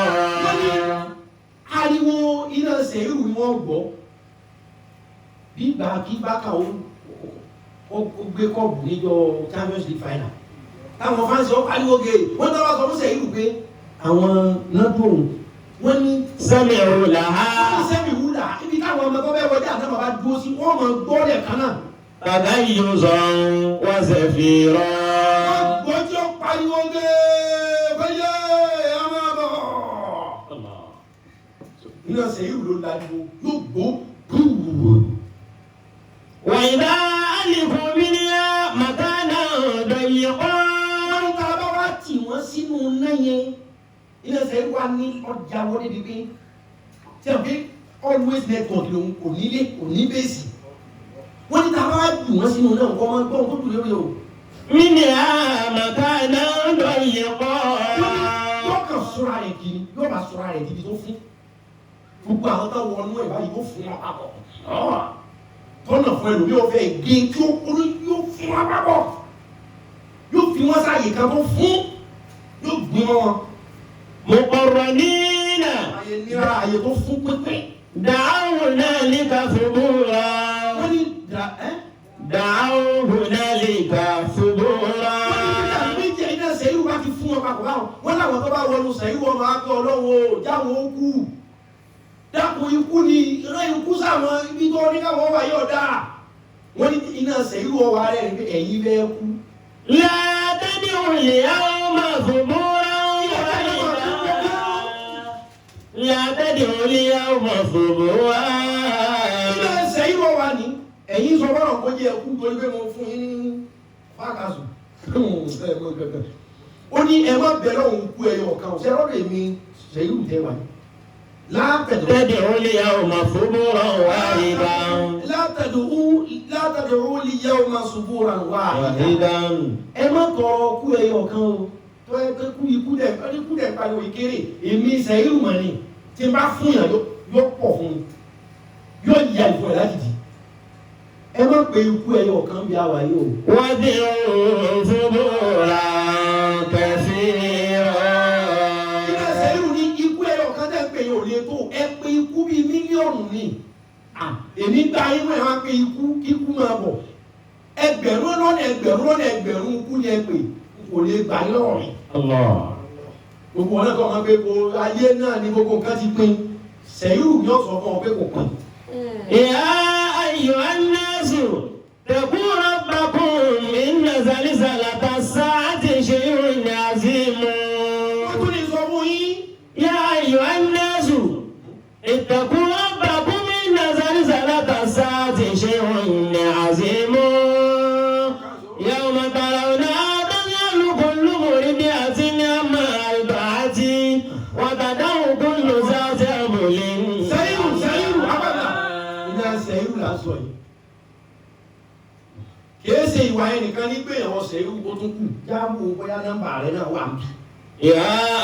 ariwo iná sẹ́yìn ni wọ́n gbọ́ bí ìgbà kí bákà ó gbé kọ́ọ̀bù níjọ́ Champions League final táwọn fáǹsì ó pariwo gé wọ́n tọ́wọ́ sọ fún sẹ́yìn pé àwọn náà dùn wọ́n ní sami'u laha sẹ́yìn wúlà ibi táwọn ọmọ tó bẹ́ẹ̀ wọlé àná bàbá dúró sí wọ́n mọ̀ gbọ́ lẹ̀ kan náà. tagayyuzan wa zafira. wọ́n gbọ́ tí ó pariwo gé fẹ́yẹ́ ọmọ bọ̀. iná sẹ́yìn ló lariwo yóò gbó gbúgbúgbú. wa idha alifu minha makanan dayyiqa. wọ́n ń ta bá wá tì wọ́n sínú náà yẹn iná sẹ́yìn wá ní ọjà wọlé bíbí tí a fi always network lòun kò nílé kò ní bẹ́ẹ̀sì wọ́n ní ta bá wá tì wọ́n sínú náà nǹkan máa gbọ́n tó dùn lórí o. minha makanan dayyiqa. yóò kàn sọ́ra rẹ̀ kiri yóò bá sọ́ra rẹ̀ kiri tó fún gbogbo àwọn tó wọnú ẹ̀ báyìí yóò fún wọn papọ̀ tọ́nà fún ẹlòmíì ọ̀fẹ́ gé tí ó kúrú yóò fún wọn papọ̀ yóò fi wọn sáàyè kan tó fún yóò gbin wọn. muqarranina. àyè nira àyè tó fún pépé. da'aw hunalika thubura. wọ́n ní da'aw hunalika thubura. wọ́n ní méjì iná sẹ́yìn wá ti fún wọn papọ̀ báwọn wọ́n láwọn tó bá wọnú sẹ́yìn wọn máa gbé ọlọ́wọ́ jáwọn ó kú dákun ikú ni ìran ikú sáwọn ibi tó ní káwọn wà yóò dáa wọ́n ní iná sẹ́yìn wọ́n wà rẹ̀ pé ẹ̀yin bẹ́ẹ̀ kú. la tad'u al-yawma thuburan la tad'u al-yawma thuburan. iná sẹ́yìn wọ́n wà ní ẹ̀yin sọ bọ́rọ̀ kó jẹ́ ẹkú torí pé mo fún yín ní fákàsù ó ní ẹ má bẹ̀rẹ̀ òun kú ẹyọ kan ṣe rọ́ọ̀rọ̀ èmi sẹ́yìn tẹ́ wà ní. لا تدعوا اليوم ثبورا واحدا. لا تدعوا اليوم ثبورا واحدا. ẹ má tọrọ kú ẹyọ kan o tó ẹ pé ikú dẹ̀ pariwo ìkéré èmi sẹ́yìn mọ̀ ni tí n bá fún yàn yóò pọ̀ fún mi yóò yà ìfọ̀ ẹ̀ láti di ẹ má pé ikú ẹyọ kan bí àwa yìí o. wọ́n ti ń thubura kathira. ò lè tó ẹ pé ikú bíi mílíọ̀nù ni èmi gba inú ẹ̀ wá pé ikú kíkú máa bọ̀ ẹgbẹ̀rún lọ́nà ẹgbẹ̀rún ikú ni ẹ pè kò lè gbà lọ́rùn. gbogbo ọ̀nà tó máa pé kò ayé náà ni gbogbo nǹkan ti pín sẹ́yìn yóò sọ fún ọ pé kò pín. ya ayyuhan nasu taqu rabbakum inna zalzalata as-sa'ati shay'un 'azim. wọ́n tún lè sọ fún yín. ya ayyuhan nasu ittaqu rabbakum inna zalzalata as-sa'ati shay'un 'azim. ìwà ẹnìkan ní pé àwọn ṣẹ̀yìn ó tún kù jáàmù bóyá nọ́mbà rẹ̀ náà wà mí. Ya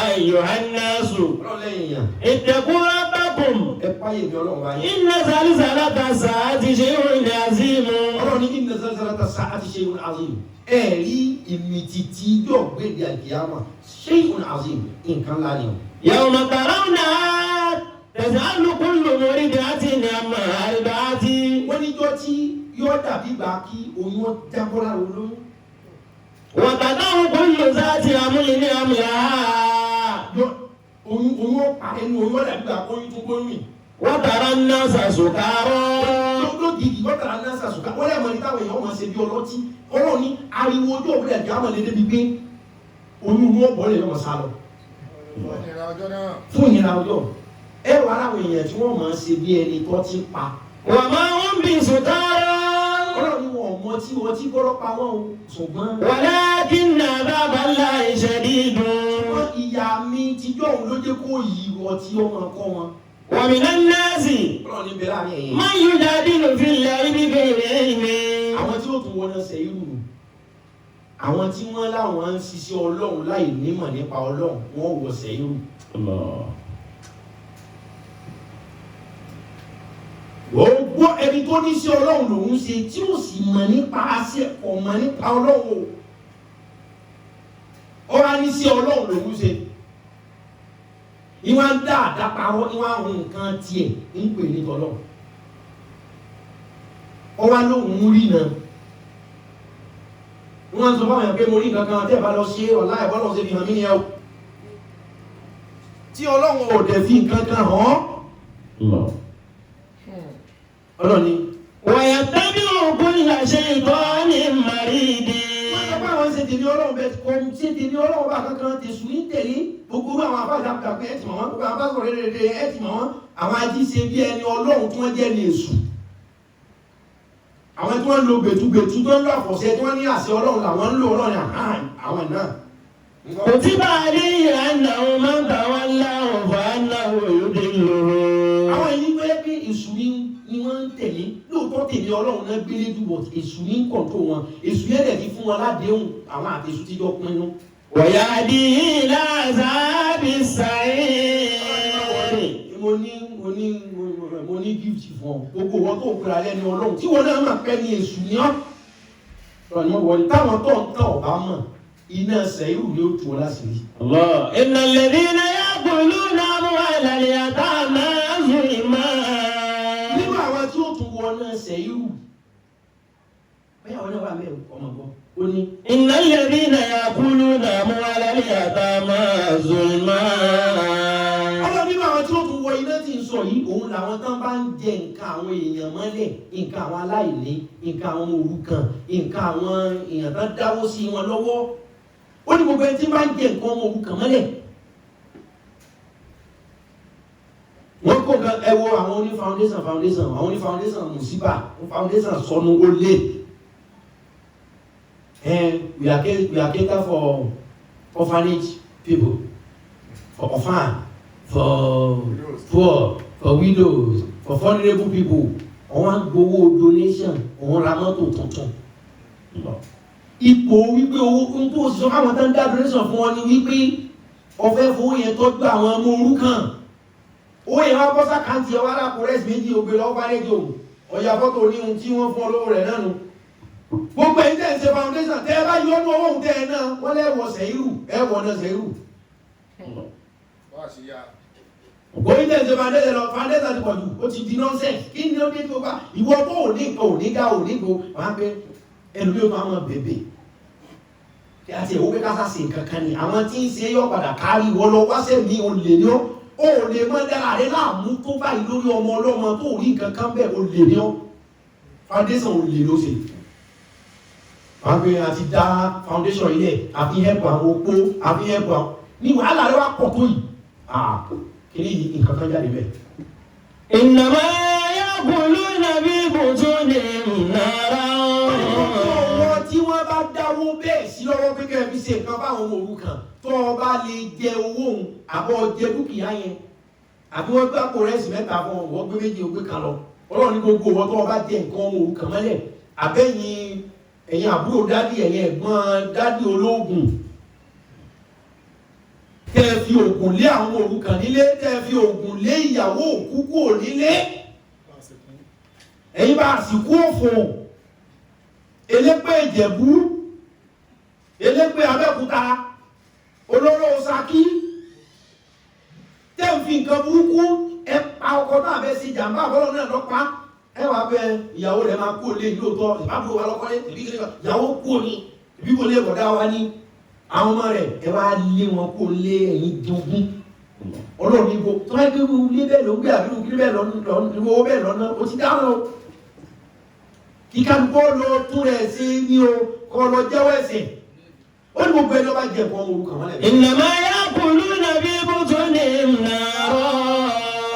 ayyuhan nasu ọlọ́lẹ́yìn yàn. ittaqu rabbakum. ẹ páyé mi ọlọ́run wáyé. Inna zalzalata sa'ati shay'un azim. ọlọ́run ní inna zalzalata sa'ati shay'un azim. ẹ rí ìmìtìtì yóò gbèdé àkíyàmà shay'un azim nǹkan ńlá ni o. Yawma tarawnaha taz'alu kullu murdi'atin amma arda'at. wọ́n níjọ́ tí yóò dàbí gbà kí oyún jábọ́ lára olóyún. Wa tada'u kullu zati hamlin hamlaha. oyún ọ̀pá ẹnu oyún ọ̀dàbí gbà oyún tó gbóyún mi. Wa tara an-nasa sukara. lógìgì wọ́n tara an-nasa sukara wọ́n lè mọ̀ ní táwọn èèyàn máa ṣe bí ọlọ́tí ọlọ́run ní ariwo ojú òbí ẹ̀dí àmọ̀ lédè bíi pé oyún wọn bọ́ lè lọ́mọ sálọ. fún ìnira ọjọ́ ẹ wà láwọn èèyàn tí wọ́n máa ṣe bí ẹni tó ti pa. Wa ma hum bi sukara. ọlọ́run ní wọn ọmọ tí wọ́n ti gbọ́dọ̀ pa wọ́n o ṣùgbọ́n. Walakinna adhaba Allahi shadidun. ṣùgbọ́n ìyá mi tíjọ́ òun ló jẹ́ kó yí ọtí ọmọ kọ́ wọn. Wa minan nasi ọlọ́run ní bẹ̀rẹ̀ àmì ẹ̀yìn. man yujadilu fillahi bighayri ilmin. àwọn tí ó tún wọná ṣe irú àwọn tí wọ́n láwọn ń ṣiṣẹ́ ọlọ́run láì nímọ̀ nípa ọlọ́run wọ́n wọ̀ ṣe irú. gbogbo ẹni tó ní sí ọlọ́run lòun ṣe tí ó sì mọ̀ nípa àṣẹ ọmọ nípa ọlọ́run ó wá ní sí ọlọ́run lòun ṣe ìwọ̀n ń dá àdáparọ́ ìwọ̀n àwọn nǹkan tiẹ̀ ń pè ní tọ́lọ́run ó wá lóhun rí náà wọ́n sọ fáwọn èèyàn pé mo rí kankan tẹ́ bá lọ ṣe ọ̀la ẹ̀bọ́ lọ sí fi hàn mí ní ẹ̀ o tí ọlọ́run ò dẹ̀ fi nǹkan kan hàn ọlọ́ni wa yattabi'u kulla shaytanin marid. wọ́n sọ pé àwọn ṣe tèmi ọlọ́run bẹ́ẹ̀ kọ́ ṣe tèmi ọlọ́run bá kankan ti sùn ní tẹ̀lé gbogbo àwọn afáàdàpọ̀ pé ẹ̀ tì mọ̀ wọ́n gbogbo àwọn abáṣọ rere ẹ̀ tì mọ̀ wọ́n àwọn ají ṣe bí ẹni ọlọ́run tí wọ́n jẹ́ ní èṣù àwọn tí wọ́n lo gbẹ̀tugbẹ̀tu tó ń lọ àfọ̀ṣẹ́ tí wọ́n ní àṣẹ ọlọ́run làwọn ń lò ọlọ́run àwọn náà. kutiba alayhi annahu man tawallahu fa annahu yudilluhu. àwọn yìí pé pé èṣù ni wọ́n ń tẹ̀lé lóòótọ́ tèmi ọlọ́run náà gbélé dùbọ̀ èṣù ní kọ̀ǹtò wọn èṣù yẹn dẹ̀ ti fún wọn ládéhùn àwọn àtẹ̀sù tí jọ pinnu. wa yahdihi ila azabis sa'ir. mo ní gift fún ọ gbogbo wọn tó pera lẹ́ni ọlọ́run tí wọn náà máa pẹ́ ní èṣù ní ọ́ lọ́nà wọlé táwọn tó ń tàn ọ̀bá mọ̀ iná sẹ́yìn ni ó tu ọ láṣìírí. Allah innal ladhina ya'kuluna amwala al-yatama zulman. nínú àwọn tí ó tún wọ náà sẹ́yìn bẹ́ẹ̀ wọn náà wà mẹ́rin ọmọ gbọ́ ó ní. innal ladhina ya'kuluna amwala al-yatama zulman. ọlọ́run nínú àwọn tí ó tún wọ iná tí ń sọ yìí òun làwọn tán bá ń jẹ nǹkan àwọn èèyàn mọ́lẹ̀ nǹkan àwọn aláìní nǹkan àwọn òrukàn nǹkan àwọn èèyàn tán dáwó sí wọn lọ́wọ́ ó ní gbogbo ẹni tí bá ń jẹ nǹkan ọmọ òrukàn mọ́lẹ̀ wọ́n kó nǹkan ẹ wo àwọn oní foundation àwọn oní foundation musiba foundation sọnù ó lé we are cater for orphanage people for orphan for poor for widows for vulnerable people wọ́n gbowó donation wọ́n ra mọ́tò tuntun ipò wípé owó ń tó sọ àwọn tó ń dá donation fún wọn ni wípé ọ̀fẹ́ fowó yẹn tọ́jú àwọn ọmọ òrukàn owó yẹn wá bọ́sà káńtì ọwọ́ alákùnrin méjì ògbé lọ́wọ́ fáréjì òun ọ̀yà fọ́tò ní ohun tí wọ́n fún olówó rẹ̀ náà nù gbogbo ẹ̀yin tẹ́ ń ṣe foundation tẹ́ ẹ bá yọ ọ́nú owó tẹ́ ẹ náà wọ́n lẹ́wọ̀ sẹ́yìrù ẹ̀wọ̀ náà sẹ́yìrù òyìn tẹ́ ń ṣe foundation lọ foundation ti pọ̀ jù ó ti di nonsense kí ni ó dé tó bá ìwọ tó ò ní nǹkan ò ní dá ò ní gbò wọ́n á pẹ́ ẹnu bí ó máa mọ̀ bèbè kí a ti ẹ̀wọ́ pé kásá sí nǹkan kan ni àwọn tí ń ṣe yọ padà kárí wọ́n lọ wáṣẹ́ mi ò lè ní ó lè mọ́ dára rẹ láàmú tó báyìí lórí ọmọ ọlọ́mọ tó rí nǹkan kan bẹ́ẹ̀ ò lè ní ọ́ foundation ò lè ló ṣe wọ́n pe àti dá foundation ilẹ̀ àfi ẹ̀pọ̀ àwọn opó àfi ẹ̀pọ̀ àwọn ní wàhálà rẹ wá pọ̀ tó yìí kí ni nǹkan kan jáde bẹ́ẹ̀. innama ya'kuluna bi butunihim nara. ọwọ́ tí wọ́n bá dáwó bẹ́ẹ̀ sí lọ́wọ́ pé kẹ́ ẹ fi ṣe nǹkan báwọn ọmọ òrukàn tó o bá lè jẹ owó òun àbọ̀ jẹ dúkìá yẹn àbí wọ́n gbé àpò rẹ́sì mẹ́ta fún ọ wọ́n gbé méjì ó gbé kan lọ ọlọ́run ní gbogbo wọn tó o bá jẹ nǹkan ọmọ òrukàn mọ́lẹ̀ àbẹ́yìn ẹ̀yin àbúrò dádì ẹ̀yin ẹ̀gbọ́n dádì ológun tẹ́ fi ògùn lé àwọn òrukàn nílé tẹ́ fi ògùn lé ìyàwó òkú kúrò nílé ẹ̀yin bá àsìkò òfò elépè Ìjẹ̀bú elépè Abẹ́òkúta olóró Ṣakí tẹ́ ń fi nǹkan burúkú ẹ pa ọkọ náà bẹ́ẹ̀ sí jàmbá àbọ̀lọ́ náà lọ́pàá ẹ wà bẹ ìyàwó rẹ̀ máa kú lé lóòótọ́ ìbábúrò wa lọ́kọ́lé ìyàwó kú ní ìbí kò lè bọ̀dá wa ní àwọn ọmọ rẹ̀ ẹ wá lé wọn kó lé ẹ̀yìn jogún ọlọ́run ibo tó wáyé pé wọ́n lé bẹ́ẹ̀ ló gbé àbínú kí bẹ́ẹ̀ lọ́nà ó ti dáhùn o kíkàdúgbò lọ tún rẹ̀ sí ní o kọ́ lọ jẹ́wọ́ ẹ̀sìn ó ní gbogbo ẹni ọba jẹ ẹ̀kọ́ ọmọ orúkọ wọn lẹ́yìn. Innama ya'kuluna fi butunihim nara.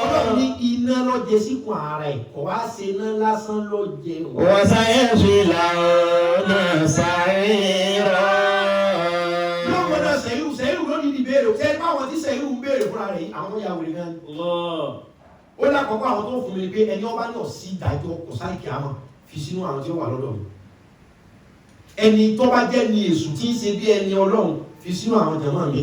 Ọlọ́run ní iná lọ́jẹ síkùn ara ẹ̀ kò wá ṣe iná lásán lọ́jẹ. Wa sayaslawna sa'ira. Yóò gbọ́dọ̀ sẹ́yìn lónìí ní ìbéèrè ṣé báwọn tí sẹ́yìn ń béèrè fúnra rẹ̀ àwọn ya wèrè gan. Ó lákọ̀ọ́kọ́ àwọn tó fún mi pé ẹni ọba náà sí ìdájọ́ kò sáré kí á mọ̀ fi sínú àwọn tí ó wà lọ́dọ̀ mi. Ẹni tó bá jẹ́ ni èṣù tí ń ṣe bí ẹni Ọlọ́run fi sínú àwọn jàmáà mi.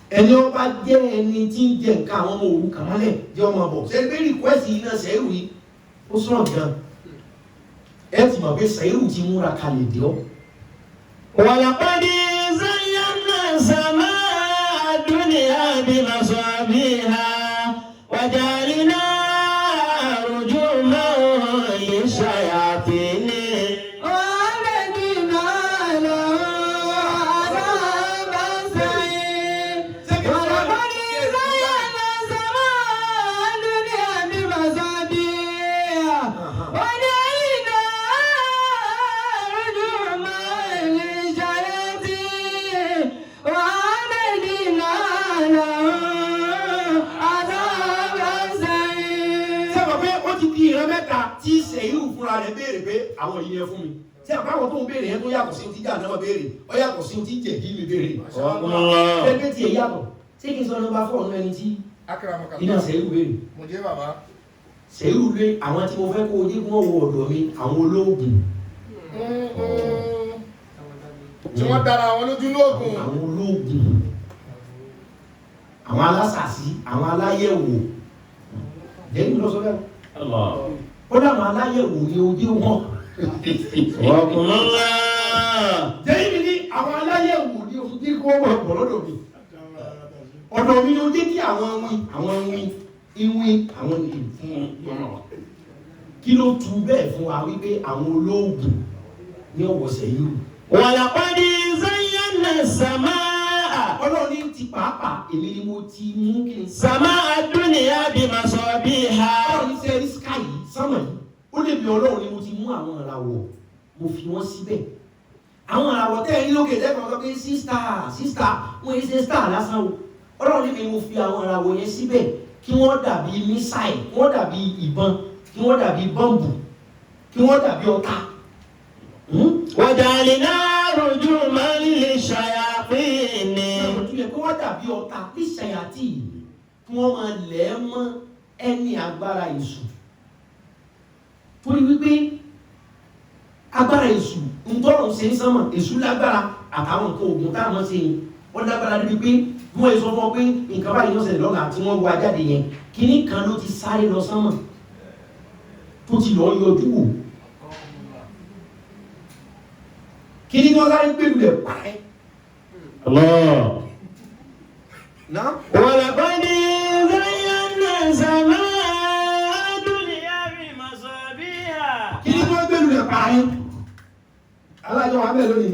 Ẹni ó bá jẹ́ ẹni tí ń jẹ nǹkan àwọn ọmọ òrukàn mọ́lẹ̀ jẹ́ ọmọ bọ̀ ṣe pé rìkwẹ́sì iná sẹ́yìn yìí ó sọ̀rọ̀ gan. Ẹ ti mọ̀ pé sẹ́yìn ti múra kalẹ̀ dé ọ́. ولقد زينا السماء الدنيا بمصابيح وجعلنا رجوما للشياطين وأعتدنا لهم عذاب السعير ولقد زينا السماء الدنيا بمصابيح وجعلنا رجوما للشياطين وأعتدنا لهم عذاب السعير. Ṣé bàbá ó ti di ìran mẹ́ta tí sẹ́yìn fúnra rẹ̀ béèrè pé àwọn yìí yẹ fún mi. Ṣé àbáwọn tó ń béèrè yẹn tó yàtọ̀ sí ti jà náà béèrè ó yàtọ̀ sí ti jẹ̀ kí mi béèrè. Ṣé pé tiẹ̀ yàtọ̀? Ṣé kí n sọ nọ́mbà fọ́ ọ̀nà ẹni tí iná sẹ́yìn béèrè? Mo jẹ́ bàbá. Sẹ́yìn lé àwọn tí mo fẹ́ kó ojú kí wọ́n wọ ọ̀dọ̀ mi àwọn olóògùn. Tí wọ́n dára wọn lójú lóògùn. Àwọn olóògùn. Àwọn alásàsí, àwọn aláyẹ̀wò. Jẹ́yìn lọ sọ bẹ́ẹ̀. Ó dáwọn aláyẹ̀wò ní ojú wọn. Jẹ́yìn ní àwọn aláyẹ̀wò ní ojú tí kò wọ̀ pọ̀ lọ́dọ̀ mi. Ọ̀dọ̀ mi ni ó jẹ́ kí àwọn ìwìn àwọn ìfún kí ló tu bẹ́ẹ̀ fún wa wípé àwọn olóògùn ní ọ̀wọ̀sẹ̀ yìí. ولقد زينا السماء Ọlọ́run ní ti pàápàá èmi ni mo ti mú kí n سماء الدنيا بمصابيح. Ọlọ́run ní sẹ́rí sky yìí sánmà yìí ó lè bí Ọlọ́run ni mo ti mú àwọn ìràwọ̀ mo fi wọ́n síbẹ̀. Àwọn ìràwọ̀ tẹ́ ẹ ní lókè lẹ́kọ̀ọ́ sọ pé sísítà wọ́n yé ṣe star lásán o. Ọlọ́run ní mi mo fi àwọn ìràwọ̀ yẹn síbẹ̀ kí wọ́n dàbí mísáì kí wọ́n dàbí ìbọn kí wọ́n dàbí bọ́ǹbù kí wọ́n dàbí ọ̀tá. وجعلنا رجوما للشياطين. Kí wọ́n dàbí ọ̀tá ní ṣàyàtì kí wọ́n máa lẹ̀ mọ́ ẹni agbára èṣù. Torí wípé agbára èṣù ń tọ́rọ̀ ṣe ń sánmà èṣù lágbára àtàwọn nǹkan oògùn táwọn ṣe yìí wọ́n lágbára níbi pé wọ́n èso fún ọ pé nǹkan báyìí ló ṣẹlẹ̀ lọ́la tí wọ́n wá jáde yẹn kíní kan ló ti sáré lọ sánmà tó ti lọ yọjú wò. Kíní kan sáré gbèrú rẹ̀ pàẹ́. Náà. ولقد زينا السماء الدنيا بمصابيح. Kíní kan gbèrú rẹ̀ pàẹ́. Alájọ wa bẹ́ẹ̀ lónìí.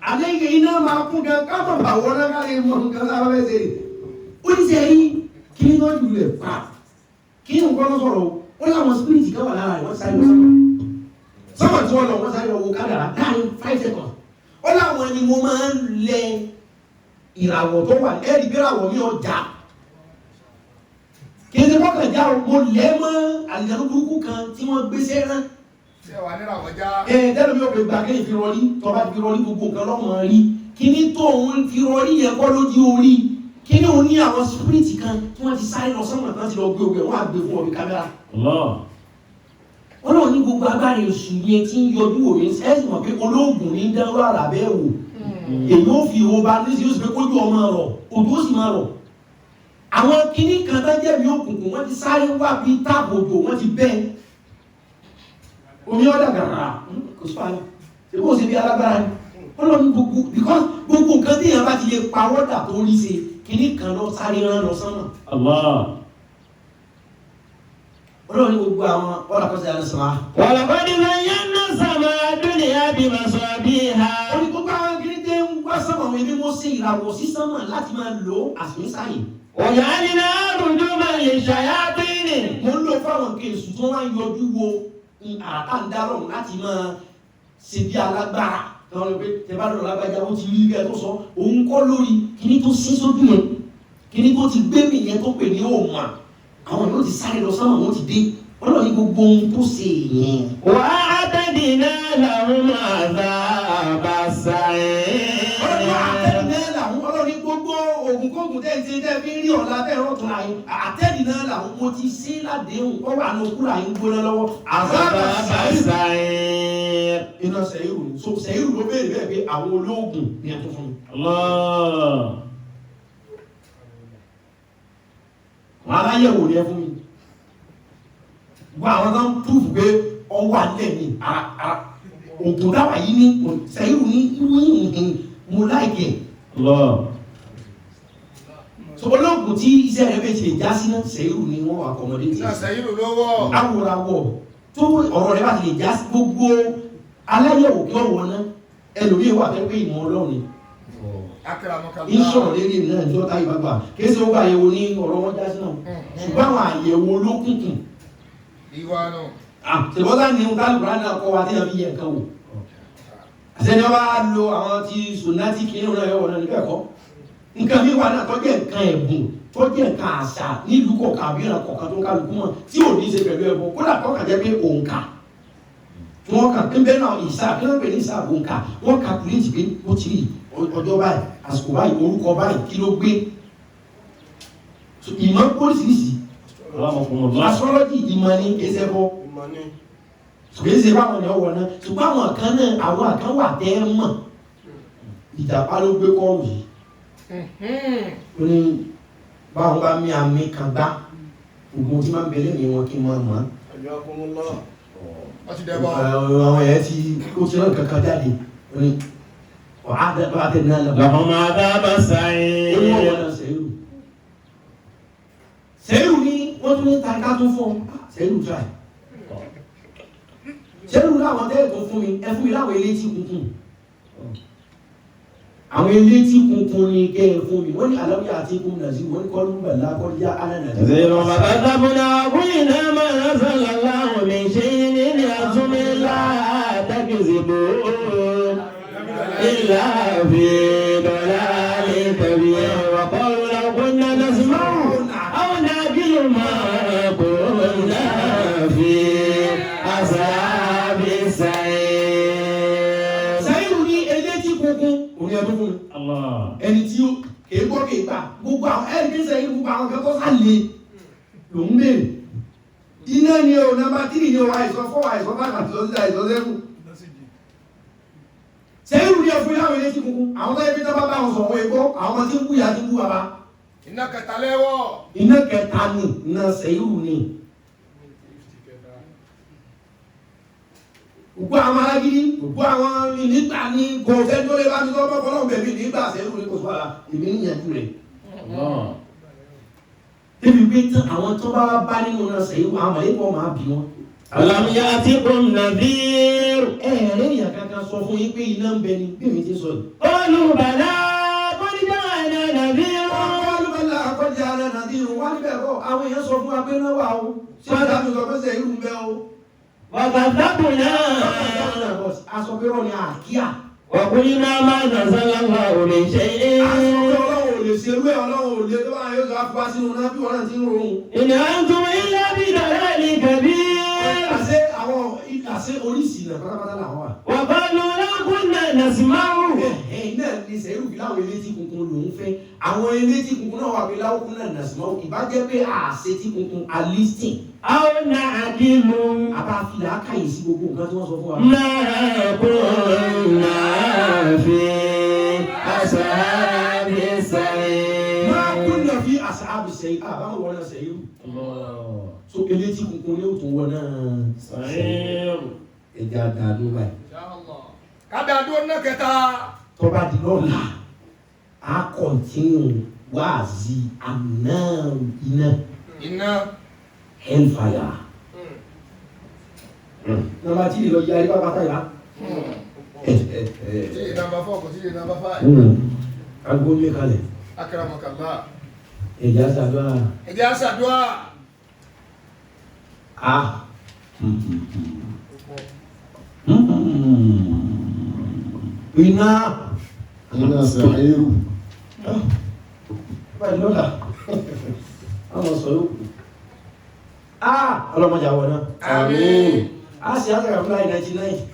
Àlejò iná máa kún gan káfọ̀ bá wọ́n náà ká lè mọ nǹkan sábà bẹ́ẹ̀ ṣe. Ó ní sẹ́yìn kíní kan jù rẹ̀ pa. Kíní kan lọ sọ̀rọ̀ ó láwọn spiriti kan wà lára rẹ̀ wọ́n sáré lọ sọ́mọ̀. Sọ́mọ̀ tí wọ́n lọ wọ́n sáré lọ wo kádàrá láàrin 5 seconds. Ó láwọn ni mo máa ń lẹ ìràwọ̀ tó wà ẹ̀rí bí ìràwọ̀ mi ọjà. Kì í ṣe fọ́kàn já o, mo lẹ́ mọ́ àlìjánu burúkú kan tí wọ́n gbé sẹ́rán. Ṣé wà nínú àwọn já? Tẹ́lẹ̀ mi ò pè gbà kéyìn fi rọrí, tọba fi rọrí gbogbo nǹkan lọ́mọ rí. Kíní tó òun fi rọrí yẹn kọ́ lójú orí. Kíní òun ní àwọn spiriti kan tí wọ́n ti sáré lọ sọ́mọ̀ kan ti lọ gbé ogun ẹ̀ wọ́n á gbé fún ọ̀bí kámẹ́rà. Ó ọlọ́run ní gbogbo agbára èṣù yẹn tí ń yọjú òye ẹ̀sìn mọ̀ pé olóògùn ní dánwó àràbẹ́ wò èyí ó fi owó bá ní sí yóò sì pé kójú ọmọ rọ̀ òjò ó sì máa rọ̀ àwọn kinní kan tó jẹ́ bí òkùnkùn wọ́n ti sáré wá bí táàbù òjò wọ́n ti bẹ́ omi ọ̀dà gàrà kò sí fàánù ṣe kó o ṣe bí alágbára ni ọlọ́run gbogbo because gbogbo nǹkan tí èèyàn bá ti lè pa wọ́dà tó rí ṣe kinní kan lọ sáré rán lọ sánmà. Ọlọ́run ní gbogbo àwọn ọlọ́kọ̀ọ́sẹ̀ àlọ́sọ̀má. Walaqad zayyana as-samaa ad-dunya bimasabiha. Ó ní gbogbo àwọn gírídé ń wá sánmà wọn ibi wọ́n ṣe ìràwọ̀ sí sánmà láti máa lò àṣìṣàyè. Wa ja'alnaha rujuman lish-shayatin. Mo ń lò fáwọn nǹkan èṣù tó wá ń yọjú wo àtàndárọ̀ láti máa ṣe bí alágbára. Àwọn ọ̀rẹ́ pé tẹ̀bá lọ lágbájá ó ti rí ilé ẹ̀ tó sọ òun kọ́ lórí kíní tó sí sójú yẹn kíní tó ti gbé mi yẹn tó pè ní òmà àwọn yóò ti sáré lọ sọ́nà wọ́n ti dé ọlọ́run ní gbogbo ohun tó ṣe yẹn. Wa a'tadna lahum 'adhaba as-sa'ir. Ọlọ́run ní gbogbo oògùn kóògùn tẹ́ fi ń rí ọ̀la bẹ́ẹ̀ rọ̀tún láyé àtẹ́dìnà làwọn mo ti sí ládéhùn ọ wà ní okúra yín gbóná lọ́wọ́. Azaba as-sa'ir. Iná sẹ́yìrù ni so sẹ́yìrù ló béèrè bẹ́ẹ̀ pé àwọn olóògùn ní ẹ̀tọ́ fún mi. Wọ́n aláyẹ̀wò ní ẹ fún mi. Gbọ́ àwọn tó ń túfù pé ọwọ́ alẹ́ mi ògùn dáwà yìí ní sẹ́yìrù ní ìwé mo láìkẹ̀. So olóògùn tí iṣẹ́ rẹ̀ bẹ́ẹ̀ ti lè já sí náà sẹ́yìrù ni wọ́n wà kọmọdé tí. Sẹ́yìrù lọ́wọ́. Awòràwọ̀ tó ọ̀rọ̀ rẹ̀ bá ti lè já sí gbogbo aláyẹ̀wò kí ọ̀wọ́ náà ẹlòmíì wà fẹ́ pé ìmọ̀ ọlọ́run ni. Ìṣòro lérí náà ìjọ táyé bàbá kéèsì ó gbà àyẹ̀wò ní ọ̀rọ̀ wọn já sí náà ṣùgbọ́n àwọn àyẹ̀wò olókùnkùn ìwà náà ṣèbọ́tà ní kálùkùrá náà kọ́ wa tí a fi yẹ nǹkan wò àṣẹni ọba lo àwọn ti sonati kìíní náà yọ̀wọ̀ náà níbẹ̀ kọ́ nǹkan mi wà náà tọ́jú nǹkan ẹ̀bùn tọ́jú nǹkan àṣà nílùú kọ̀ọ̀kan àbí ìran kọ̀ọ̀kan tó kálukú mọ̀ tí ò ní ṣe pẹ̀lú ẹ̀bùn kódà kọ́kàn jẹ́ pé òǹkà wọ́n kà ń bẹ́ẹ̀ náà ìsà kí wọ́n pè ní ìsà òǹkà wọ́n kà kùrìtì pé ó ti rí ọjọ́ báyìí àsìkò báyìí orúkọ báyìí kí ló gbé ìmọ̀ oríṣiríṣi astrology ìmọ̀ ní ẹsẹ̀ bọ́ kìí báwọn ni ọwọ́ náà ṣùgbọ́n àwọn kan náà àwọn kan wà tẹ́ mọ̀ ìjàpá ló gbé kọ́ọ̀rù yìí ó ní báwọn bá mi àmì kan gbá ogun tí máa ń bẹ̀lẹ̀ mi wọn kí n máa mọ̀ àwọn ẹ̀ ti ó ti rán kankan jáde ó ní وعدنا لهم عذاب السعير. Sẹ́yìrù ní wọ́n tún ní tàríká tó fún Sẹ́yìrù try. Sẹ́yìrù láwọn tẹ́lẹ̀ tó fún mi, ẹ fún mi láwọn elétí kunkun. Àwọn elétí kunkun ní kẹ́ ẹ fún mi, wọ́n ní aláwíyà àti ikú nàzí, wọ́n ní kọ́lù bẹ̀lá kọ́lù yá alánàzí. Zero bàtàbùnà wíìnà máa sallallahu min shay'in àtúnmílá tàkìzìbò. إلا في ضلال كبير وقالوا لو كنا نسمع أو نعقل ما كنا في أصحاب السعير. Sẹ́yìrù ní elétí kunkun òní ẹ̀dùn fún mi. Ẹni tí ó kéé gbọ́ kéé gbà gbogbo àwọn ẹni tí Sẹ́yìrù gbogbo àwọn akẹ́kọ̀ọ́ sálẹ̀ lòún bèèrè. Iná ni o nàmbà 3 ni o àìsàn 4 àìsàn 5 àti àìsàn 7. Sẹ́yìrù ní ẹ̀fún ìyáwó ilé tí kúkú àwọn tó yẹ bí tọ́bá bá wọn sọ̀rọ̀ ẹgbọ́ àwọn tí ń kú ya tí ń kú bàbá. Iná kẹta lẹ́wọ̀. Iná kẹta ni iná Sẹ́yìrù ni. Òkú àwọn alágídí òkú àwọn nígbà ní kò fẹ́ tó lé bá mi tọ́ bọ́kọ́ náà bẹ̀mí nígbà Sẹ́yìrù ní kò sọ àlà èmi níyànjú rẹ̀. Débi pé àwọn tó bá nínú iná Sẹ́yìrù àwọn mọ̀lẹ́kọ̀ọ́ máa bí wọn. Alam ya'tikum nadhir. Ẹ̀rẹ́ ìyà kankan sọ fún yín pé iná ń bẹ ni bí mi ti sọ yìí. Qalu bala qad ja'ana nadhir. Qalu bala qad ja'ana nadhir wá níbẹ̀ kọ́ àwọn èèyàn sọ fún wa pé náà wà o. Ṣé ìdájọ́ sọ pé Sẹ́yìrù ń bẹ o? Wa kadhabna. Aṣọ pé rọ ni àkíyà. Wa qulna ma nazzala Allahu min shay'in. Aṣọ pé Ọlọ́run ò lè ṣe irú ẹ̀ Ọlọ́run ò lè tó bá yóò sọ àfúwá sínú náà bí wọ́n náà ti ń rọrùn. In antum illa fi dalalin kabir. Àṣẹ oríṣìí náà pátápátá làwọn wà. Wa qalu law kunna nasma'u. Ẹ̀yìn náà ni Sẹ́yìrù fi láwọn elétí kunkun lòún fẹ́. àwọn elétí kunkun náà wà pé láwùkún náà nàṣìmọ́ ìbájẹ́ pé àṣetí kunkun alistin. àwọn náà kí ló ń. àbáfilà káyè sí gbogbo nǹkan tí wọ́n sọ fún wa. máa kó náà fi aṣáájú sẹ́yìn. máa kó náà fi aṣáájú sẹ́yìn àbáwọn wọn náà sẹ́yìn. so elétí kunkun ní òtún wọn náà sẹ́yìn. ẹja dàdú báyìí. kábẹ́ àdúró náà kẹta. tọ́ba di lọ́la a kọ̀ntínú wáàzí àná iná hellfire. Nàmbà tí ìlọ yára bá bàtà yá. Sí nàmbà 4 kò sí nàmbà 5. Agbó lé kalẹ̀. Akramakallah. Ẹ̀jẹ̀ àṣàdúrà. Ẹ̀jẹ̀ àṣàdúrà. Iná sàírù. Báyìí lọ́la. Àwọn sọ̀rọ̀. Ọlọ́mọjà wọ̀ náà. Àmín. A sì á sàrà fúláì 99.